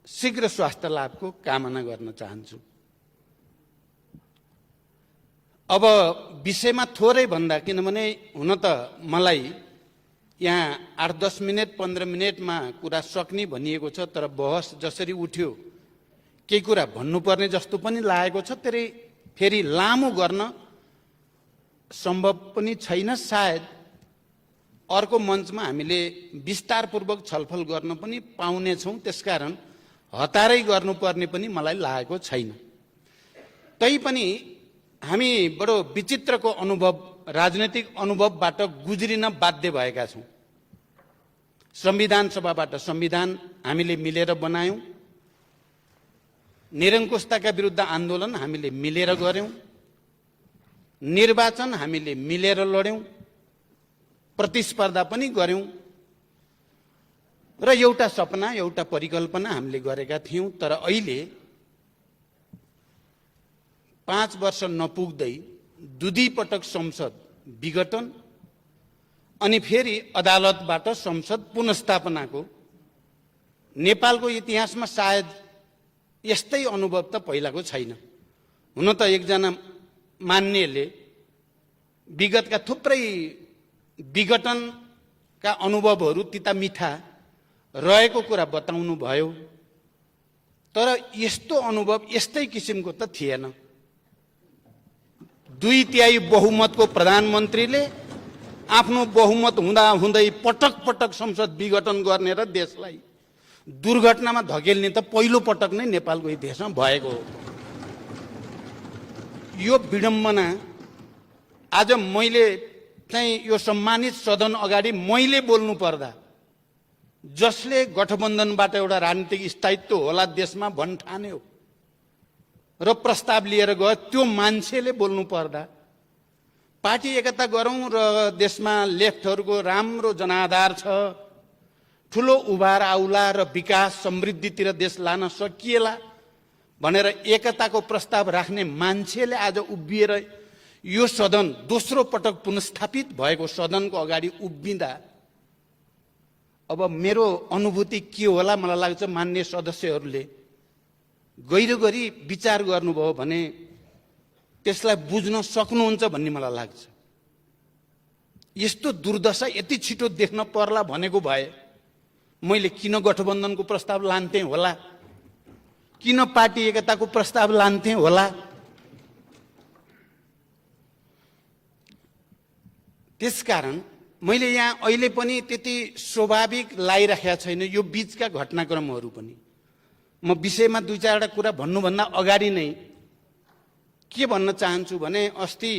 शीघ्र स्वास्थ्य लाभको कामना गर्न चाहन्छु। अब विषयमा थोरै भन्दा, किनभने हुन त मलाई यहाँ 8-10 मिनट 15 मिनटमा कुरा सक्ने भनिएको छ, तर बहस जसरी उठ्यो केही कुरा भन्नुपर्ने जस्तो पनि लागेको छ, त्यसले फेरि लामो गर्न सम्भव पनि छैन। सायद अर्को मञ्चमा हामीले विस्तारपूर्वक छलफल गर्न पनि पाउनेछौँ, त्यसकारण हतारै गर्नुपर्ने पनि मलाई लागेको छैन। तैपनि हामी बडो विचित्रको अनुभव, राजनैतिक अनुभवबाट गुज्रिन बाध्य भएका छौँ। संविधान सभाबाट संविधान हामीले मिलेर बनायौँ, निरङ्कुशताका विरुद्ध आन्दोलन हामीले मिलेर गर्यौँ, निर्वाचन हामीले मिलेर लड्यौँ, प्रतिस्पर्धा पनि गर्यौँ र एउटा सपना, एउटा परिकल्पना हामीले गरेका थियौँ। तर अहिले 5 वर्ष नपुग्दै दुई पटक संसद विघटन अनि फेरि अदालतबाट संसद पुनर्स्थापनाको नेपालको इतिहासमा सायद यस्तै अनुभव त पहिलाको छैन। हुन त एकजना मान्नेले विगतका थुप्रै विघटनका अनुभवहरू तिता मिठा रहेको कुरा बताउनु भयो, तर यस्तो अनुभव यस्तै किसिमको त थिएन। 2/3 बहुमतको प्रधानमन्त्रीले आफ्नो बहुमत हुँदा हुँदै पटक पटक संसद विघटन गर्ने र देशलाई दुर्घटनामा धकेल्ने त पहिलो पटक नै नेपालको इतिहासमा भएको हो। यो विडम्बना आज मैले चाहिँ यो सम्मानित सदन अगाडि मैले बोल्नु पर्दा, जसले गठबन्धनबाट एउटा राजनीतिक स्थायित्व होला देशमा भन्ठान्यो र प्रस्ताव लिएर गयो, त्यो मान्छेले बोल्नु पर्दा, पार्टी एकता गरौँ र देशमा लेफ्टहरूको राम्रो जनाधार छ, ठुलो उभार आउला र विकास समृद्धितिर देश लान सकिएला भनेर एकताको प्रस्ताव राख्ने मान्छेले आज उभिएर यो सदन दोस्रो पटक पुनर्स्थापित भएको सदनको अगाडि उभिँदा अब मेरो अनुभूति के होला? मलाई लाग्छ मान्य सदस्यहरूले गहिरो गरी विचार गर्नुभयो भने त्यसलाई बुझ्न सक्नुहुन्छ भन्ने मलाई लाग्छ। यस्तो दुर्दशा यति छिटो देख्न पर्ला भनेको भए मैले किन गठबन्धनको प्रस्ताव लान्थेँ होला, किन पार्टी एकताको प्रस्ताव लान्थेँ होला। त्यसकारण मैले यहाँ अहिले पनि त्यति स्वाभाविक लागिराखेका छैन यो बीचका घटनाक्रमहरू पनि। म विषयमा 2-4 कुरा भन्नुभन्दा अगाडि नै के भन्न चाहन्छु भने, अस्ति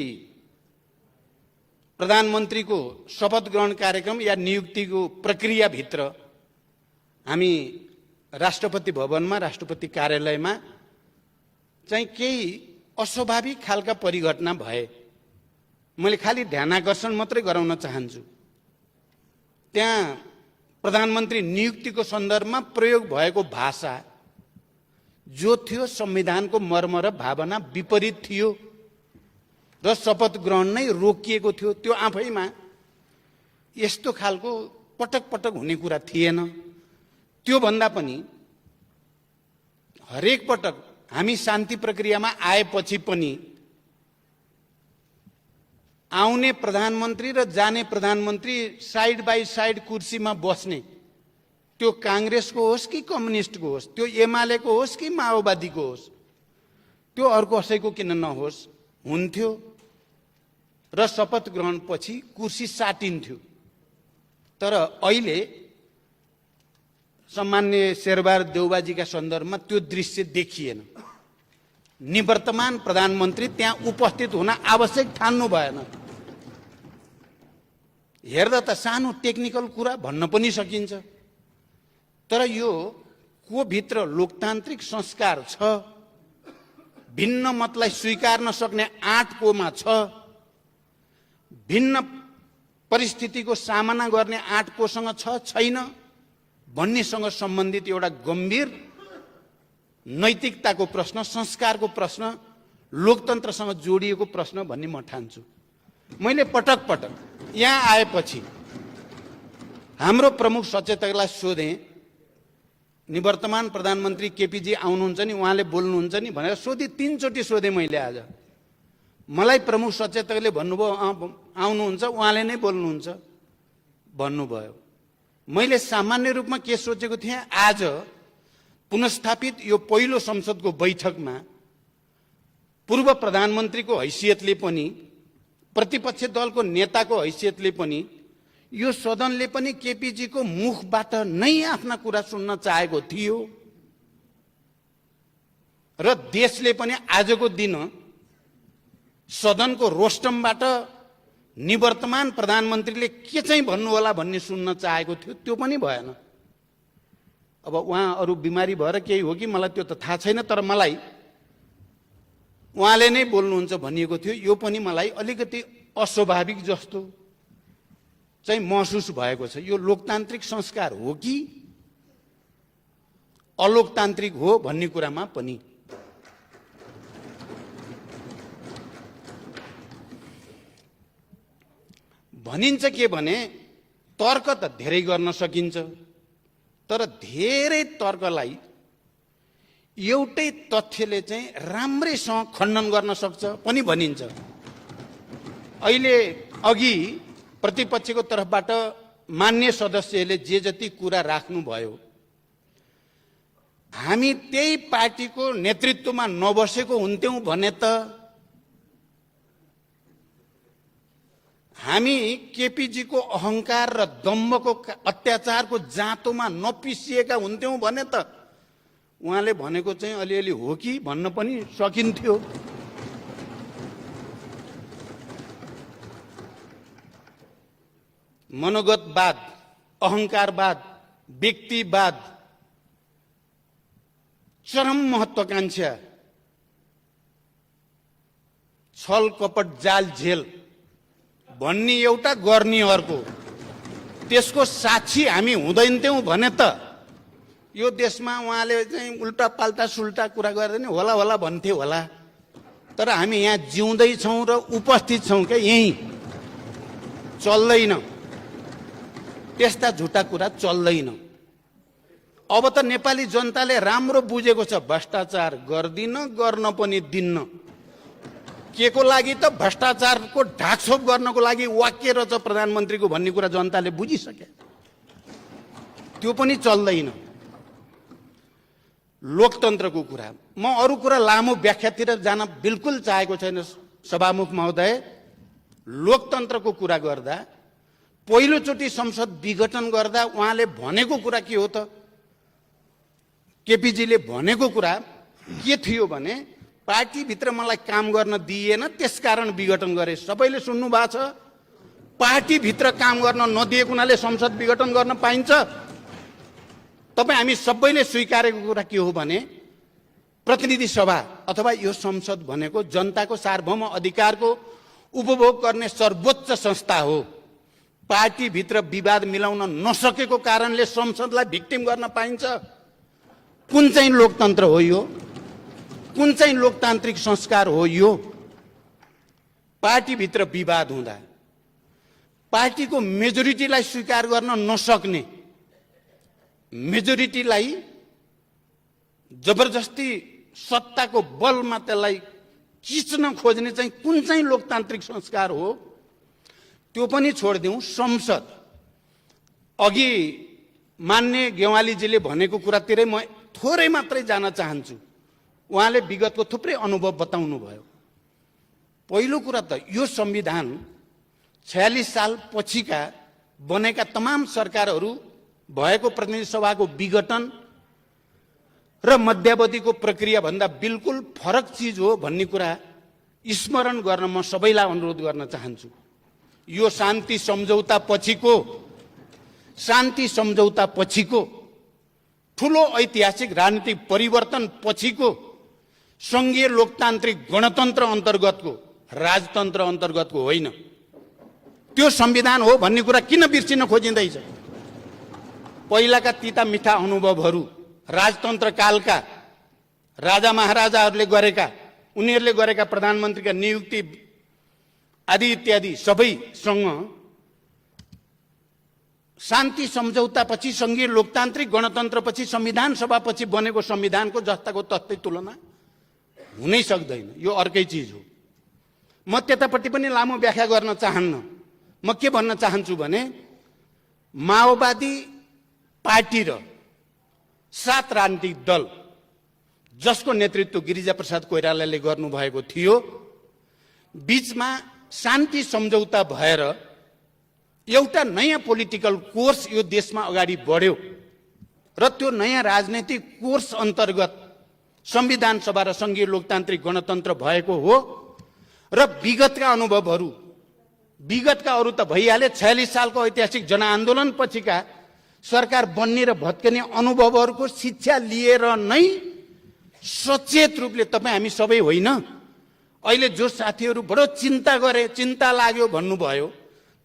प्रधानमन्त्रीको शपथ ग्रहण कार्यक्रम या नियुक्तिको प्रक्रियाभित्र हामी राष्ट्रपति भवनमा, राष्ट्रपति कार्यालयमा चाहिँ केही अस्वाभाविक खालका परिघटना भए। मैले खालि ध्यानाकर्षण मात्रै गराउन चाहन्छु। त्यहाँ प्रधानमन्त्री नियुक्तिको सन्दर्भमा प्रयोग भएको भाषा जो थियो संविधानको मर्म र भावना विपरीत थियो र शपथ ग्रहण नै रोकिएको थियो। त्यो आफैमा यस्तो खालको पटक पटक हुने कुरा थिएन। त्यो भन्दा पनि हरेक पटक हामी शान्ति प्रक्रियामा आएपछि पनि आउने प्रधानमन्त्री र जाने प्रधानमन्त्री साइड बाई साइड कुर्सीमा बस्ने, त्यो कांग्रेसको होस् कि कम्युनिस्टको होस्, त्यो एमालेको होस् कि माओवादीको होस्, त्यो अर्को कसैको किन नहोस्, हुन्थ्यो र शपथ ग्रहण पछि कुर्सी साटिन्थ्यो। तर अहिले सम्मान्य शेरबहादुर देउबाजीका सन्दर्भमा त्यो दृश्य देखिएन। निवर्तमान प्रधानमन्त्री त्यहाँ उपस्थित हुन आवश्यक ठान्नु भएन। हेर्दा त सानो टेक्निकल कुरा भन्न पनि सकिन्छ, तर यो को भित्र लोकतान्त्रिक संस्कार छ, भिन्न मतलाई स्वीकार नसक्ने आँट कोमा छ, भिन्न परिस्थितिको सामना गर्ने आँट कोसँग छ छैन भन्नेसँग सम्बन्धित एउटा गम्भीर नैतिकताको प्रश्न, संस्कारको प्रश्न, लोकतन्त्रसँग जोडिएको प्रश्न भन्ने म ठान्छु। मैले पटक पटक यहाँ आएपछि हाम्रो प्रमुख सचेतकलाई सोधेँ, निवर्तमान प्रधानमन्त्री केपीजी आउनुहुन्छ नि, उहाँले बोल्नुहुन्छ नि भनेर सोधेँ। 3 चोटि सोधेँ मैले आज। मलाई प्रमुख सचेतकले भन्नुभयो आउनुहुन्छ, उहाँले नै बोल्नुहुन्छ भन्नुभयो। मैले सामान्य रूपमा के सोचेको थिएँ, आज पुनस्थापित यो पहिलो संसदको बैठकमा पूर्व प्रधानमन्त्रीको हैसियतले पनि, प्रतिपक्ष दलको नेताको हैसियतले पनि, यो सदनले पनि केपीजीको मुखबाट नै आफ्ना कुरा सुन्न चाहेको थियो र देशले पनि आजको दिन सदनको रोस्टमबाट निवर्तमान प्रधानमन्त्रीले के चाहिँ भन्नुहोला भन्ने सुन्न चाहेको थियो। त्यो पनि भएन। अब उहाँ अरू बिमारी भएर केही हो कि मलाई त्यो त थाहा छैन, तर मलाई उहाँले नै बोल्नुहुन्छ भनिएको थियो। यो पनि मलाई अलिकति अस्वाभाविक जस्तो चाहिँ महसुस भएको छ। यो लोकतान्त्रिक संस्कार हो कि अलोकतान्त्रिक हो भन्ने कुरामा पनि। भनिन्छ के भने तर्क त धेरै गर्न सकिन्छ, तर धेरै तर्कलाई एउटै तथ्यले चाहिँ राम्रैसँग खण्डन गर्न सक्छ पनि भनिन्छ। अहिले अघि प्रतिपक्षको तर्फबाट मान्य सदस्यले जे जति कुरा राख्नुभयो, हामी त्यही पार्टीको नेतृत्वमा नबसेको हुन्थ्यौं भने त हामी केपीजीको अहंकार र दम्भको अत्याचारको जाँतोमा नपिसिएका हुन्थ्यौं भने त उहाँले भनेको चाहिँ अलिअलि हो कि भन्न पनि सकिन्थ्यो। मनोगतवाद, अहंकारवाद, व्यक्तिवाद, चरम महत्वाकांक्षा, छल कपट जाल झेल भन्ने एउटा गर्ने अर्को, त्यसको साक्षी हामी हुँदैनथ्यौं भने त यो देशमा उहाँले चाहिँ उल्टा पाल्टा सुल्टा कुरा गरेर नि होला होला भन्थे होला। तर हामी यहाँ जिउँदै छौं र उपस्थित छौं के, यही चल्दैन, त्यस्ता झुटा कुरा चल्दैन। अब त नेपाली जनताले राम्रो बुझेको छ, भ्रष्टाचार गर्दिन, गर्न पनि दिन्न। के को लागि त भ्रष्टाचारको ढाकछोप गर्नको लागि वाक्य रच प्रधानमन्त्रीको भन्ने कुरा जनताले बुझिसके। त्यो पनि चल्दैन। लोकतन्त्रको कुरा, म अरू कुरा लामो व्याख्यातिर जान बिल्कुल चाहेको छैन सभामुख महोदय। लोकतन्त्रको कुरा गर्दा पहिलोचोटि संसद विघटन गर्दा उहाँले भनेको कुरा के हो त? केपीजीले भनेको कुरा के थियो भने पार्टीभित्र मलाई काम गर्न दिएन, त्यसकारण विघटन गरे। सबैले सुन्नु भएको छ। पार्टीभित्र काम गर्न नदिएको हुनाले संसद विघटन गर्न पाइन्छ? तपाईँ हामी सबैले स्वीकारेको कुरा के हो भने प्रतिनिधि सभा अथवा यो संसद भनेको जनताको सार्वभौम अधिकारको उपभोग गर्ने सर्वोच्च संस्था हो। पार्टीभित्र विवाद मिलाउन नसकेको कारणले संसदलाई भिक्टिम गर्न पाइन्छ? कुन चाहिँ लोकतन्त्र हो यो? कुन चाहिँ लोकतान्त्रिक संस्कार हो यो? पार्टीभित्र विवाद हुँदा पार्टीको मेजोरिटीलाई स्वीकार गर्न नसक्ने, मेजोरिटीलाई जबरजस्ती सत्ताको बलमा त्यसलाई खिच्न खोज्ने चाहिँ कुन चाहिँ लोकतान्त्रिक संस्कार हो? त्यो पनि छोडिदिउँ। संसद, अघि मान्य गेवालीजीले भनेको कुरातिरै म थोरै मात्रै जान चाहन्छु। उहाँले विगतको थुप्रै अनुभव बताउनु भयो। पहिलो कुरा त यो संविधान 46 साल पछिका बनेका तमाम सरकारहरू भएको प्रतिनिधि सभाको विघटन र मध्यावधिको प्रक्रिया भन्दा बिल्कुल फरक चिज हो भन्ने कुरा स्मरण गर्न म सबैलाई अनुरोध गर्न चाहन्छु। यो शान्ति सम्झौता पछिको ठूलो ऐतिहासिक राजनीतिक परिवर्तन पछिको संघीय लोकतान्त्रिक गणतन्त्र अन्तर्गतको, राजतन्त्र अन्तर्गतको होइन। त्यो संविधान हो भन्ने कुरा किन बिर्सिन खोजिँदैछ? पहिलाका तिता मिठा अनुभवहरू, राजतन्त्र कालका राजा महाराजाहरूले गरेका, उनीहरूले गरेका प्रधानमन्त्रीका नियुक्ति आदि इत्यादि सबैसँग शान्ति सम्झौतापछि, संघीय लोकतान्त्रिक गणतन्त्रपछि, संविधान सभापछि बनेको संविधानको जस्ताको तस्तै तुलना हुनै सक्दैन। यो अर्कै चिज हो। म त्यतापट्टि पनि लामो व्याख्या गर्न चाहन्न। म के भन्न चाहन्छु भने माओवादी पार्टी र 7 राजनीतिक दल जसको नेतृत्व गिरिजाप्रसाद कोइरालाले गर्नुभएको थियो, बीचमा शान्ति सम्झौता भएर एउटा नयाँ पोलिटिकल कोर्स यो देशमा अगाडि बढ्यो र त्यो नयाँ राजनैतिक कोर्स अन्तर्गत संविधान सभा र संघीय लोकतान्त्रिक गणतन्त्र भएको हो। र विगतका अनुभवहरू, विगतका अरू त भइहाले, 46 सालको ऐतिहासिक जनआन्दोलन पछिका सरकार बन्ने र भत्कने अनुभवहरूको शिक्षा लिएर नै सचेत रूपले तपाईँ हामी सबै होइन, अहिले जो साथीहरू बडो चिन्ता गरे, चिन्ता लाग्यो भन्नुभयो,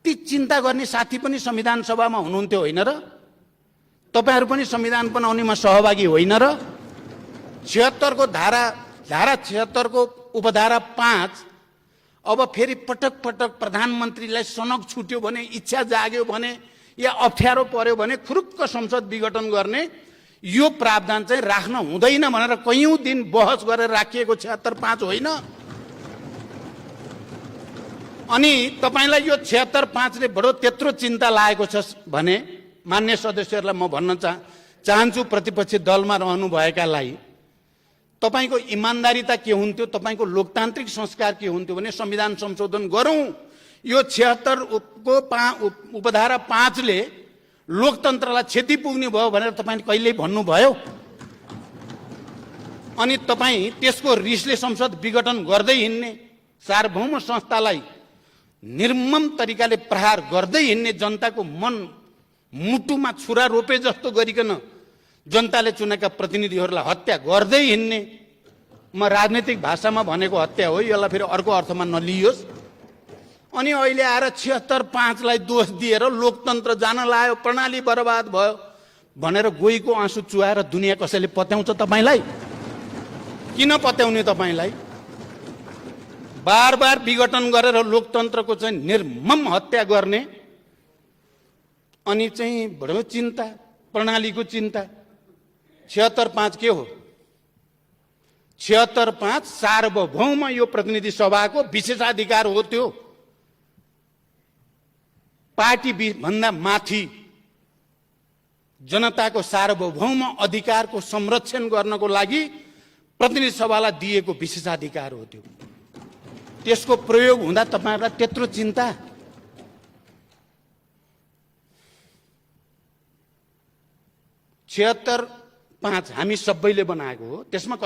ती चिन्ता गर्ने साथी पनि संविधान सभामा हुनुहुन्थ्यो होइन र? तपाईहरू पनि संविधान बनाउनेमा सहभागी होइन र? 76 को धारा 76 को उपधारा 5 अब फेरि पटक पटक प्रधानमन्त्रीलाई सनक छुट्यो भने, इच्छा जाग्यो भने या अप्ठ्यारो पर्यो भने खुरुक्क संसद विघटन गर्ने यो प्रावधान चाहिँ राख्न हुँदैन भनेर कयौं दिन बहस गरेर राखिएको 76(5) होइन। अनि तपाईलाई यो 76(5) ले बडो त्यत्रो चिन्ता लागेको छ भने मान्य सदस्यहरूलाई म भन्न चाहन्छु, प्रतिपक्षी दलमा रहनु भएकालाई तपाईको इमानदारीता के हुन्थ्यो, तपाईको लोकतान्त्रिक संस्कार के हुन्थ्यो भने संविधान संशोधन गरौं। यो 76 को उपधारा 5 ले लोकतन्त्रलाई क्षति पुग्ने भयो भनेर तपाईले कहिल्यै भन्नुभयो? अनि तपाई त्यसको रिसले संसद विघटन गर्दै हिँड्ने, सार्वभौम संस्थालाई निर्मम तरिकाले प्रहार गर्दै हिँड्ने, जनताको मन मुटुमा छुरा रोपे जस्तो गरिकन जनताले चुनेका प्रतिनिधिहरूलाई हत्या गर्दै हिँड्ने, म राजनीतिक भाषामा भनेको हत्या हो, यसलाई फेरि अर्को अर्थमा नलियोस्। अनि अहिले आएर 76(5) लाई दोष दिएर लोकतन्त्र जान लाग्यो, प्रणाली बर्बाद भयो भनेर गोहीको आँसु चुहाएर दुनियाँ कसैले पत्याउँछ तपाईलाई? किन पत्याउने तपाईलाई? बार बार विघटन गरेर लोकतन्त्रको चाहिँ निर्मम हत्या गर्ने, अनि चाहिँ बडो चिन्ता, प्रणालीको चिन्ता। 76(5) के हो? 76(5) सार्वभौम यो प्रतिनिधि सभाको विशेषाधिकार हो। त्यो पार्टी भन्दा माथि जनताको सार्वभौम अधिकारको संरक्षण गर्नको लागि प्रतिनिधि सभालाई दिएको विशेषाधिकार हो। त्यो त्यसको प्रयोग हुँदा तपाईहरुलाई त्यत्रो चिन्ता? 76(5) हामी सबैले बनाएको हो, त्यसमा